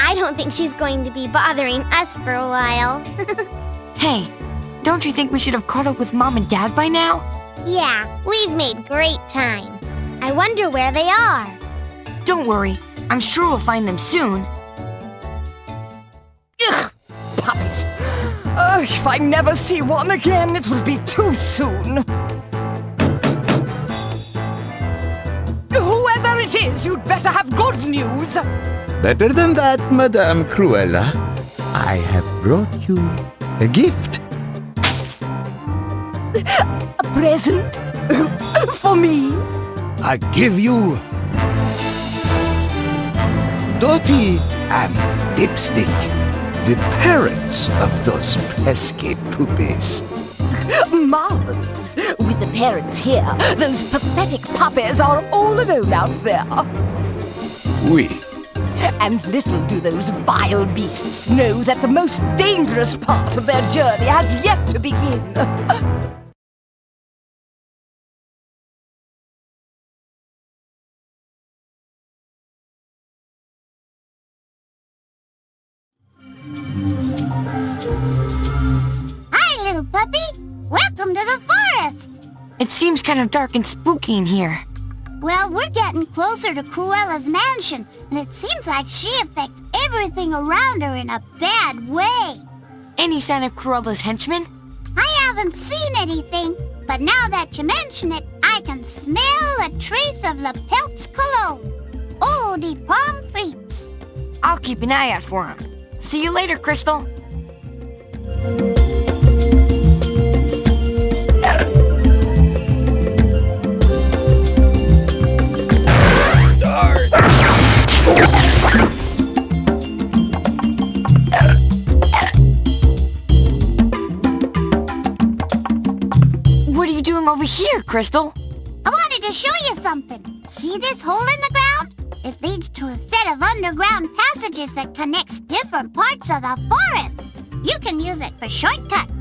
I don't think she's going to be bothering us for a while. Hey, don't you think we should have caught up with Mom and Dad by now? Yeah, we've made great time. I wonder where they are. Don't worry, I'm sure we'll find them soon. Ugh, puppies. If I never see one again, it will be too soon. Whoever it is, you'd better have good news. Better than that, Madame Cruella. I have brought you a gift. A present? For me? I give you Dottie and Dipstick, the parents of those pesky puppies. Marvelous. With the parents here, those pathetic puppies are all alone out there. Oui. And little do those vile beasts know that the most dangerous part of their journey has yet to begin. Hi, little puppy. Welcome to the forest. It seems kind of dark and spooky in here. Well, we're getting closer to Cruella's mansion, and it seems like she affects everything around her in a bad way. Any sign of Cruella's henchmen? I haven't seen anything, but now that you mention it, I can smell a trace of La Pelt's cologne. Oh, the palm frites. I'll keep an eye out for him. See you later, Crystal. What are you doing over here, Crystal? I wanted to show you something. See this hole in the ground? It leads to a set of underground passages that connects different parts of the forest. You can use it for shortcuts.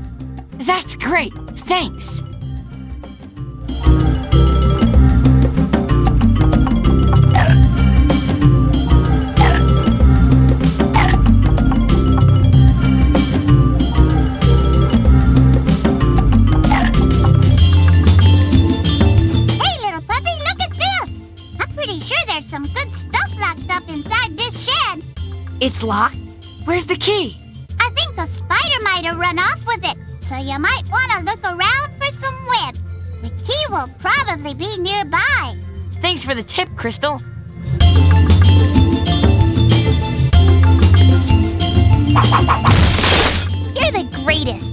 That's great. Thanks. Some good stuff locked up inside this shed. It's locked? Where's the key? I think a spider might have run off with it, so you might want to look around for some webs. The key will probably be nearby. Thanks for the tip, Crystal. You're the greatest.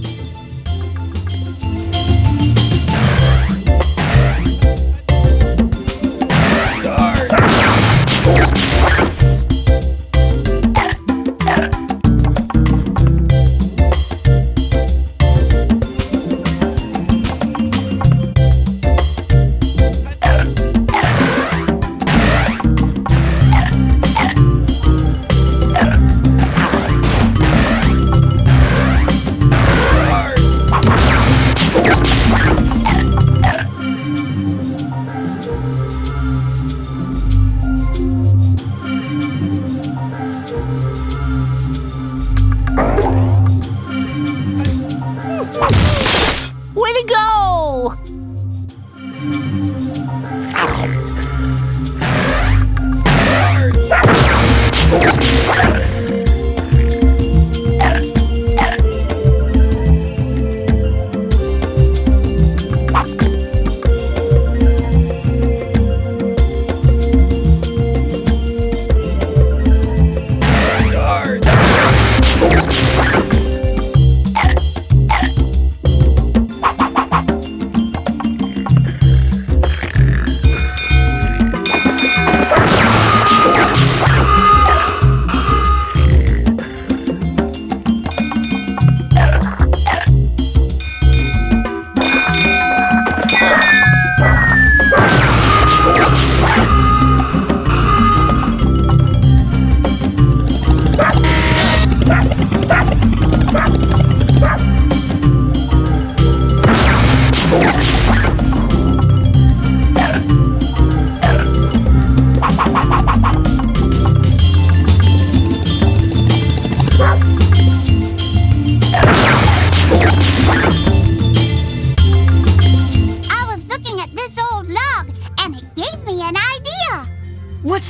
Way to go!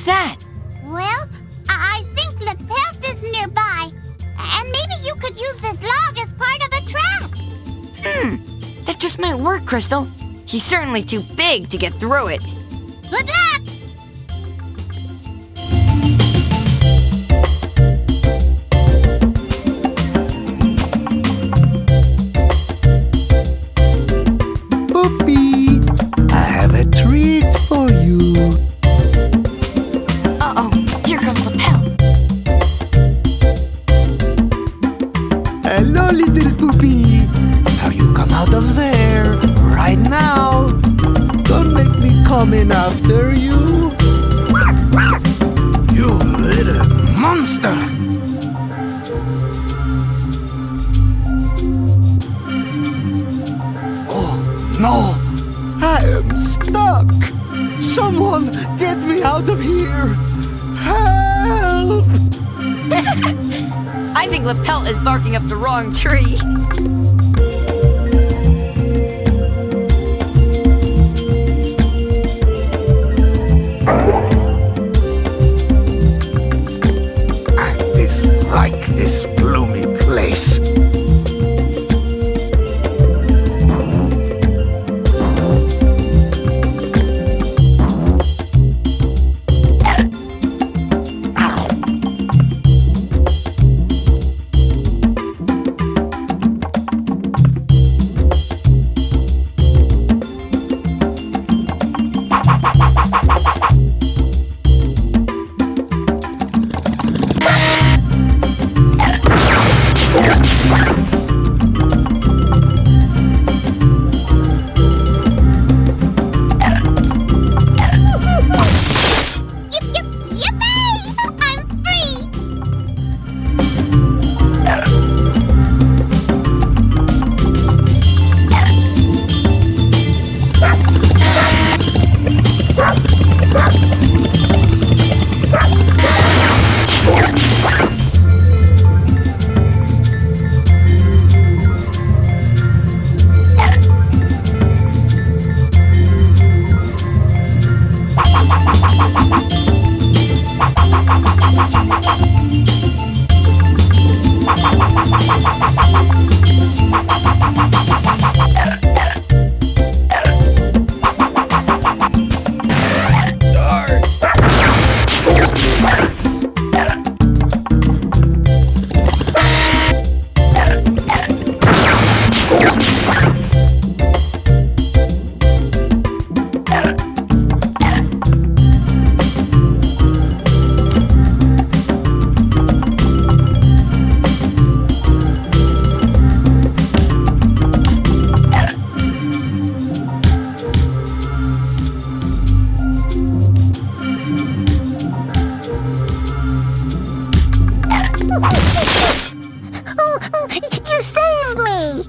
that? Well, I think Lapelt is nearby. And maybe you could use this log as part of a trap. That just might work, Crystal. He's certainly too big to get through it. Good luck! Puppy, I have a treat for you. Uh-oh, here comes Lapel. Hello, little puppy. Now you come out of there, right now. Don't make me come in after you. You little monster. Oh, no. I am stuck. Someone get me out of here. Help! I think Lapel is barking up the wrong tree. I dislike this gloomy place. Yippee! I'm free! You saved me!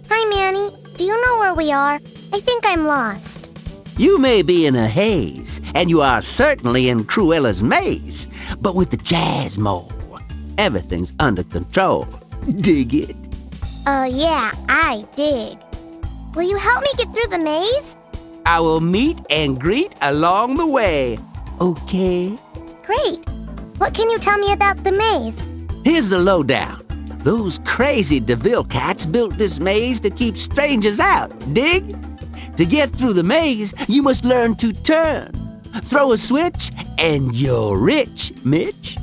Hi, Manny. Do you know where we are? I think I'm lost. You may be in a haze, and you are certainly in Cruella's maze, but with the jazz mole, everything's under control. Dig it? Yeah, I dig. Will you help me get through the maze? I will meet and greet along the way, okay? Great. What can you tell me about the maze? Here's the lowdown. Those crazy De Vil cats built this maze to keep strangers out, dig? To get through the maze, you must learn to turn. Throw a switch, and you're rich, Mitch.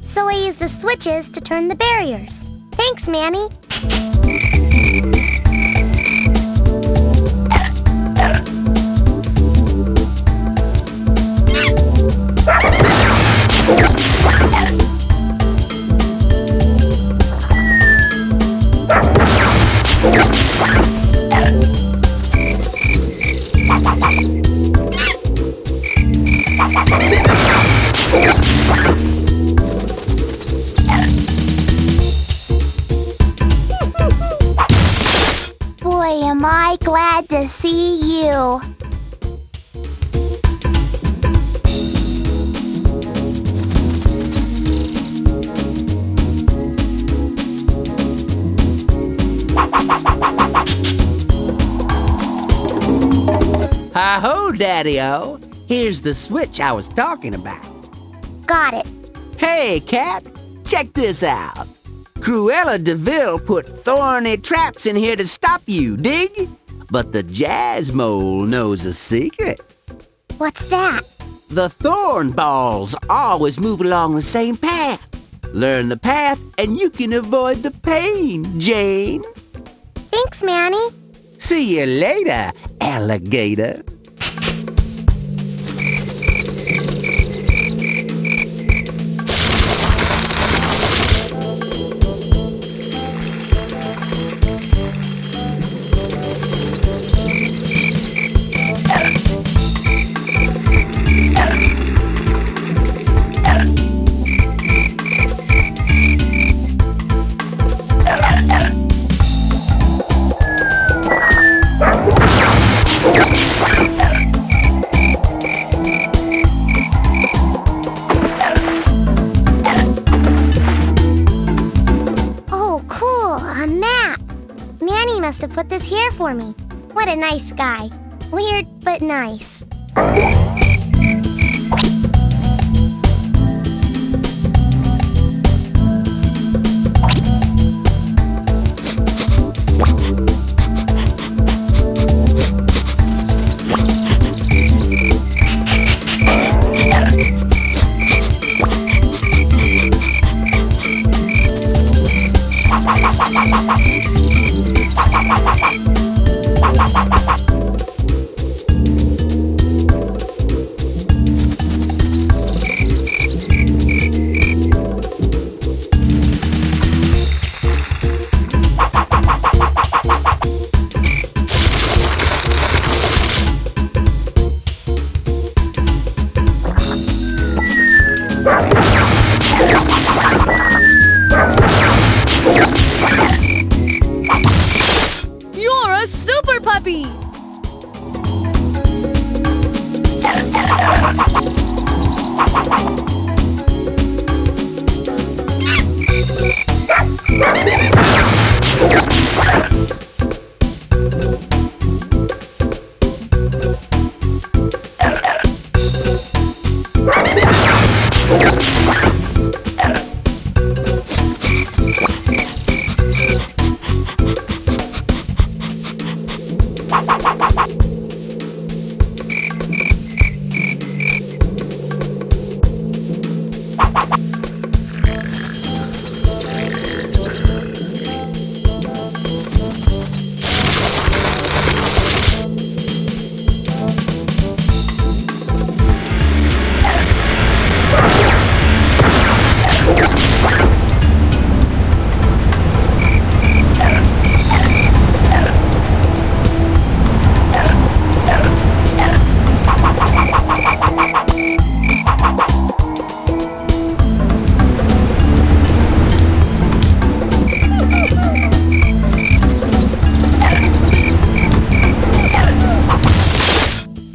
So I used the switches to turn the barriers. Thanks, Manny. Boy, am I glad to see you. Hi-ho, Daddy-O. Here's the switch I was talking about. Got it. Hey, cat, check this out. Cruella De Vil put thorny traps in here to stop you, dig? But the Jazz Mole knows a secret. What's that? The thorn balls always move along the same path. Learn the path and you can avoid the pain, Jane. Thanks, Manny. See you later, alligator. Oh, cool, a map. Manny must have put this here for me. What a nice guy. Weird, but nice. You're a super puppy!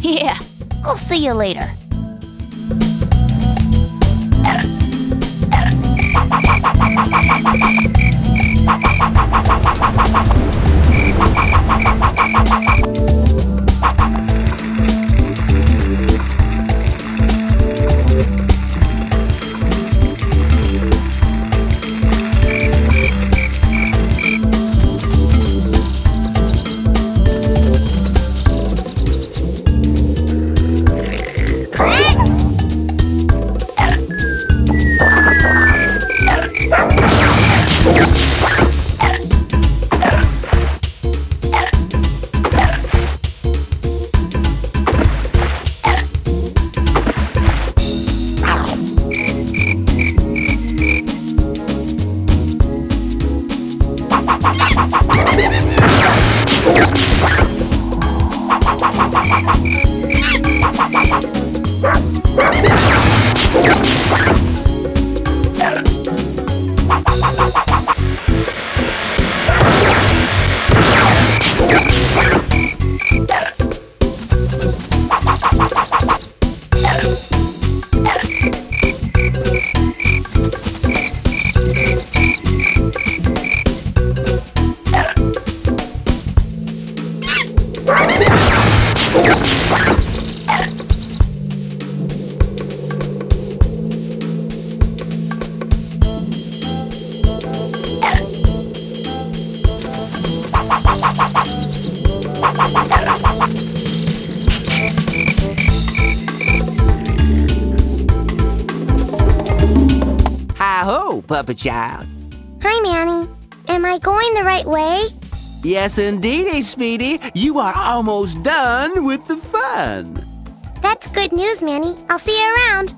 Yeah, I'll see you later. Hi-ho, puppet child. Hi, Manny. Am I going the right way? Yes, indeedy, Speedy. You are almost done with the fun. That's good news, Manny. I'll see you around.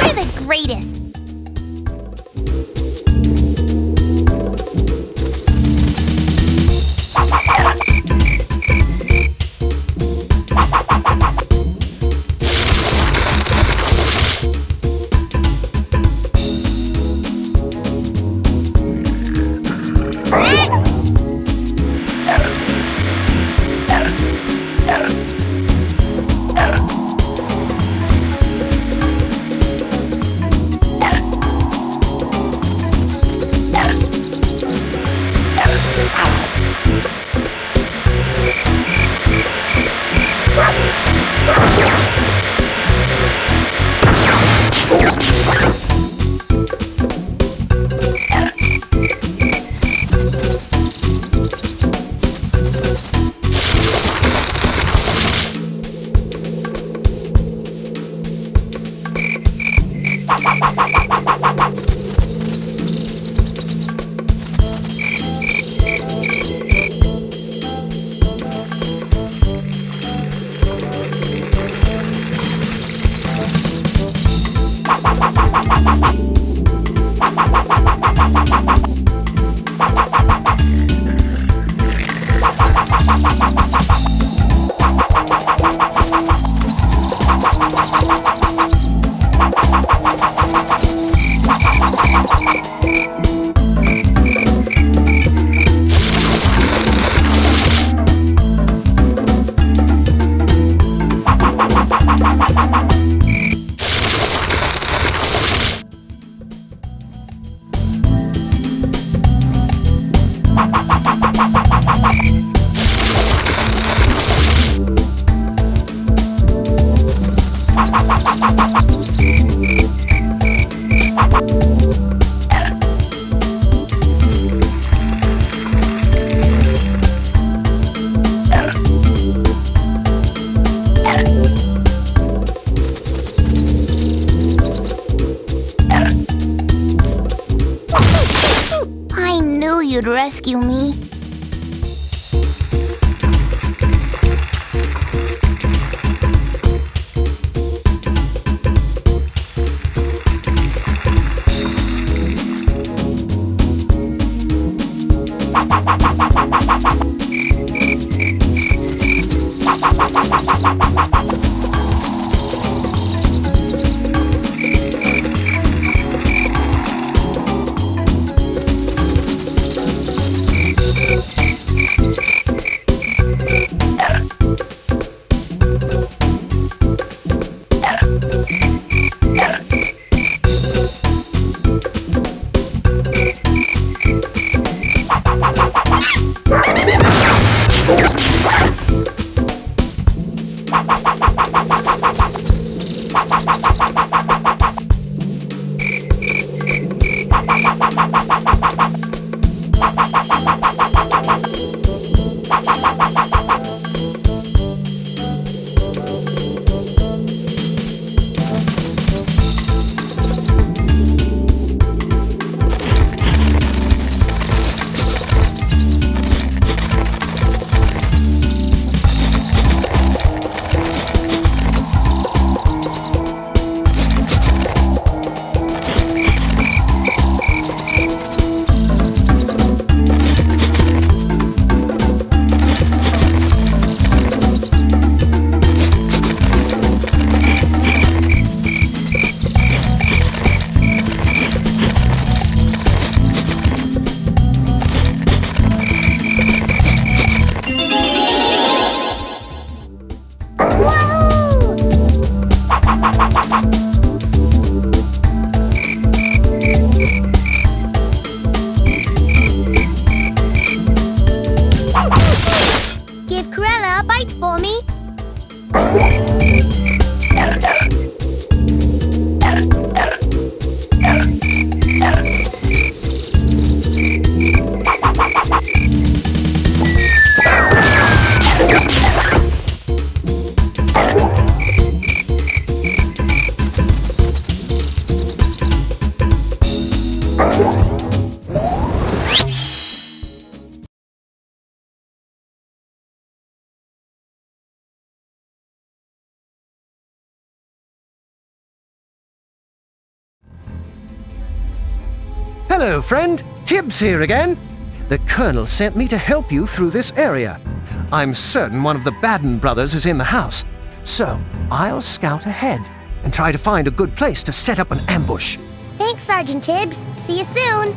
You're the greatest. you'd rescue me. Give Cruella a bite for me. Hello, friend. Tibbs here again. The Colonel sent me to help you through this area. I'm certain one of the Baden brothers is in the house, so I'll scout ahead and try to find a good place to set up an ambush. Thanks, Sergeant Tibbs. See you soon.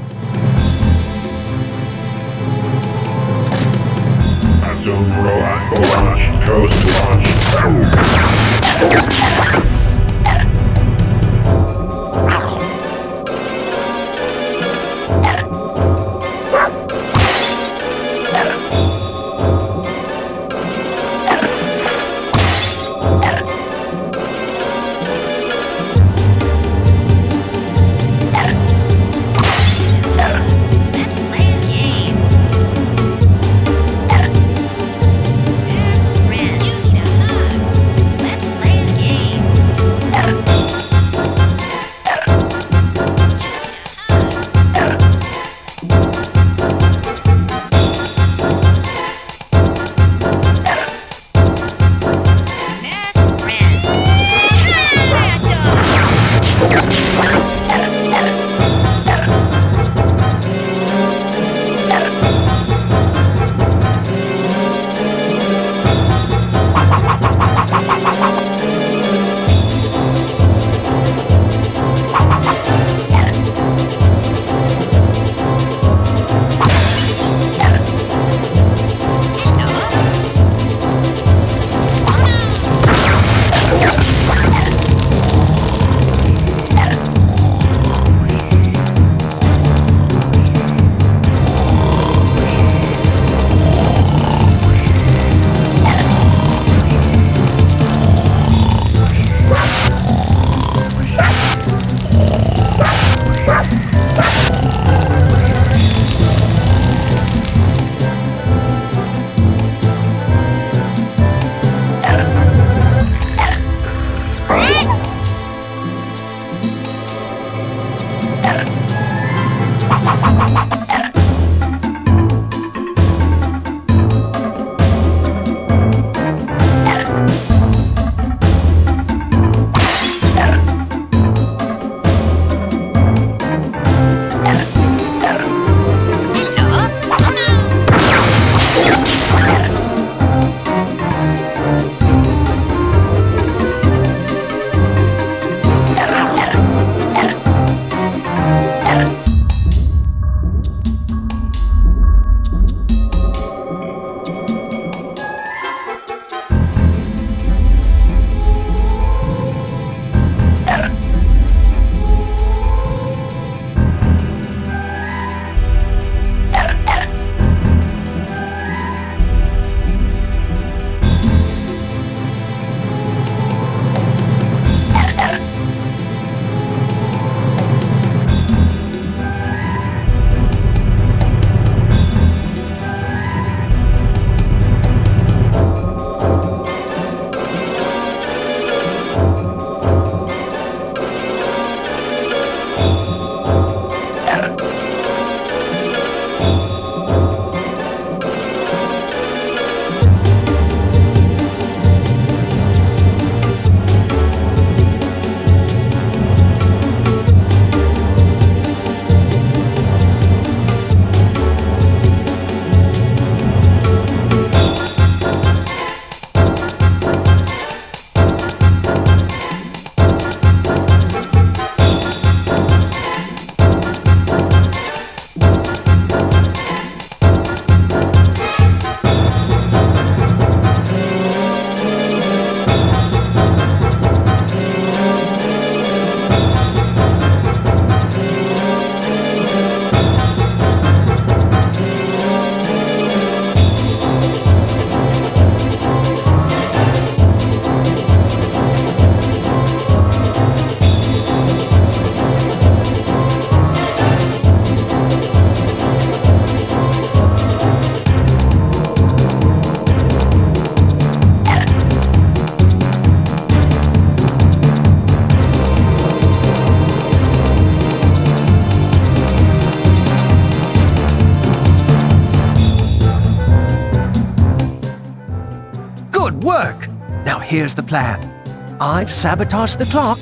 Now here's the plan. I've sabotaged the clock.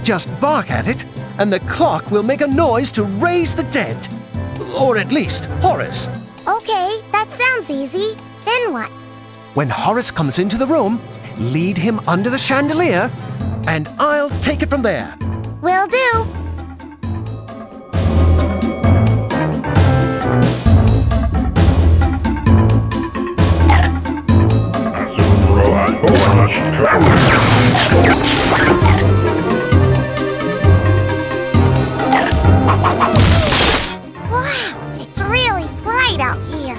Just bark at it, and the clock will make a noise to raise the dead. Or at least Horace. Okay, that sounds easy. Then what? When Horace comes into the room, lead him under the chandelier, and I'll take it from there. Will do. Wow, it's really bright out here.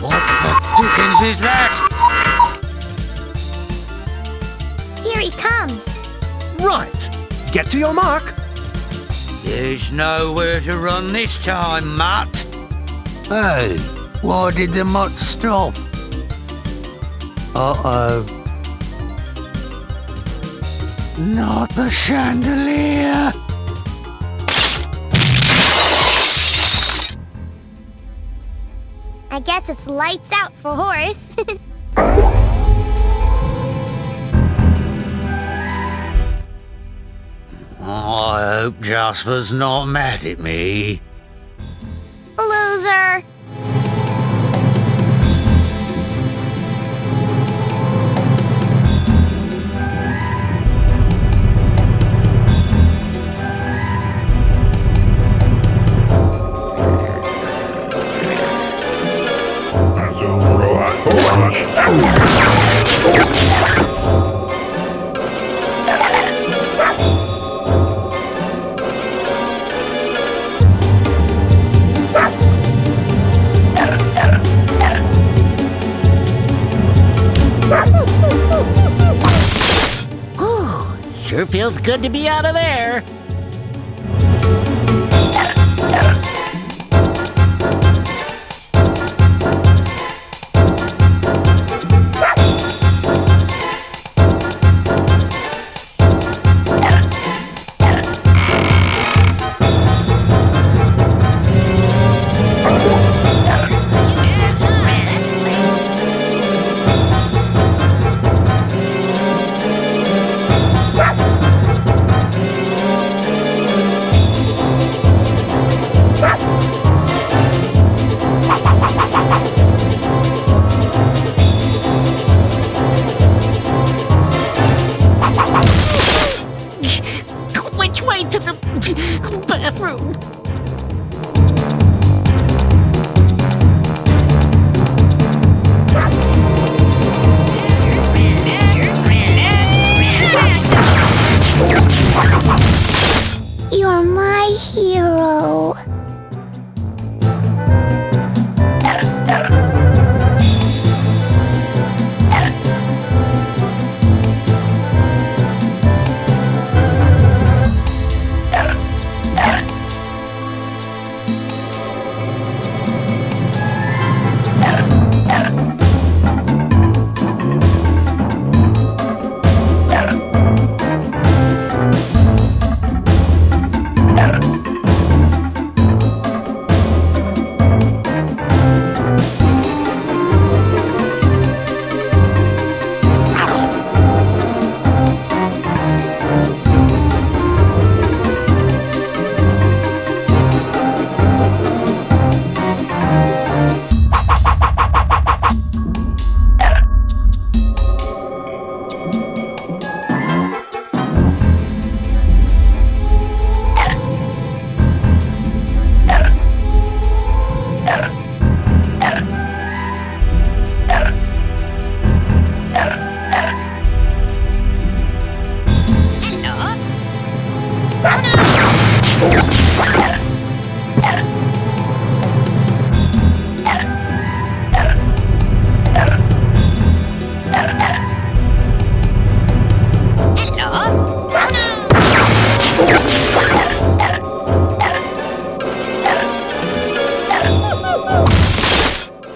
What the dickens is that? Here he comes. Right. Get to your mark. There's nowhere to run this time, Mutt. Hey, why did the Mutt stop? Uh-oh. Not the chandelier. I guess it's lights out for Horace. I hope Jasper's not mad at me. Loser. Sure feels good to be out of there. Which way to the bathroom? You're my hero.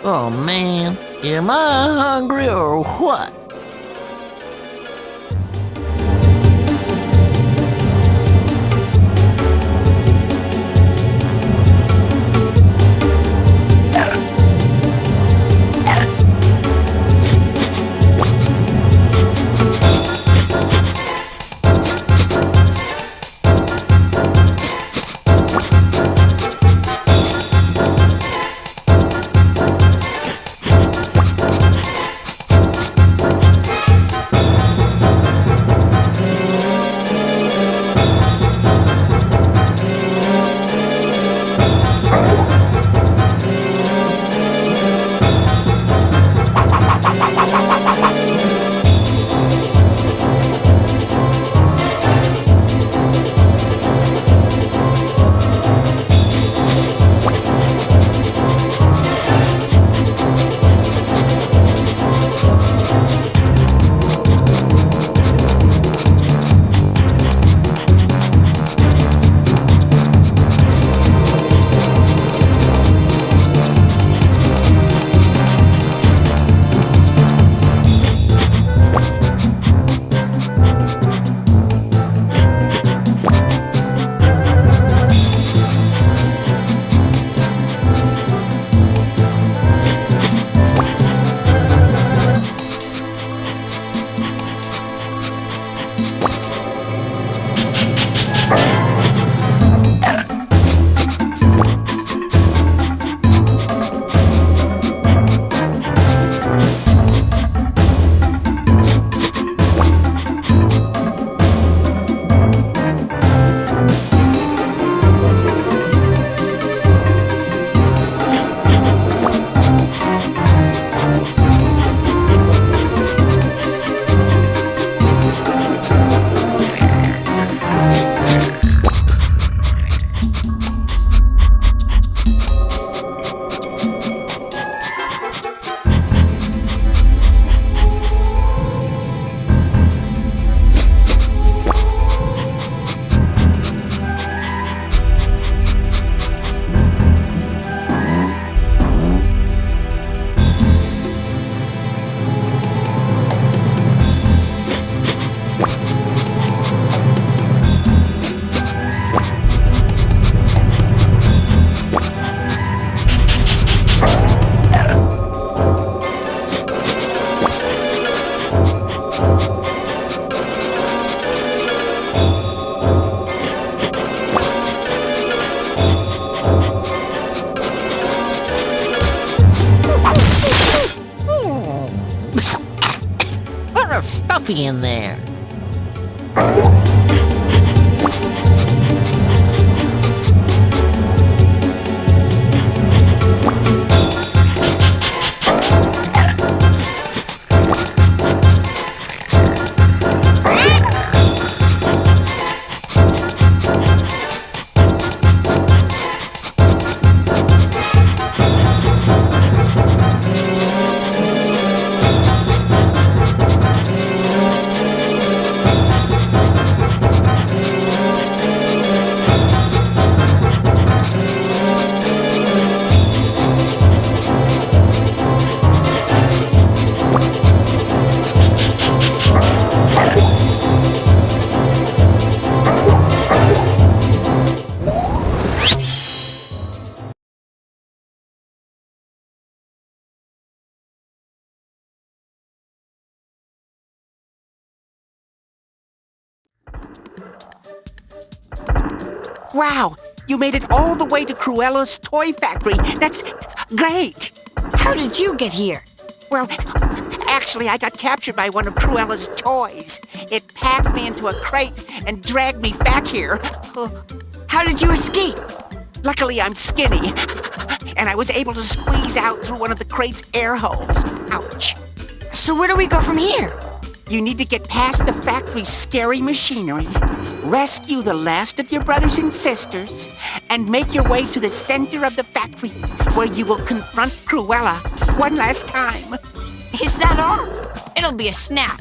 Oh man, am I hungry or what? lot of stuffy in there. Wow, you made it all the way to Cruella's toy factory. That's great. How did you get here? Well, actually, I got captured by one of Cruella's toys. It packed me into a crate and dragged me back here. How did you escape? Luckily, I'm skinny, and I was able to squeeze out through one of the crate's air holes. Ouch. So where do we go from here? You need to get past the factory's scary machinery, rescue the last of your brothers and sisters, and make your way to the center of the factory, where you will confront Cruella one last time. Is that all? It'll be a snap.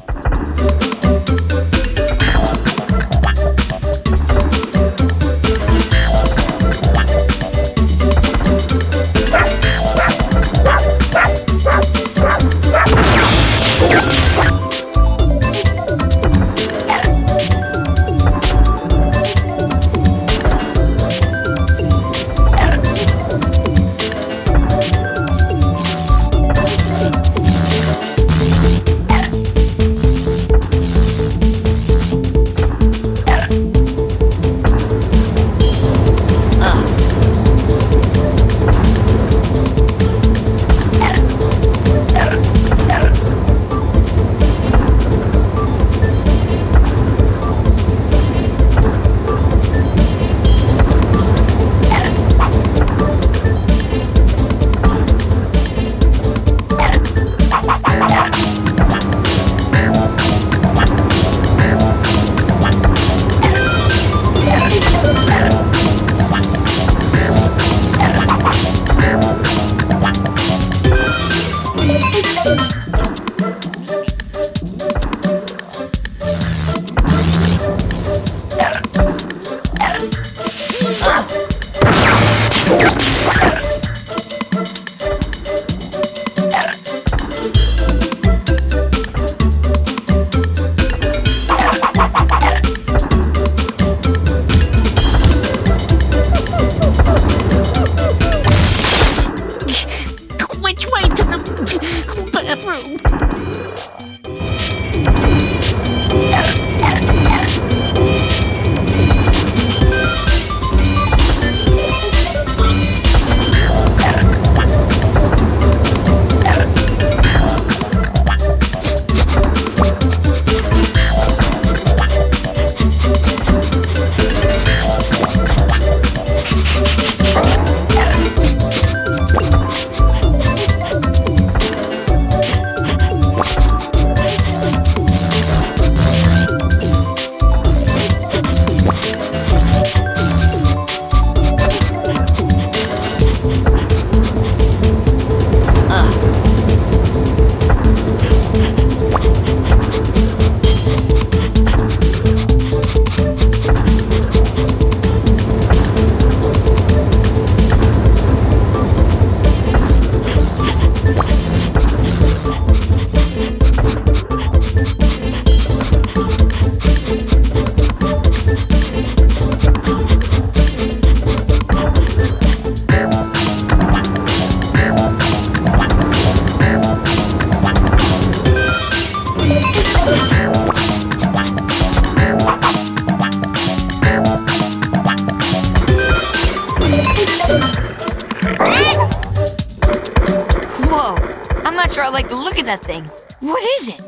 Whoa, I'm not sure I like the look of that thing. What is it?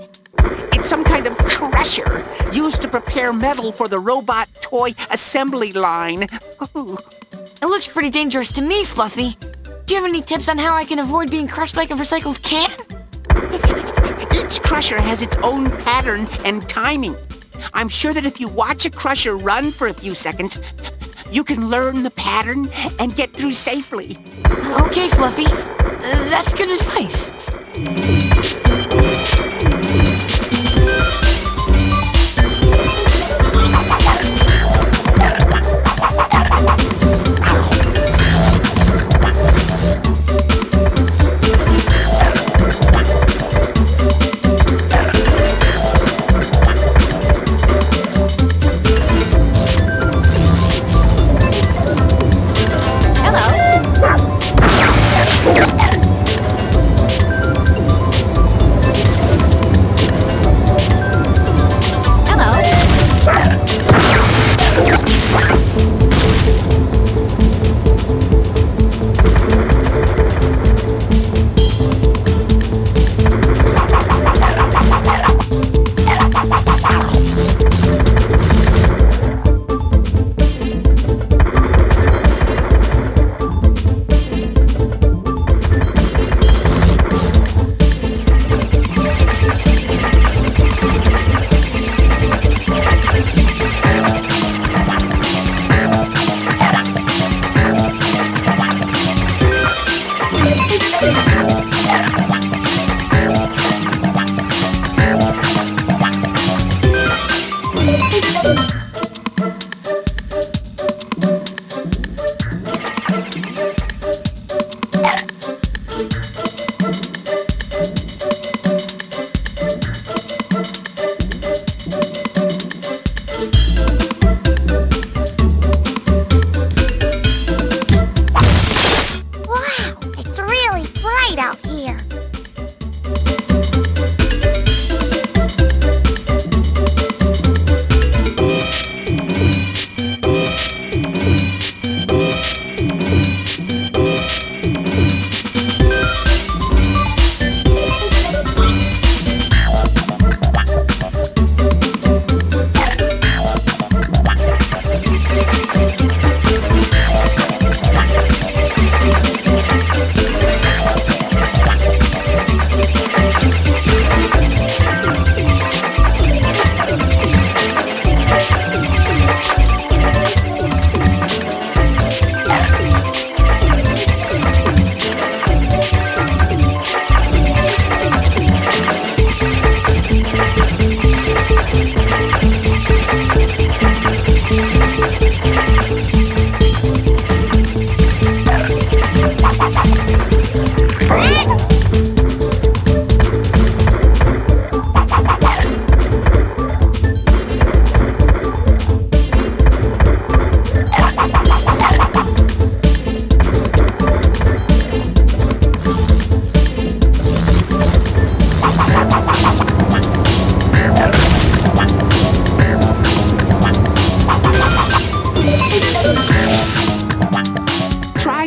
It's some kind of crusher used to prepare metal for the robot toy assembly line. It looks pretty dangerous to me, Fluffy. Do you have any tips on how I can avoid being crushed like a recycled can? Each crusher has its own pattern and timing. I'm sure that if you watch a crusher run for a few seconds, you can learn the pattern and get through safely. Okay, Fluffy. That's good advice.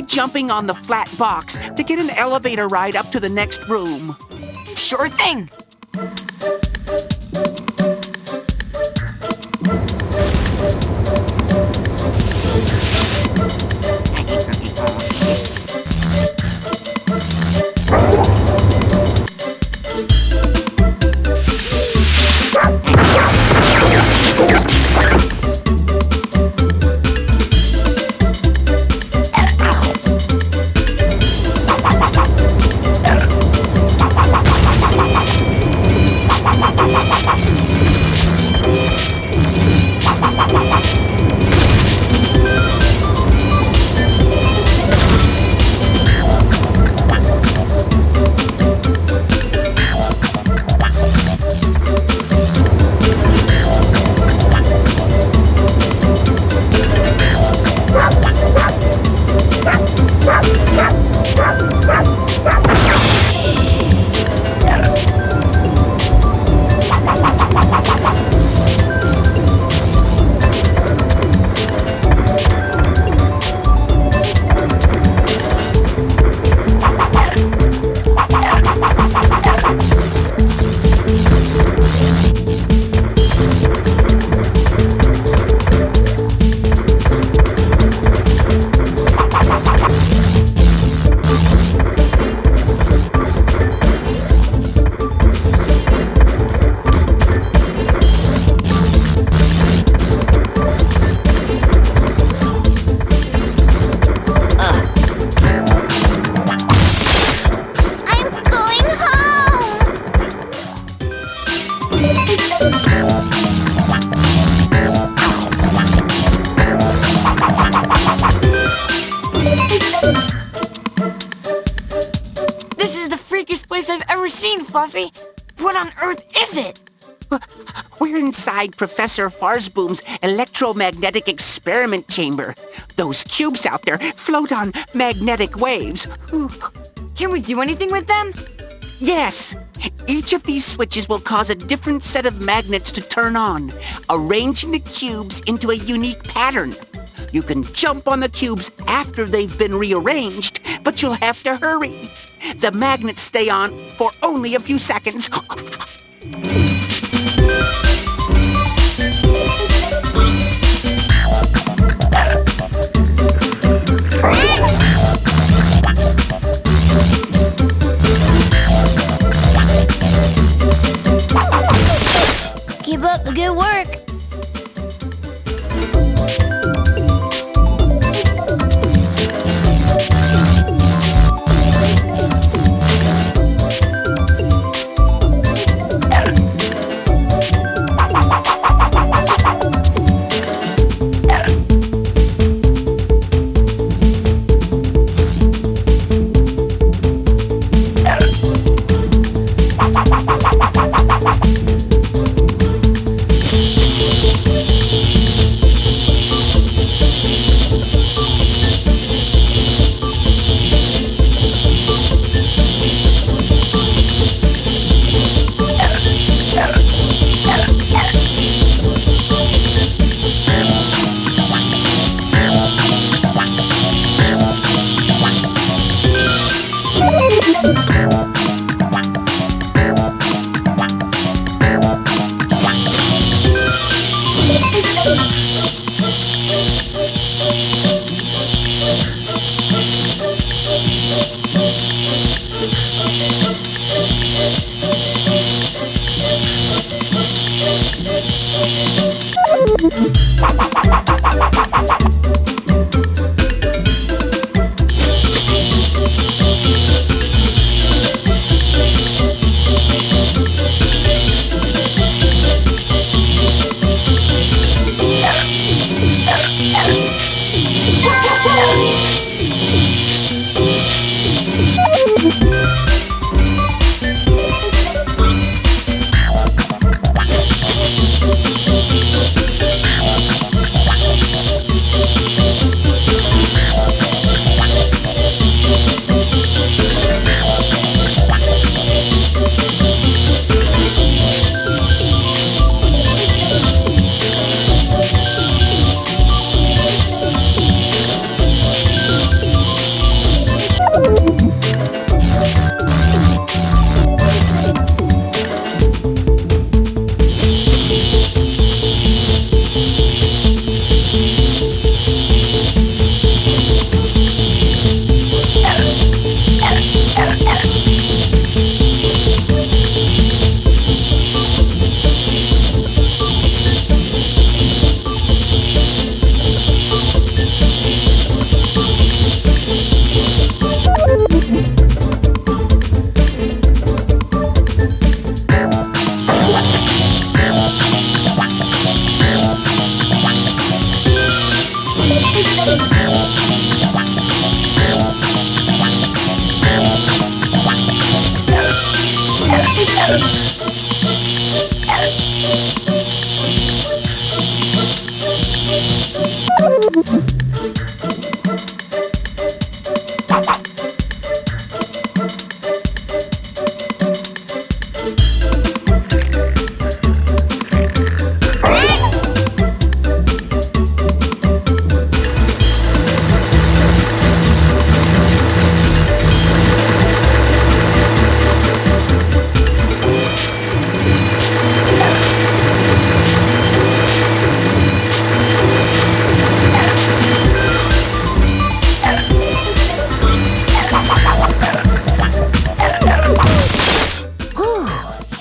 Jumping on the flat box to get an elevator ride up to the next room. Sure thing. This is the freakiest place I've ever seen, Fluffy. What on earth is it? We're inside Professor Farsboom's electromagnetic experiment chamber. Those cubes out there float on magnetic waves. Can we do anything with them? Yes. Each of these switches will cause a different set of magnets to turn on, arranging the cubes into a unique pattern. You can jump on the cubes after they've been rearranged, but you'll have to hurry. The magnets stay on for only a few seconds. Keep up the good work.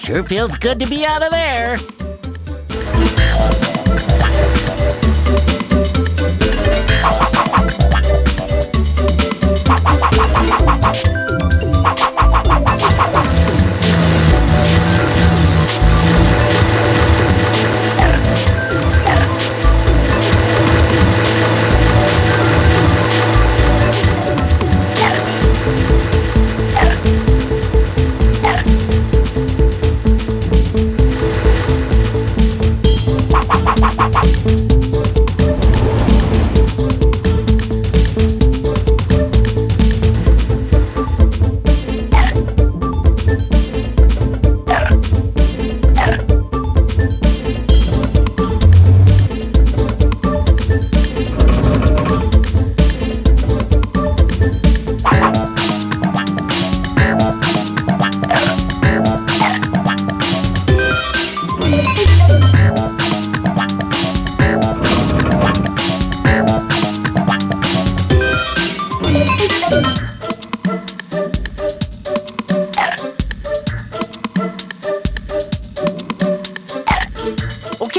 Sure feels good to be out of there.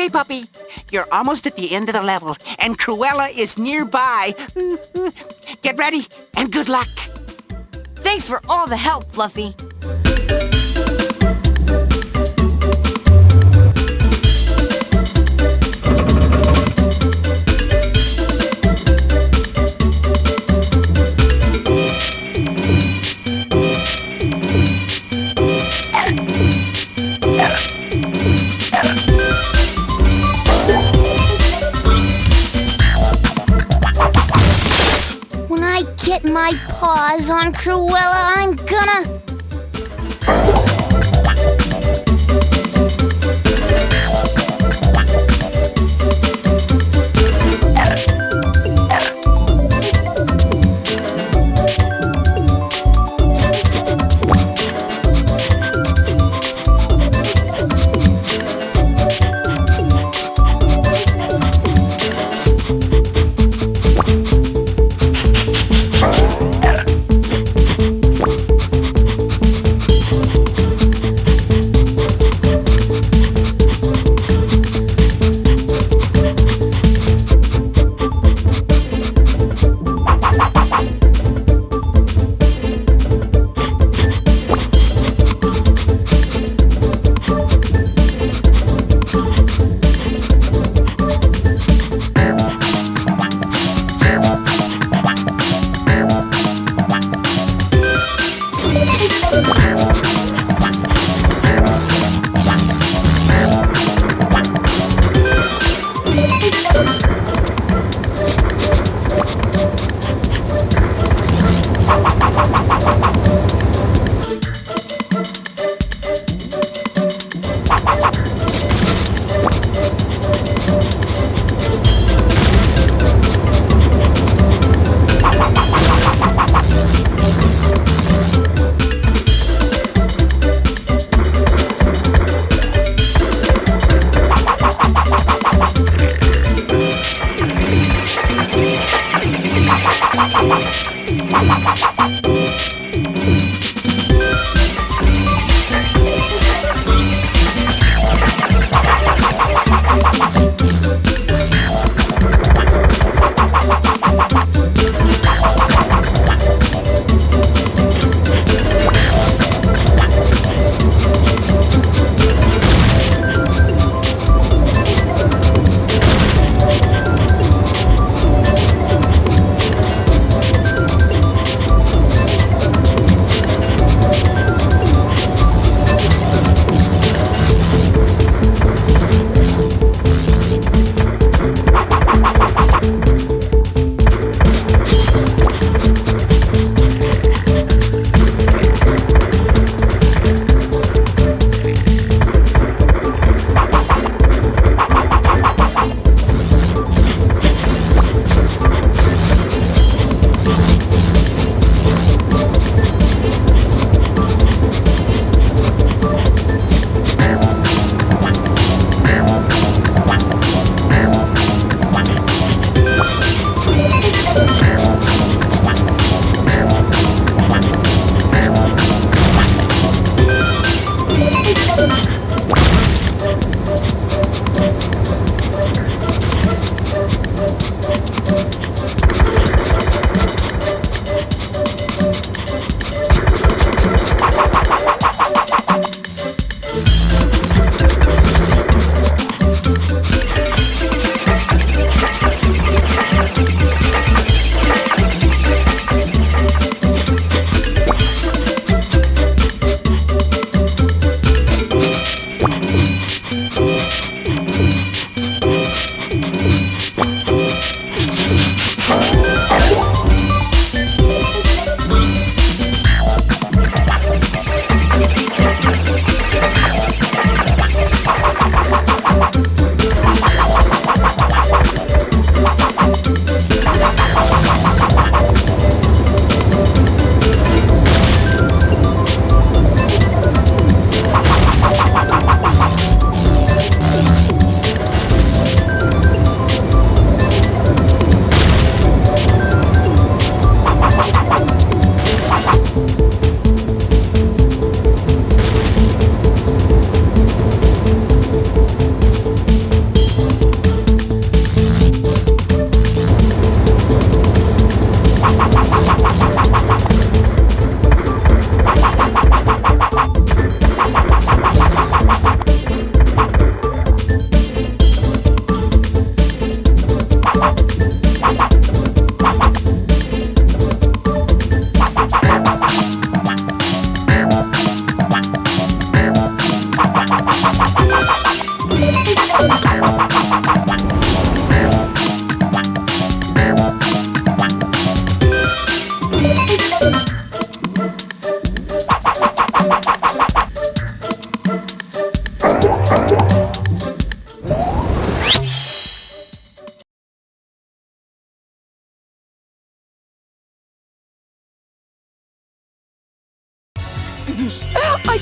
Okay, puppy. You're almost at the end of the level, and Cruella is nearby. Get ready, and good luck. Thanks for all the help, Fluffy. When I get my paws on Cruella, I'm gonna...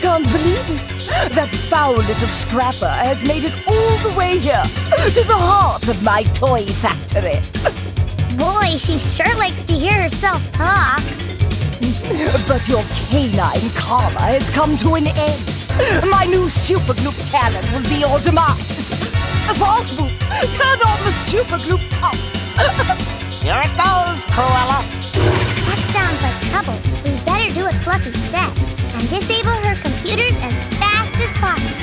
can't believe it. That foul little scrapper has made it all the way here, to the heart of my toy factory. Boy, she sure likes to hear herself talk. But your canine karma has come to an end. My new Super-Gloop cannon will be your demise. Boop, turn on the Super-Gloop pump. Here it goes, Cruella. That sounds like trouble. We better do what Fluffy said and disable her computers as fast as possible.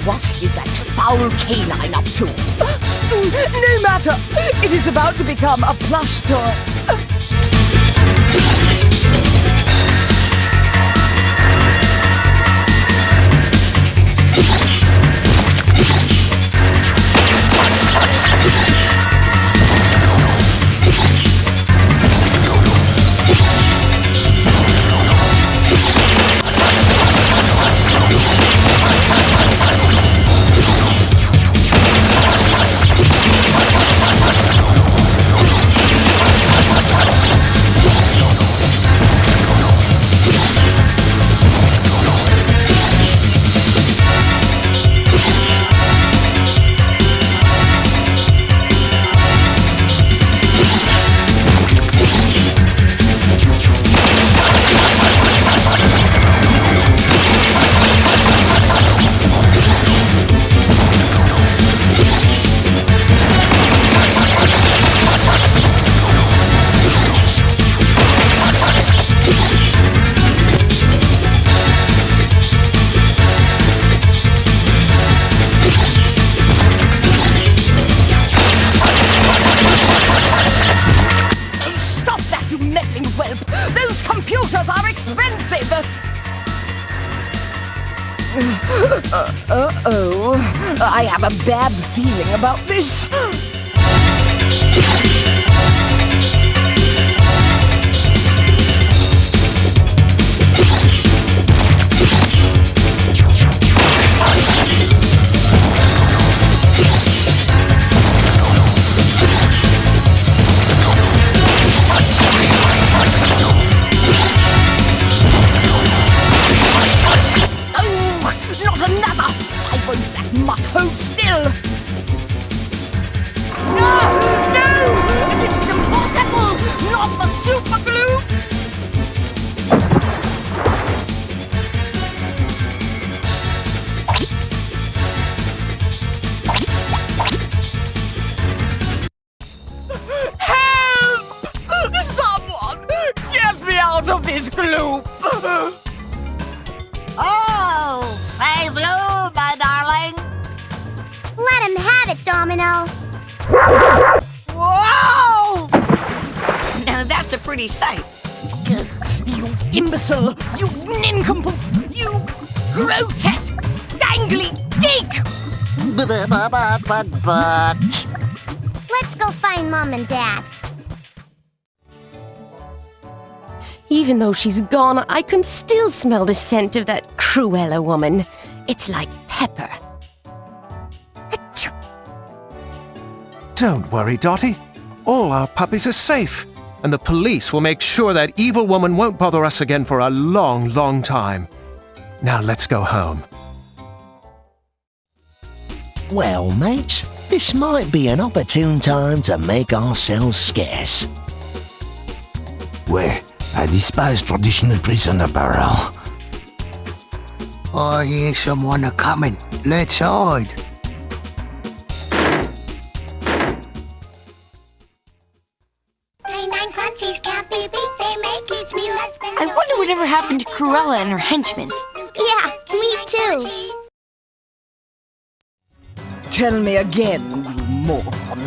What is that foul canine up to? No matter. It is about to become a plush toy. Uh-oh. I have a bad feeling about this. Of this gloop. Oh, say blue, my darling. Let him have it, Domino. Whoa! Now that's a pretty sight. You imbecile! You nincompoop! You grotesque, dangly geek! But. Let's go find Mom and Dad. Even though she's gone, I can still smell the scent of that Cruella woman. It's like pepper. Don't worry, Dottie. All our puppies are safe. and the police will make sure that evil woman won't bother us again for a long, long time. Now let's go home. Well, mates, this might be an opportune time to make ourselves scarce. Well, I despise traditional prison apparel. I hear someone a-coming. Let's hide. I wonder whatever happened to Cruella and her henchmen. Yeah, me too. Tell me again, you moron.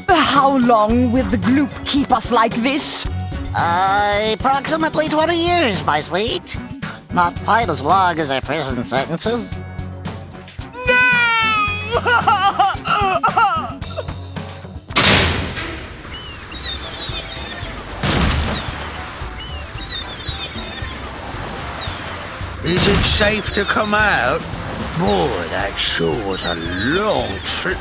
How long will the gloop keep us like this? Approximately 20 years, my sweet. Not quite as long as our prison sentences. Is it safe to come out? Boy, that sure was a long trip.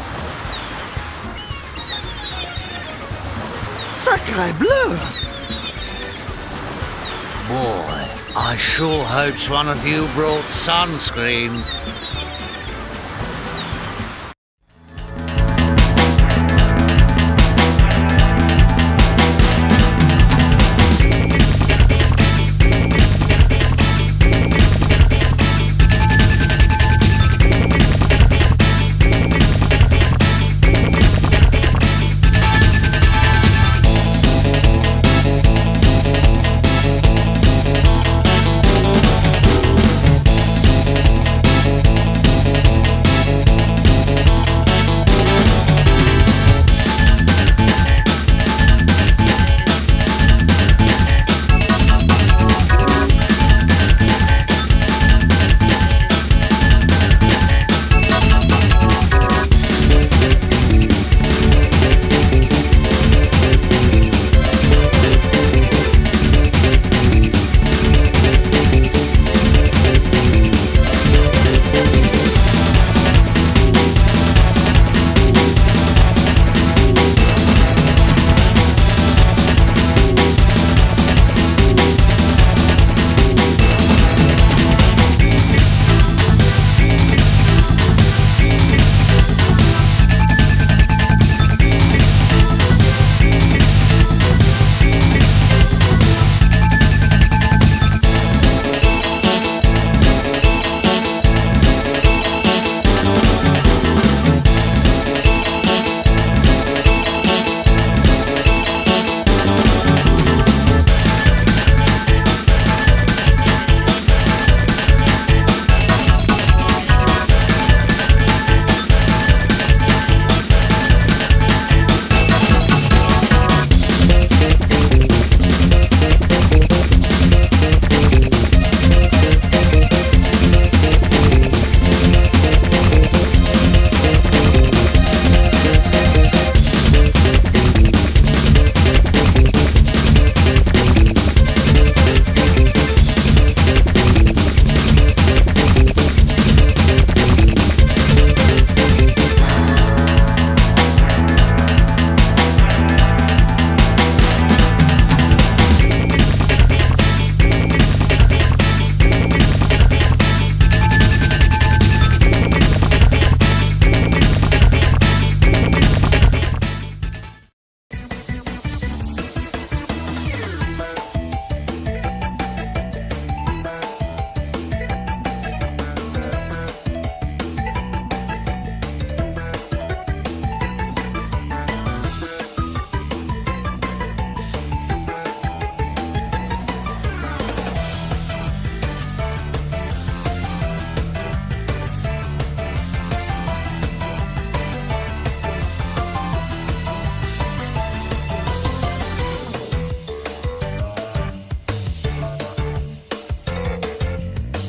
Sacre bleu! Boy, I sure hopes one of you brought sunscreen.